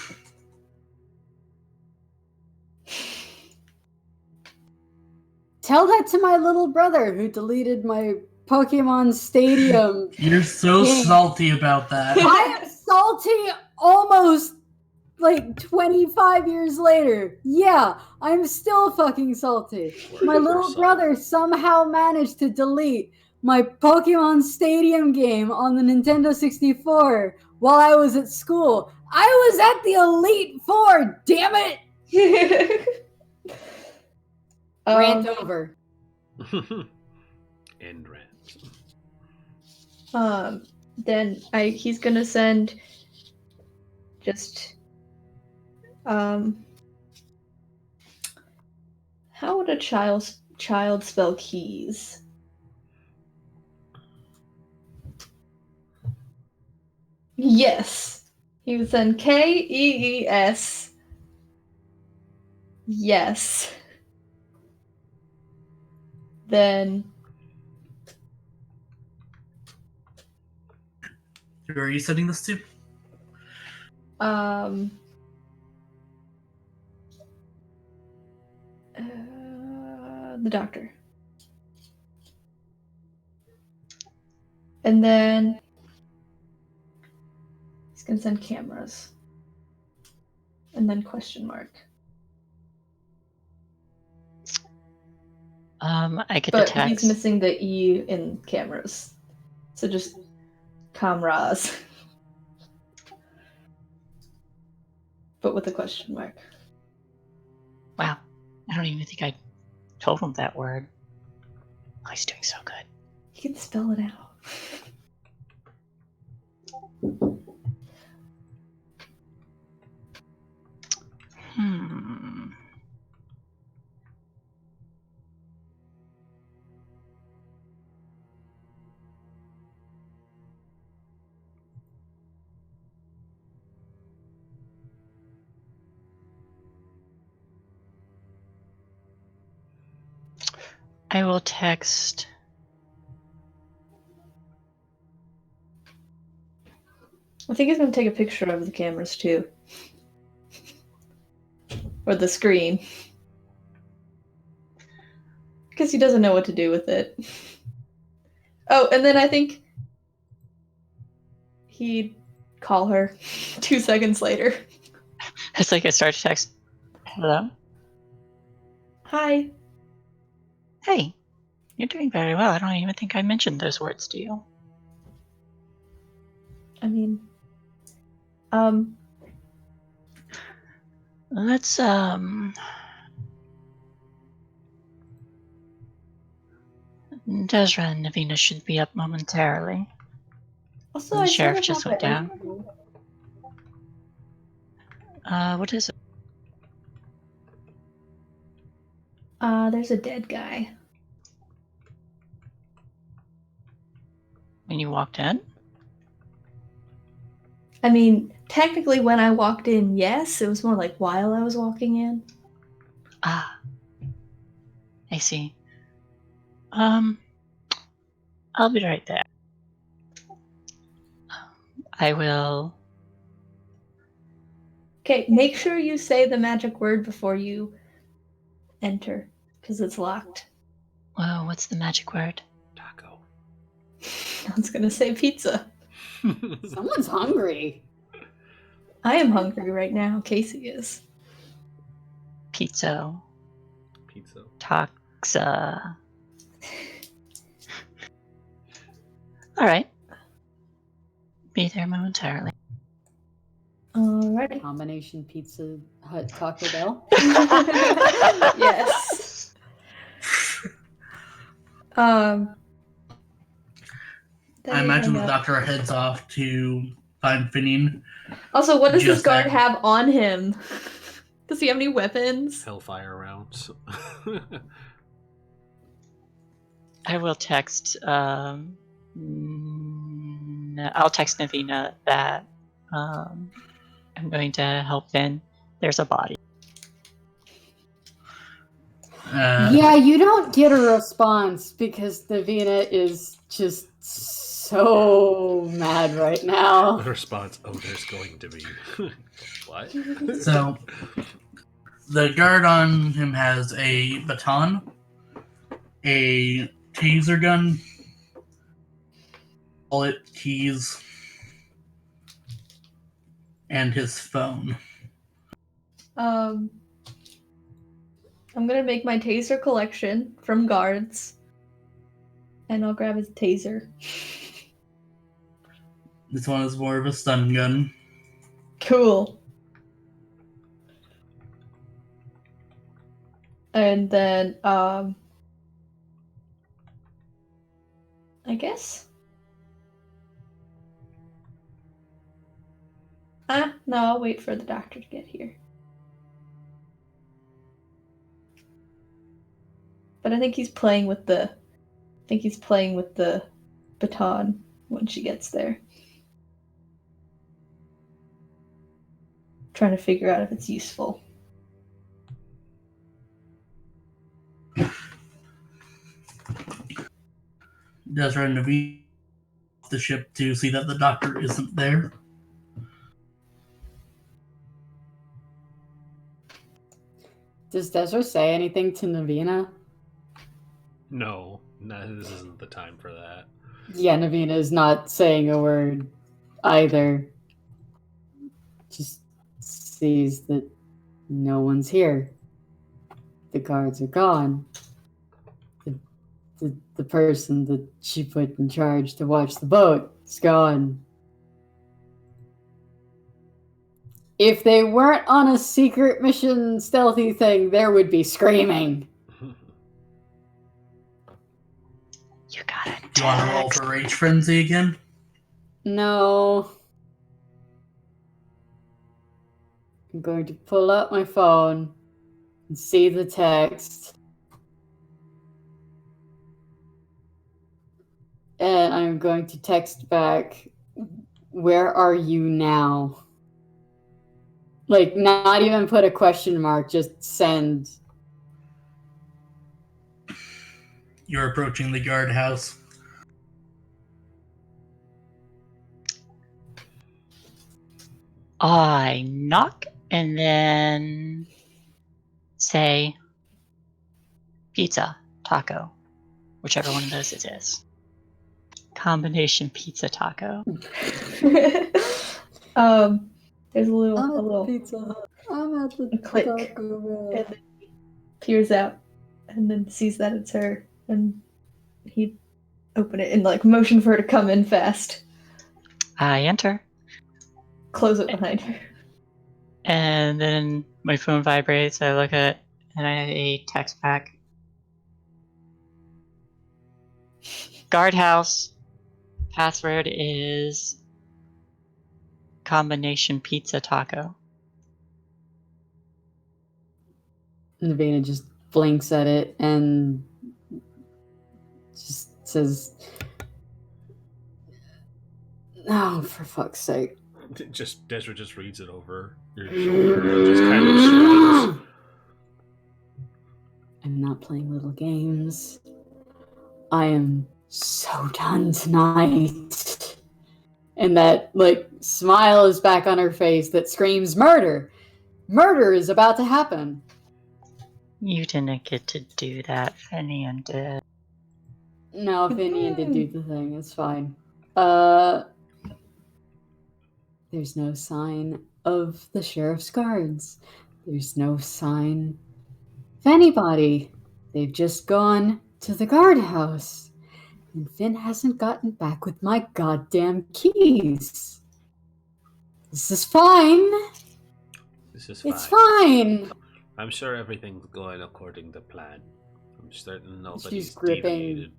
Tell that to my little brother who deleted my Pokemon Stadium. You're so Yeah. salty about that. I am salty almost like 25 years later. Yeah, I'm still fucking salty. My little brother somehow managed to delete my Pokemon Stadium game on the Nintendo 64 while I was at school. I was at the Elite Four, damn it! Rant over. End rant. Then he's gonna send just how would a child spell keys? Yes. He would send Kees. Yes. Then Who are you sending this to? The doctor. And then he's gonna send cameras. And then question mark. I get But the text. he's missing the E in cameras. So just cameras. But with a question mark. Wow, I don't even think I told him that word. Oh, he's doing so good. You can spell it out. I will text. I think he's gonna take a picture of the cameras too. Or the screen. Because he doesn't know what to do with it. Oh, and then I think he'd call her 2 seconds later. It's like I start to text. Hello? Hi. Hey, you're doing very well. I don't even think I mentioned those words to you. I mean, Let's, Desra and Navina should be up momentarily. also, The I sheriff sort of just have went an down. What is it? there's a dead guy. When you walked in? I mean, technically when I walked in, yes. It was more like while I was walking in. Ah. I see. I'll be right there. I will... Okay, make sure you say the magic word before you enter, because it's locked. Whoa, what's the magic word? Taco. I was gonna say pizza. Someone's hungry. I am hungry right now. Casey is. Pizza. Pizza. Taxa. Alright. Be there momentarily. Alrighty. Combination Pizza Hut Taco Bell. Yes. I then imagine we the hang up. doctor heads off to find Finian. Also, what does this Just guard then. have on him? Does he have any weapons? Hellfire rounds. I will text, I'll text Navina that, I'm going to help Finn. There's a body. Yeah, you don't get a response because Navina is just so mad right now. The response, oh, there's going to be. What? So, the guard on him has a baton, a taser gun, wallet, keys, and his phone. I'm gonna make my taser collection from guards. And I'll grab his taser. This one is more of a stun gun. Cool. And then, I guess. No, I'll wait for the doctor to get here. But I think he's playing with the baton when she gets there. Trying to figure out if it's useful. Desra and Navi off the ship to see that the doctor isn't there. Does Desra say anything to Navina? No, this isn't the time for that. Yeah, Navina is not saying a word either. Just sees that no one's here. The guards are gone. The person that she put in charge to watch the boat is gone. If they weren't on a secret mission stealthy thing, there would be screaming. You got it. Do you want to roll for Rage Frenzy again? No. I'm going to pull out my phone and see the text. And I'm going to text back, where are you now? Like, not even put a question mark, just send. You're approaching the guardhouse. I knock and then say pizza, taco, whichever one of those it is. Combination pizza taco. There's a little Pizza Hut. I'm at the click. Taco Bell. And then he peers out and then sees that it's her, and he open it and like motion for her to come in fast. I enter. Close it behind her. And then my phone vibrates. I look at it, and I text back. Guardhouse. Password is combination pizza taco. Navina just blinks at it and just says, "Oh, for fuck's sake!" Desra just reads it over your shoulder and just kind of shrugs. I'm not playing little games. I am so done tonight. And that, like, smile is back on her face that screams murder. Murder is about to happen. You didn't get to do that, Finian did. No, Finian did do the thing. It's fine. There's no sign of the sheriff's guards. There's no sign of anybody. They've just gone to the guardhouse. And Finn hasn't gotten back with my goddamn keys. This is fine. This is fine. It's fine. I'm sure everything's going according to plan. I'm certain nobody's She's gripping. deviated.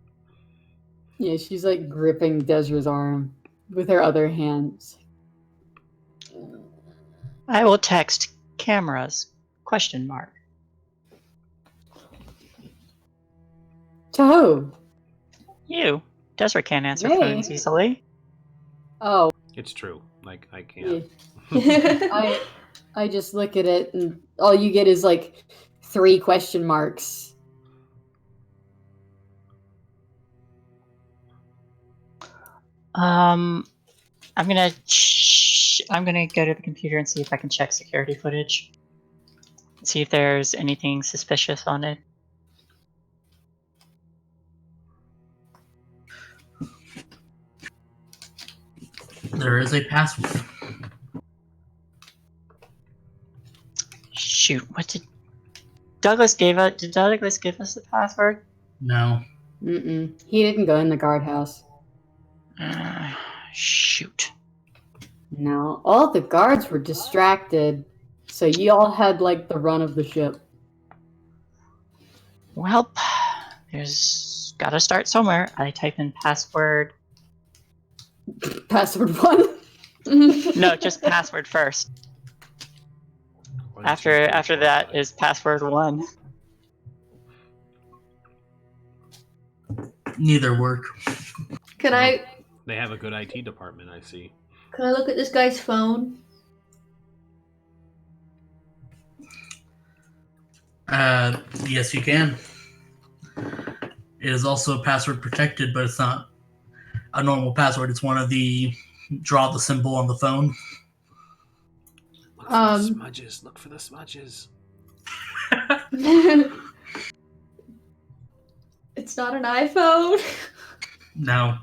Yeah, she's like gripping Desra's arm with her other hand. I will text cameras, ? To who? You. Desra can't answer Me? phones easily. Oh, It's true. Like, I can't. yeah. I just look at it and all you get is like 3 question marks. I'm gonna go to the computer and see if I can check security footage. See if there's anything suspicious on it. There is a password. Shoot, what did Douglas give us? Did Douglas give us the password? No. Mm-mm. He didn't go in the guardhouse. Shoot. No, all the guards were distracted, so you all had like the run of the ship. Well, there's gotta start somewhere. I type in password. Password 1. No, just password first. After that is password 1. Neither work. Can I They have a good IT department, I see. look at this guy's phone? Yes, you can. It is also password protected, but it's not a normal password. It's one of the draw the symbol on the phone. Look for the smudges. Look for the smudges. It's not an iPhone. No.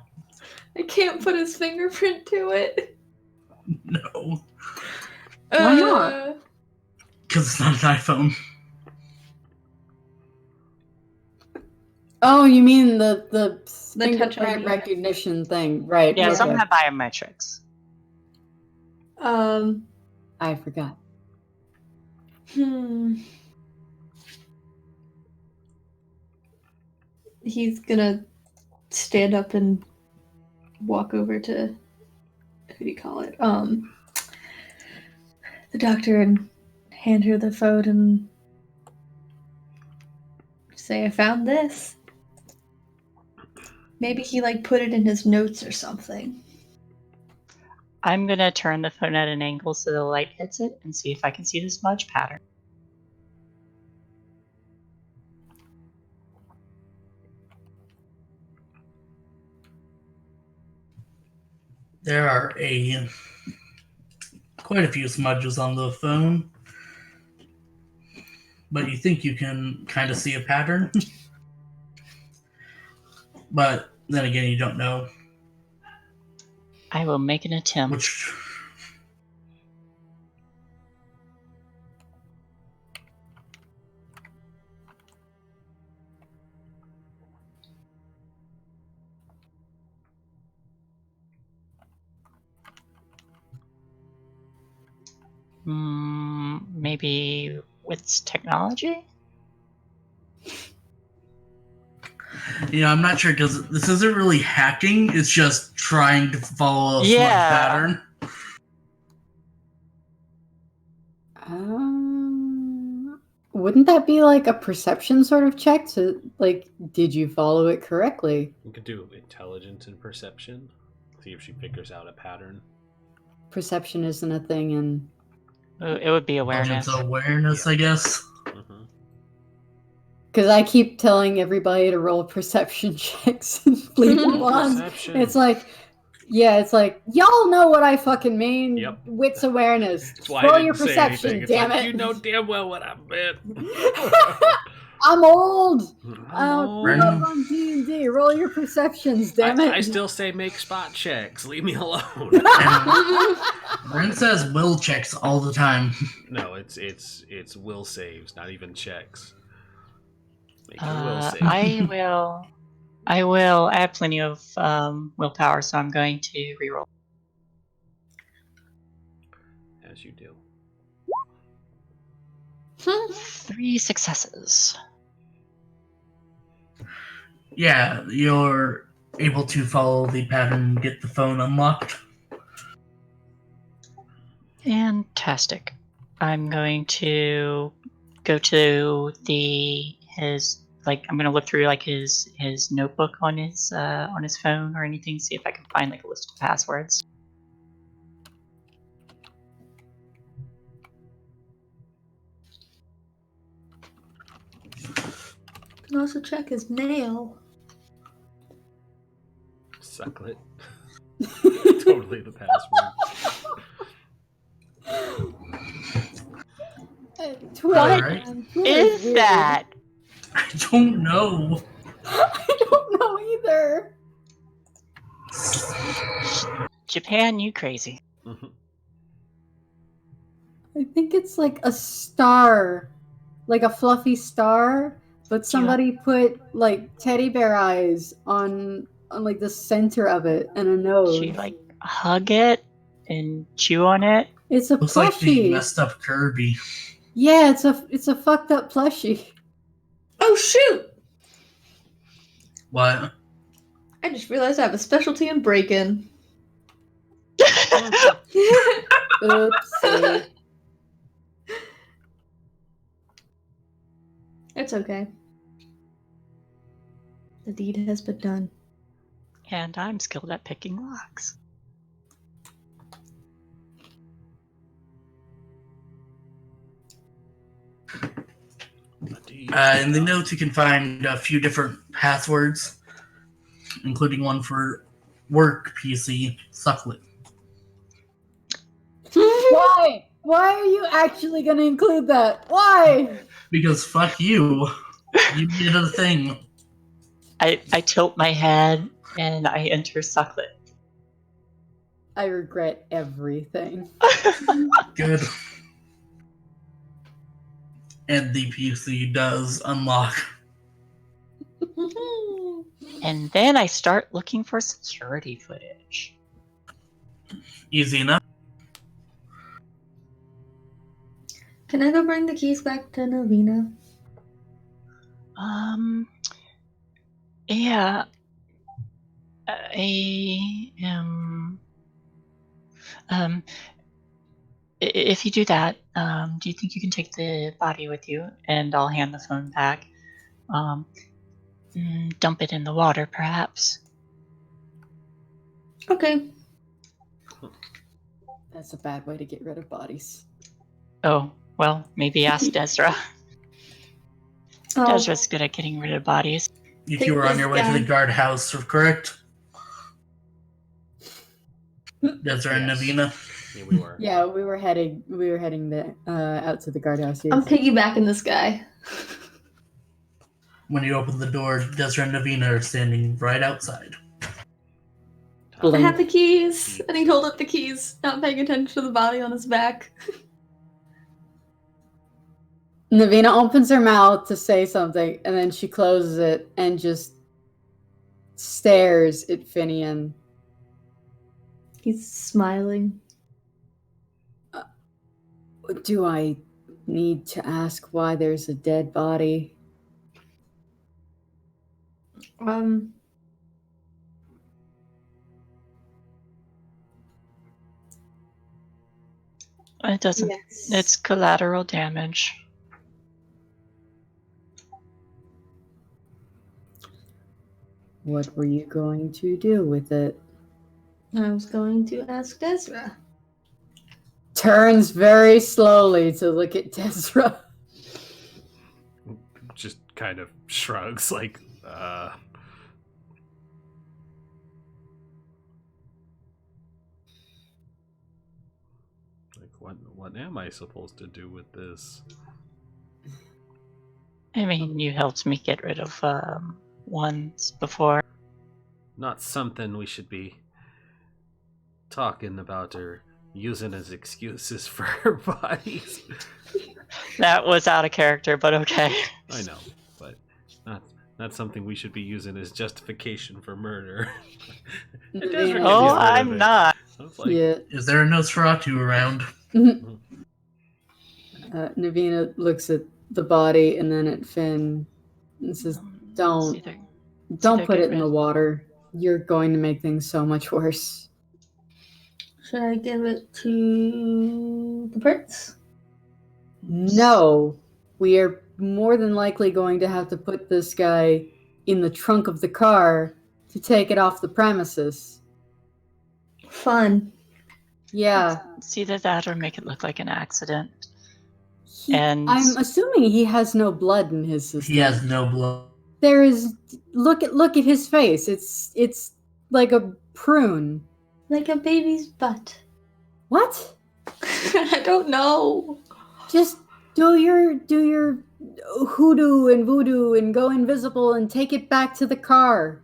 I can't put his fingerprint to it. No. Why not? Because it's not an iPhone. Oh, you mean the Touch fingerprint ID. recognition thing, right? Yeah, okay. some have biometrics. I forgot. He's gonna stand up and walk over to, who do you call it? The doctor, and hand her the phone and say, I found this. Maybe he like put it in his notes or something. I'm gonna turn the phone at an angle so the light hits it and see if I can see the smudge pattern. There are quite a few smudges on the phone, but you think you can kind of see a pattern. But then again, you don't know I will make an attempt. which. Maybe with technology? I'm not sure because this isn't really hacking. It's just trying to follow a smudge pattern. Wouldn't that be like a perception sort of check? So, like, did you follow it correctly? You could do intelligence and perception. See if she figures out a pattern. Perception isn't a thing, and It would be awareness. Awareness, I guess. because I keep telling everybody to roll perception checks and Fleet and Bonds. It's like, it's like, y'all know what I fucking mean. Yep. Wits awareness. That's why Roll I your didn't say perception, anything. It's damn like, it. You know damn well what I meant. I'm old. I'm We're not on D&D. Roll your perceptions, damn it. I still say make spot checks. Leave me alone. Brent says will checks all the time. No, it's will saves, not even checks. Make your will save. I will. I have plenty of willpower, so I'm going to reroll. As you do. 3 successes. Yeah, you're able to follow the pattern, get the phone unlocked. Fantastic. I'm going to go to I'm gonna look through like his notebook on his phone or anything, see if I can find like a list of passwords. You can also check his mail. Sucklet. Totally the password. Twitter. What is that? I don't know. I don't know either. Japan, you crazy. I think it's like a star, like a fluffy star, but somebody put like teddy bear eyes on like the center of it and a nose. She like hug it and chew on it. It's a Looks plushie. like the messed up Kirby. Yeah, it's a fucked up plushie. Oh shoot! What? I just realized I have a specialty in break-in. Oopsie. It's okay. The deed has been done. And I'm skilled at picking locks. In the notes, you can find a few different passwords, including one for work PC, Sucklet. Why? Why are you actually going to include that? Why? Because fuck you. You did a thing. I tilt my head and I enter Sucklet. I regret everything. Good. And the PC does unlock. And then I start looking for security footage. Easy enough. Can I go bring the keys back to Novena? Yeah. I am. If you do that, do you think you can take the body with you? And I'll hand the phone back. Dump it in the water, perhaps. Okay. That's a bad way to get rid of bodies. Oh, well, maybe ask Desra. Oh, Desra's good at getting rid of bodies. If you were on your way to the guardhouse, correct? Desert and Yes. Navina. Yeah, we were. Yeah, we were heading out to the guardhouse. Yes. I'm piggybacking this guy. When you open the door, Desert and Navina are standing right outside. I have the Blink. keys, and he hold up the keys, not paying attention to the body on his back. Navina opens her mouth to say something, and then she closes it and just stares at Finian. He's smiling. Do I need to ask why there's a dead body? It doesn't. Yes. It's collateral damage. What were you going to do with it? I was going to ask Desra. Turns very slowly to look at Desra. Just kind of shrugs, like, like, what am I supposed to do with this? I mean, you helped me get rid of ones before. Not something we should be talking about or using as excuses for our bodies. That was out of character, but okay. I know, but not something we should be using as justification for murder. It does Navina- Oh, rid of I'm it. not. I was like, Yeah. Is there a Nosferatu around? Navina looks at the body and then at Finn and says, Don't either put get it in the rid- water. You're going to make things so much worse. Should I give it to the prince? No, we are more than likely going to have to put this guy in the trunk of the car to take it off the premises. Fun. Yeah. It's either that or make it look like an accident. He- And- I'm assuming he has no blood in his system. He has no blood. There is look at his face. It's like a prune. Like a baby's butt. What? I don't know. Just do your hoodoo and voodoo and go invisible and take it back to the car.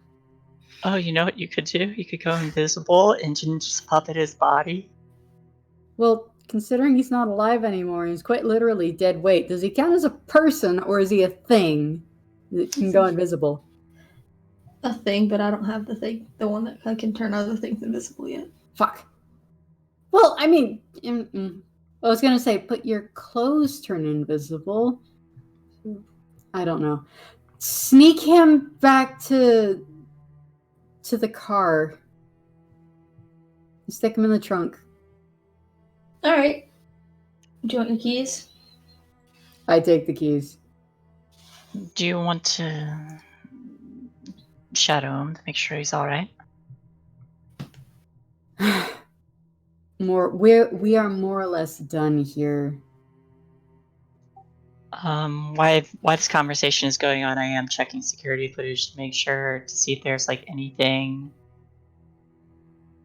Oh, you know what you could do? You could go invisible and just puppet his body. Well, considering he's not alive anymore, he's quite literally dead weight. Does he count as a person or is he a thing that can go invisible? A thing, but I don't have the thing. The one that I can turn other things invisible yet. Fuck. Well, I mean, I was gonna say put your clothes turn invisible. I don't know. Sneak him back to the car. Stick him in the trunk. Alright. Do you want your keys? I take the keys. Do you want to shadow him to make sure he's alright? We are more or less done here. While this conversation is going on, I am checking security footage to make sure to see if there's like anything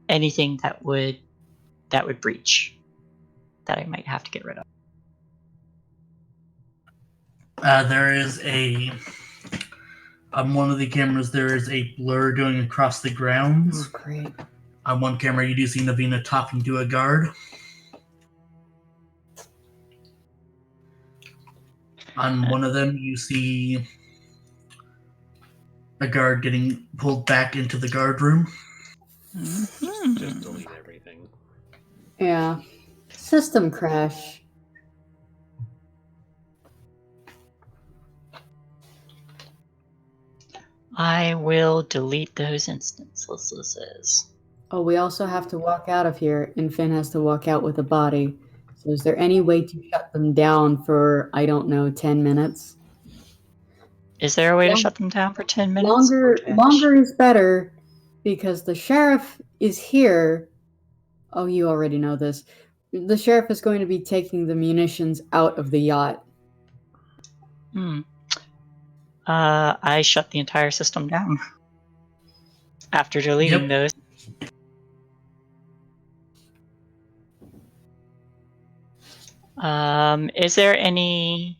that would breach that I might have to get rid of. There is on one of the cameras, there is a blur going across the grounds. Oh, great. On one camera, you do see Navina talking to a guard. On one of them, you see a guard getting pulled back into the guard room. just delete everything. Yeah. System crash. I will delete those instances. Oh, we also have to walk out of here, and Finn has to walk out with a body. So is there any way to shut them down for, I don't know, 10 minutes? Is there a way Yeah. to shut them down for 10 minutes? Longer is better, because the sheriff is here. Oh, you already know this. The sheriff is going to be taking the munitions out of the yacht. I shut the entire system down after deleting those. Is there any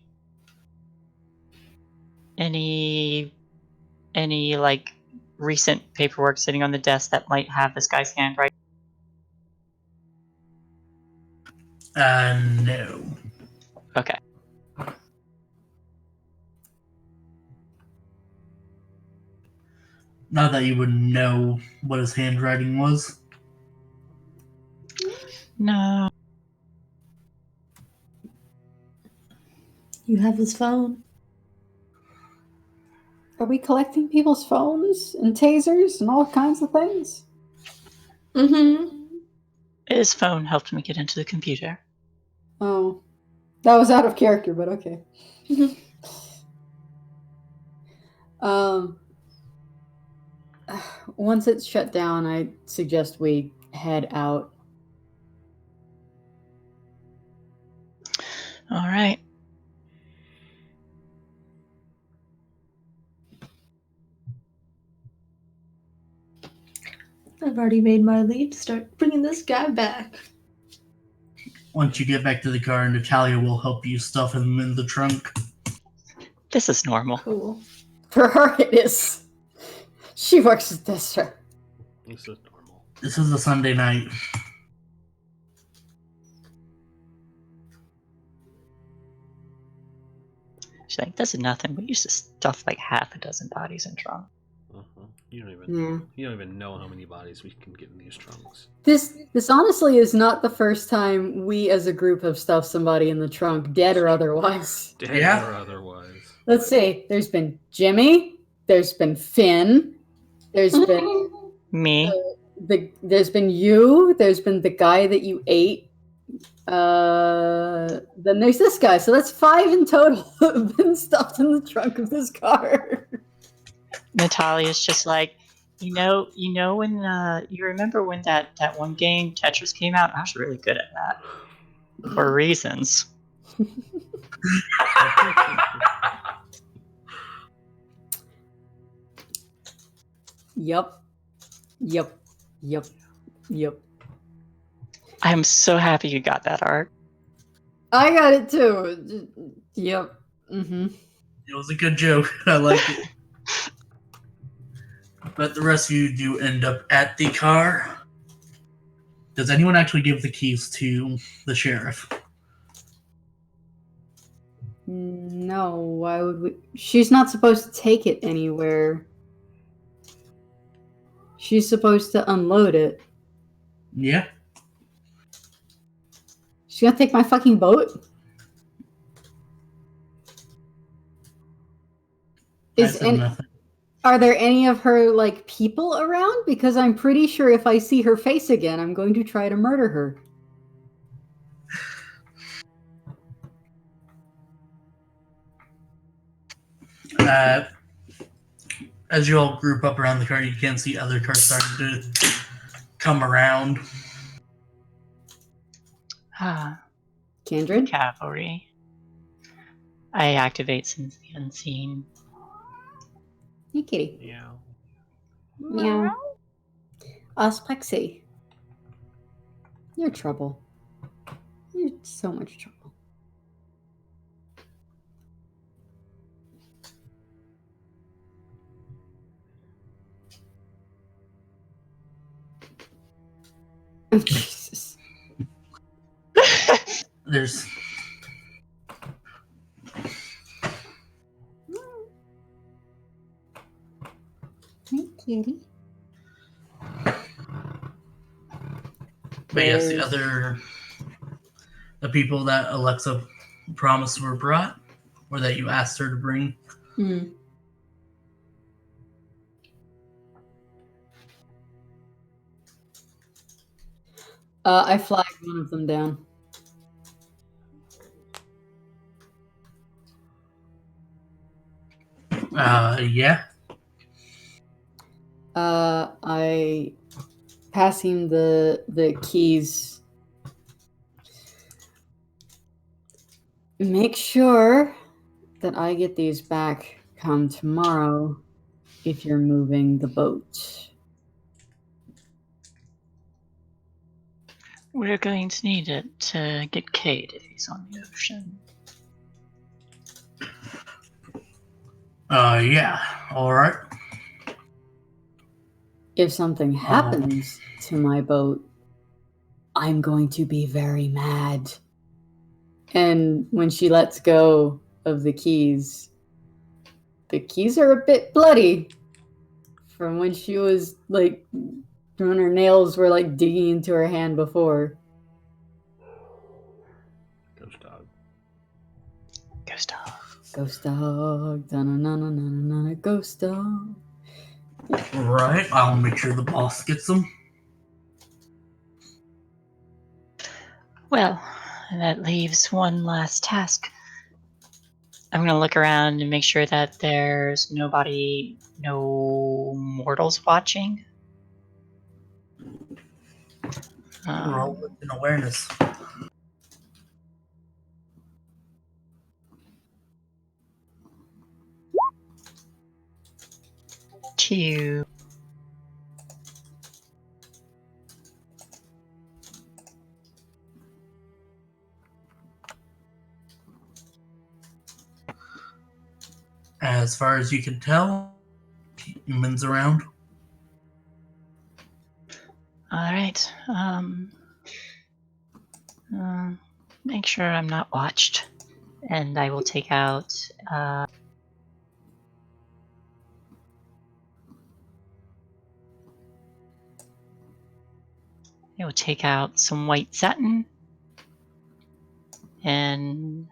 like recent paperwork sitting on the desk that might have this guy's handwriting? No. Okay. Not that you would know what his handwriting was. No. You have his phone. Are we collecting people's phones and tasers and all kinds of things? Mm-hmm. His phone helped me get into the computer. Oh, that was out of character, but okay. Once it's shut down, I suggest we head out. All right. I've already made my lead to start bringing this guy back. Once you get back to the car, Natalia will help you stuff him in the trunk. This is normal. Cool. For her, it is. She works at this, sir. This is normal. This is a Sunday night. She's like, this is nothing. We used to stuff like half a dozen bodies in trunk. You don't even know how many bodies we can get in these trunks. This honestly is not the first time we as a group have stuffed somebody in the trunk, dead or otherwise. Dead or otherwise. Let's see. There's been Jimmy. There's been Finn. There's been Me. There's been you. There's been the guy that you ate. Then there's this guy. So that's 5 in total that have been stuffed in the trunk of this car. Natalia's just like, you know when you remember when that one game Tetris came out? I was really good at that for reasons. Yep. I am so happy you got that art. I got it too. Yep. Mm-hmm. It was a good joke. I liked it. But the rest of you do end up at the car. Does anyone actually give the keys to the sheriff? No, why would we? She's not supposed to take it anywhere. She's supposed to unload it. Yeah. She's gonna take my fucking boat? Are there any of her, like, people around? Because I'm pretty sure if I see her face again, I'm going to try to murder her. As you all group up around the car, you can see other cars starting to come around. Kindred? Cavalry. I activate since the unseen. Hey, kitty. Meow. Meow. Osplexy. You're trouble. You're so much trouble. Oh, Jesus. There's... Hey, kitty. But yes, the people that Alexa promised were brought, or that you asked her to bring. Mm. I flagged one of them down. Yeah. I pass him the keys. Make sure that I get these back come tomorrow if you're moving the boat. We're going to need it to get Cade if he's on the ocean. Yeah, alright. If something happens to my boat, I'm going to be very mad. And when she lets go of the keys are a bit bloody from when she was like, when her nails were like digging into her hand before. Ghost dog. Ghost dog. Ghost dog, da-na-na-na-na-na-na, ghost dog. Right, I'll make sure the boss gets them. Well, that leaves one last task. I'm gonna look around and make sure that there's nobody, no mortals watching. Roll with an awareness. Two. As far as you can tell, humans around. Alright, make sure I'm not watched. And I will take out, I will take out some white satin and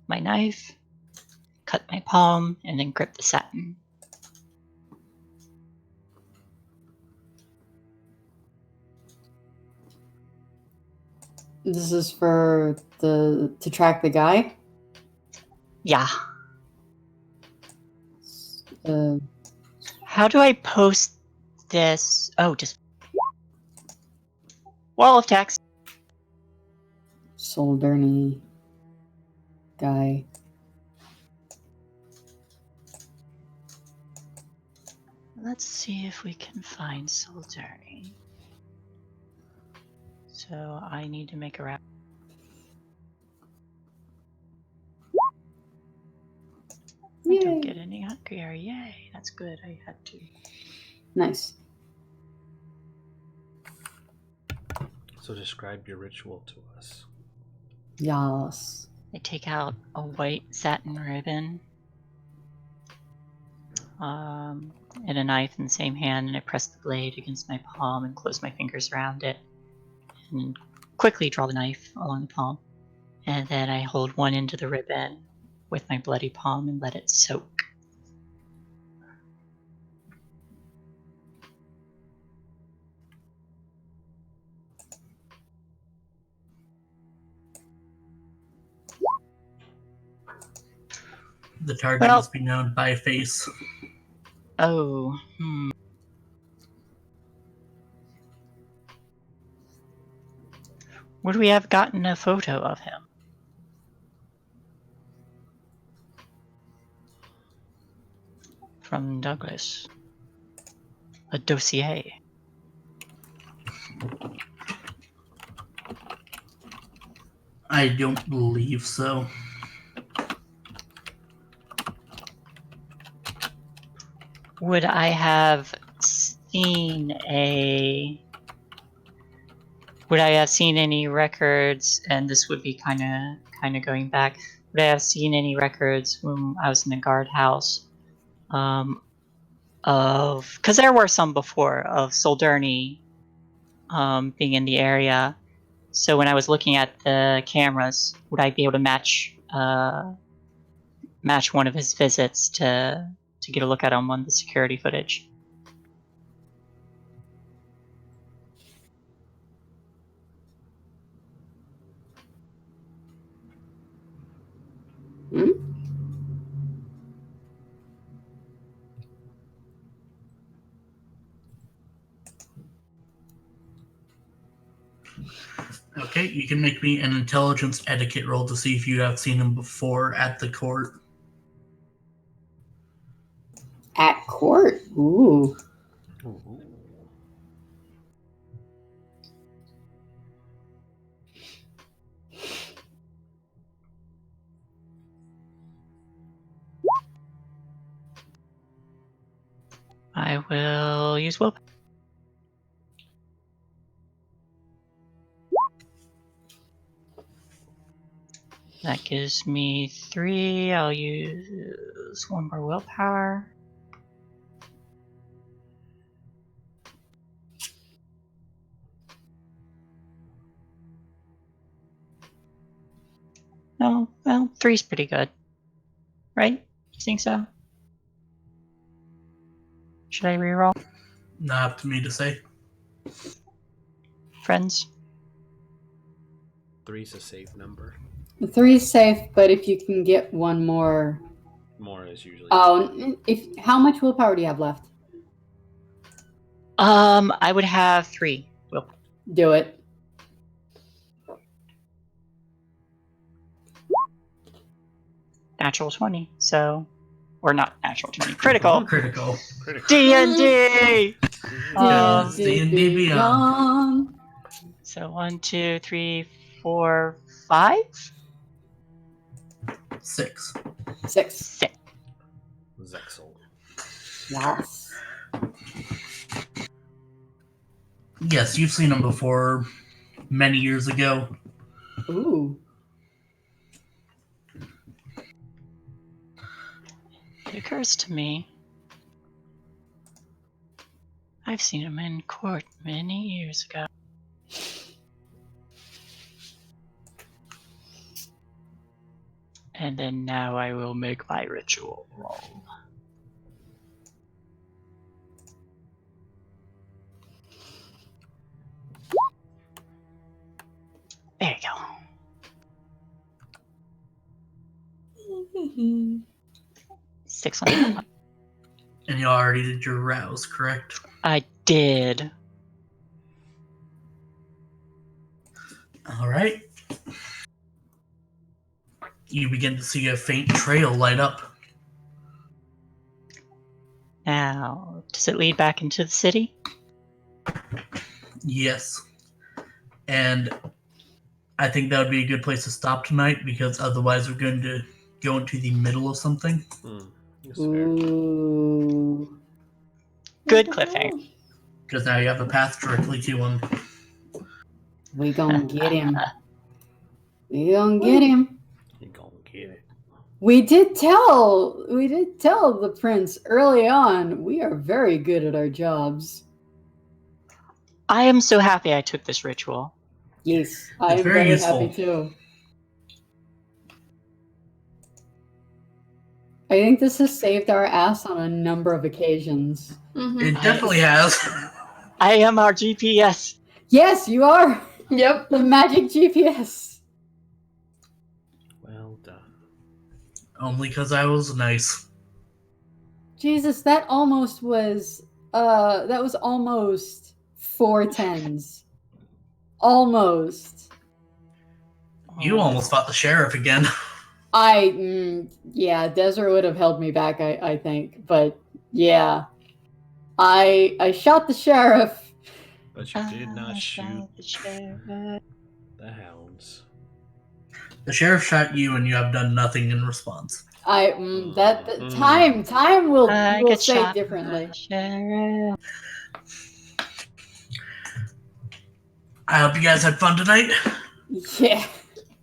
my knife, cut my palm, and then grip the satin. This is for to track the guy? Yeah. Uh, How do I post this? Oh, just wall of text. Solderney guy. Let's see if we can find Solderney. So I need to make a wrap. I don't get any hungrier. Yay, that's good. I had to. Nice. So describe your ritual to us. Yas. I take out a white satin ribbon and a knife in the same hand, and I press the blade against my palm and close my fingers around it, and quickly draw the knife along the palm. And then I hold one end of the ribbon with my bloody palm and let it soak. The target must be known by face. Oh, Would we have gotten a photo of him? From Douglas. A dossier. I don't believe so. Would I have seen any records, and this would be kind of going back, would I have seen any records when I was in the guardhouse because there were some before of Solderney being in the area. So when I was looking at the cameras, would I be able to match one of his visits to get a look at him on the security footage? Okay, you can make me an intelligence etiquette roll to see if you have seen him before at the court. At court? Ooh. I will use willpower. That gives me 3. I'll use 1 more willpower. Oh, well, 3's pretty good. Right? You think so? Should I reroll? Not up to me to say. Friends? 3's a safe number. 3's safe, but if you can get one more. More is usually. Oh, how much willpower do you have left? I would have 3 willpower. Do it. Natural 20, so... Or not natural 20. Critical! Critical. D&D! Yes, D&D Beyond. So 1, 2, 3, 4, 5? 6. 6. Zexel. Yes. Yes, you've seen him before many years ago. Ooh. It occurs to me, I've seen him in court many years ago. And then now I will make my ritual roll. There you go. 6 on that one. And you already did your rouse, correct? I did. Alright. You begin to see a faint trail light up. Now, does it lead back into the city? Yes. And I think that would be a good place to stop tonight, because otherwise we're going to go into the middle of something. That's fair. Ooh. Good cliffhanger. Because now you have a path directly to him. We gonna get him. We gonna get him. You gonna get it. We did tell the prince early on, we are very good at our jobs. I am so happy I took this ritual. Yes, I'm It's very very useful. happy too. I think this has saved our ass on a number of occasions. It definitely has. I am our GPS. Yes, you are! Yep. The magic GPS. Well done. Only because I was nice. Jesus, that almost was almost 4 10s. Almost. You almost fought the sheriff again. Yeah, Desert would have held me back, I think. But yeah, I shot the sheriff. But you did not shoot the hounds. The sheriff shot you, and you have done nothing in response. Time will get say shot differently. by the sheriff. I hope you guys had fun tonight. Yeah.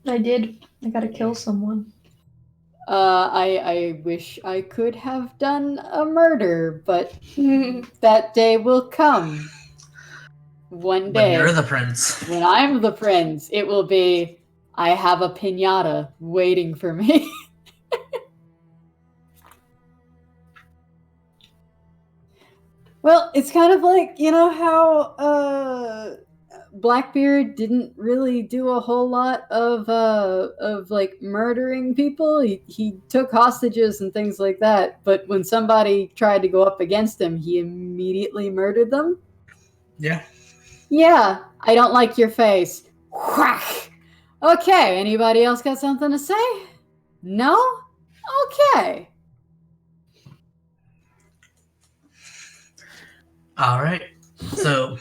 I did. I gotta kill someone. I wish I could have done a murder, but that day will come. One day. When you're the prince. When I'm the prince, it will be, I have a piñata waiting for me. Well, it's kind of like, you know how Blackbeard didn't really do a whole lot of like murdering people. He took hostages and things like that, but when somebody tried to go up against him, he immediately murdered them. Yeah. Yeah, I don't like your face. Whack! Okay, anybody else got something to say? No? Okay. Alright. So,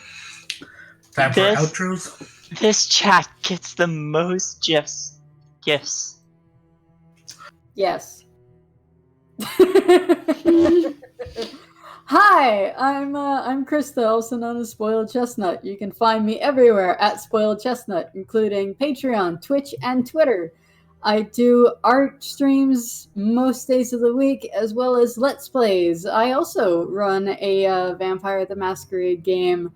time for outros. This chat gets the most gifs. Yes. Hi, I'm Krista, also known as Spoiled Chestnut. You can find me everywhere at Spoiled Chestnut, including Patreon, Twitch, and Twitter. I do art streams most days of the week, as well as Let's Plays. I also run a Vampire the Masquerade game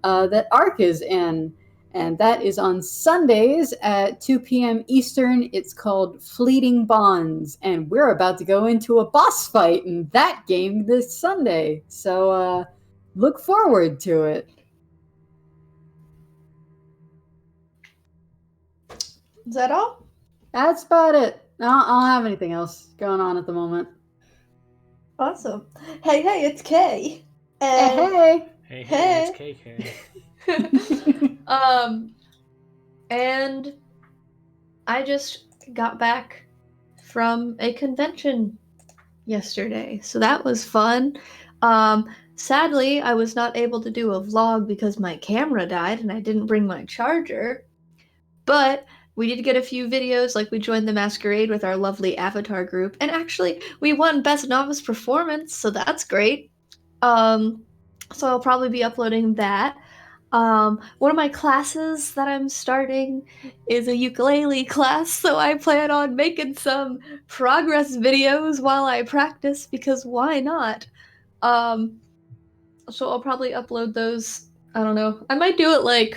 that Ark is in, and that is on Sundays at 2 p.m. Eastern. It's called Fleeting Bonds, and we're about to go into a boss fight in that game this Sunday. So look forward to it. Is that all? That's about it. I don't have anything else going on at the moment. Awesome. Hey, it's Kay. Hey. Hey, it's KK. And I just got back from a convention yesterday, so that was fun. Sadly, I was not able to do a vlog because my camera died and I didn't bring my charger, but we did get a few videos, like we joined the Masquerade with our lovely avatar group, and actually we won Best Novice Performance, so that's great. So I'll probably be uploading that. One of my classes that I'm starting is a ukulele class, so I plan on making some progress videos while I practice, because why not? So I'll probably upload those, I don't know, I might do it like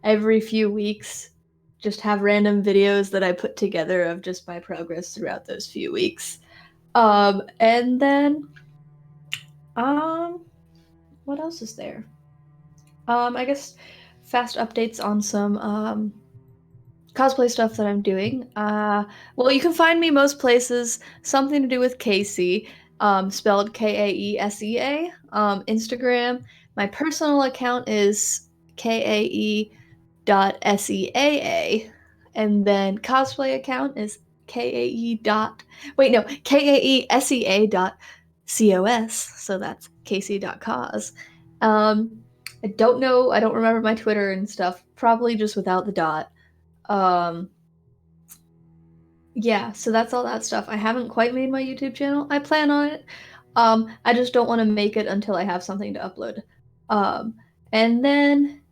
every few weeks, just have random videos that I put together of just my progress throughout those few weeks. And then, what else is there? I guess fast updates on some cosplay stuff that I'm doing. Well, you can find me most places. Something to do with Casey, spelled Kaesea. Instagram. My personal account is kae.seaa, and then cosplay account is kaesea.cos. So that's casey.cos. I don't know. I don't remember my Twitter and stuff. Probably just without the dot. Yeah, so that's all that stuff. I haven't quite made my YouTube channel. I plan on it. I just don't want to make it until I have something to upload. And then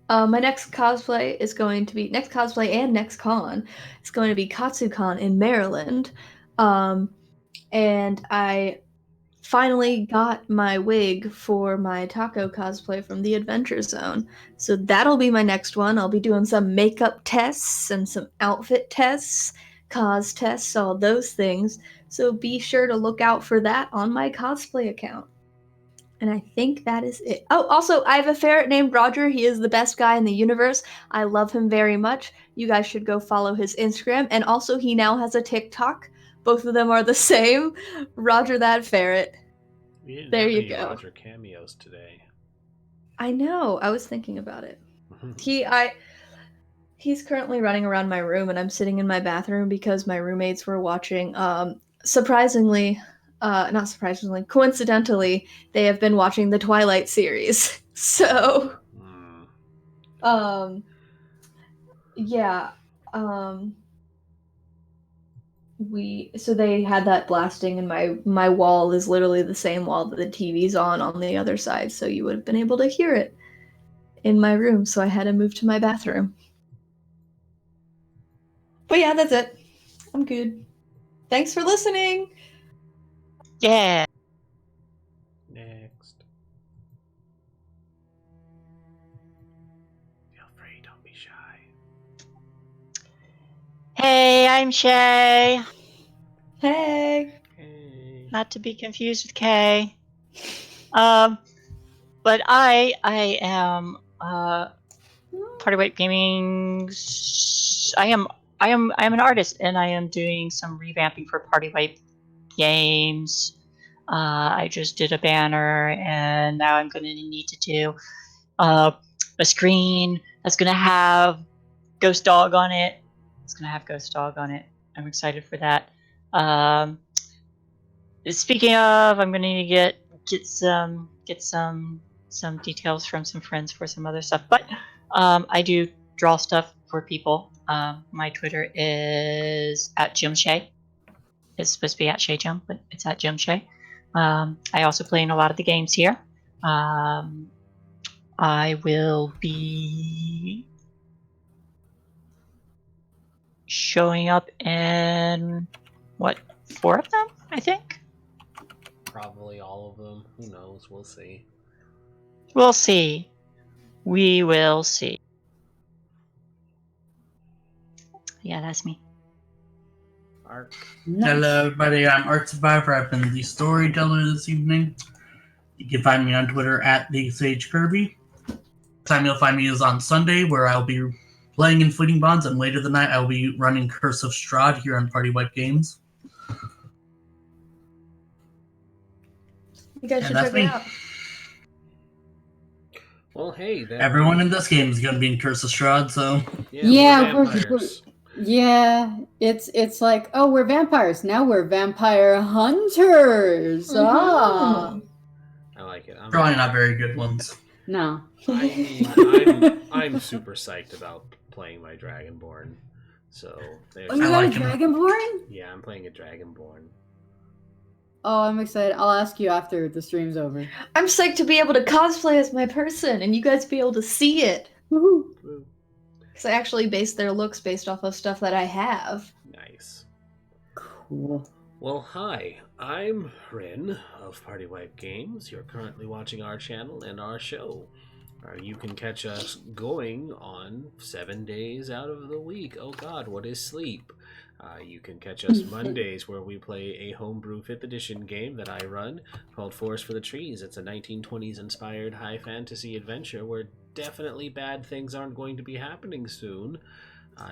my next cosplay and next con is going to be KatsuCon in Maryland. And I finally got my wig for my taco cosplay from the Adventure Zone. So that'll be my next one. I'll be doing some makeup tests and some outfit tests, cos tests, all those things. So be sure to look out for that on my cosplay account. And I think that is it. Oh, also, I have a ferret named Roger. He is the best guy in the universe. I love him very much. You guys should go follow his Instagram. And also, he now has a TikTok. Both of them are the same. Roger that ferret. We didn't There have you any go. Roger cameos today. I know. I was thinking about it. He's currently running around my room, and I'm sitting in my bathroom because my roommates were watching. Coincidentally, they have been watching the Twilight series. So, yeah. So they had that blasting, and my wall is literally the same wall that the TV's on the other side, so you would have been able to hear it in my room, so I had to move to my bathroom. But yeah, that's it. I'm good. Thanks for listening. Yeah. Next. Feel free, don't be shy. Hey, I'm Shay. Hey. Not to be confused with Kay. But I am PartyWipeGames. I am an artist, and I am doing some revamping for PartyWipeGames. I just did a banner, and now I'm going to need to do a screen that's going to have Ghost Dog on it. I'm excited for that. Speaking of, I'm going to need to get some details from some friends for some other stuff. But I do draw stuff for people. My Twitter is @JimShay. It's supposed to be @ShayJim, but it's @JimShay. I also play in a lot of the games here. I will be showing up in, 4 of them, I think? Probably all of them. Who knows? We'll see. We'll see. We will see. Yeah, that's me. Arc. Hello, everybody. I'm Art Survivor. I've been the storyteller this evening. You can find me on Twitter at TheSageKirby. Time you'll find me is on Sunday, where I'll be playing in Fleeting Bonds, and later the night I'll be running Curse of Strahd here on PartyWipeGames. You guys And should that's check me. it out. Well, hey, Everyone in this game is going to be in Curse of Strahd, so... Yeah, we're we're- vampires. Yeah, it's like, oh, we're vampires. Now we're vampire hunters. Ah. I like it. Probably not very good ones. No. I mean, I'm super psyched about playing my Dragonborn. So there's Oh, you I got like a him. Dragonborn? yeah, I'm playing a Dragonborn. Oh, I'm excited. I'll ask you after the stream's over. I'm psyched to be able to cosplay as my person and you guys be able to see it. Woohoo. Woo. Because I actually base their looks based off of stuff that I have. Nice. Cool. Well, hi, I'm Rin of PartyWipeGames. You're currently watching our channel and our show. You can catch us going on 7 days out of the week. Oh god, what is sleep? You can catch us Mondays, where we play a homebrew 5th edition game that I run called Forest for the Trees. It's a 1920s inspired high fantasy adventure where definitely bad things aren't going to be happening soon.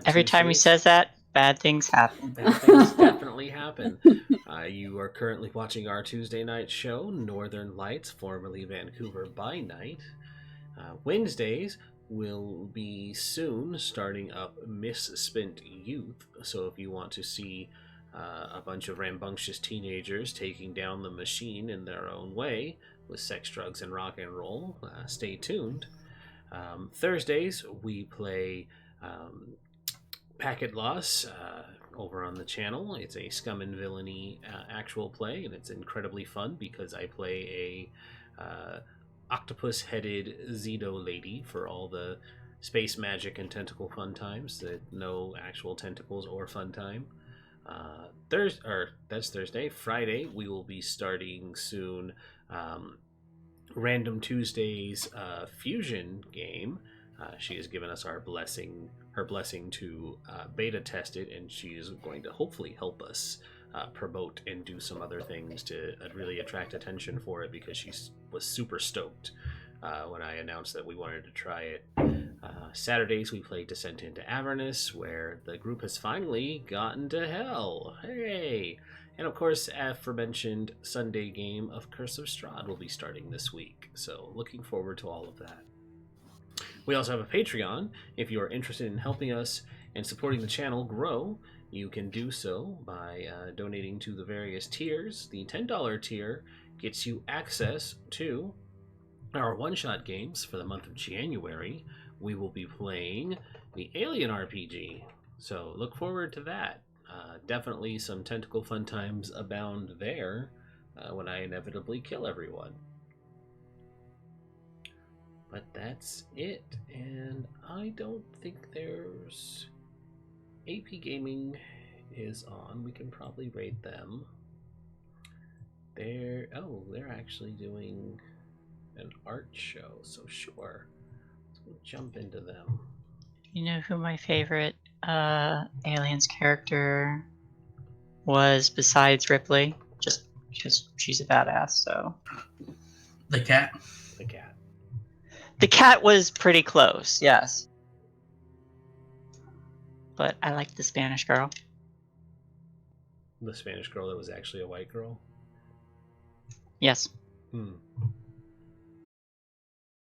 Every time he Tuesdays- says that, bad things happen. Bad things definitely happen. You are currently watching our Tuesday night show, Northern Lights, formerly Vancouver by Night. Wednesdays will be soon starting up Misspent Youth, so if you want to see a bunch of rambunctious teenagers taking down the machine in their own way with sex, drugs, and rock and roll, stay tuned. Thursdays we play Packet Loss over on the channel. It's a Scum and Villainy actual play, and it's incredibly fun because I play a octopus-headed Zedo lady for all the space magic and tentacle fun times. That no actual tentacles or fun time. That's Thursday. Friday we will be starting soon. Random Tuesdays fusion game. She has given us her blessing to beta test it, and she is going to hopefully help us promote and do some other things to really attract attention for it, because she was super stoked when I announced that we wanted to try it. Saturdays we play Descent into Avernus, where the group has finally gotten to hell. Hooray! And of course, aforementioned Sunday game of Curse of Strahd will be starting this week, so looking forward to all of that. We also have a Patreon. If you are interested in helping us and supporting the channel grow, you can do so by donating to the various tiers. The $10 tier gets you access to our one-shot games for the month of January. We will be playing the Alien RPG, so look forward to that. Definitely some tentacle fun times abound there when I inevitably kill everyone. But that's it, and I don't think there's... AP Gaming is on. We can probably rate them. They're actually doing an art show, so sure. Let's jump into them. You know who my favorite Aliens character was besides Ripley? Just because she's a badass, so. The cat. The cat. The cat was pretty close, yes. But I like the Spanish girl. The Spanish girl that was actually a white girl? Yes. Hmm.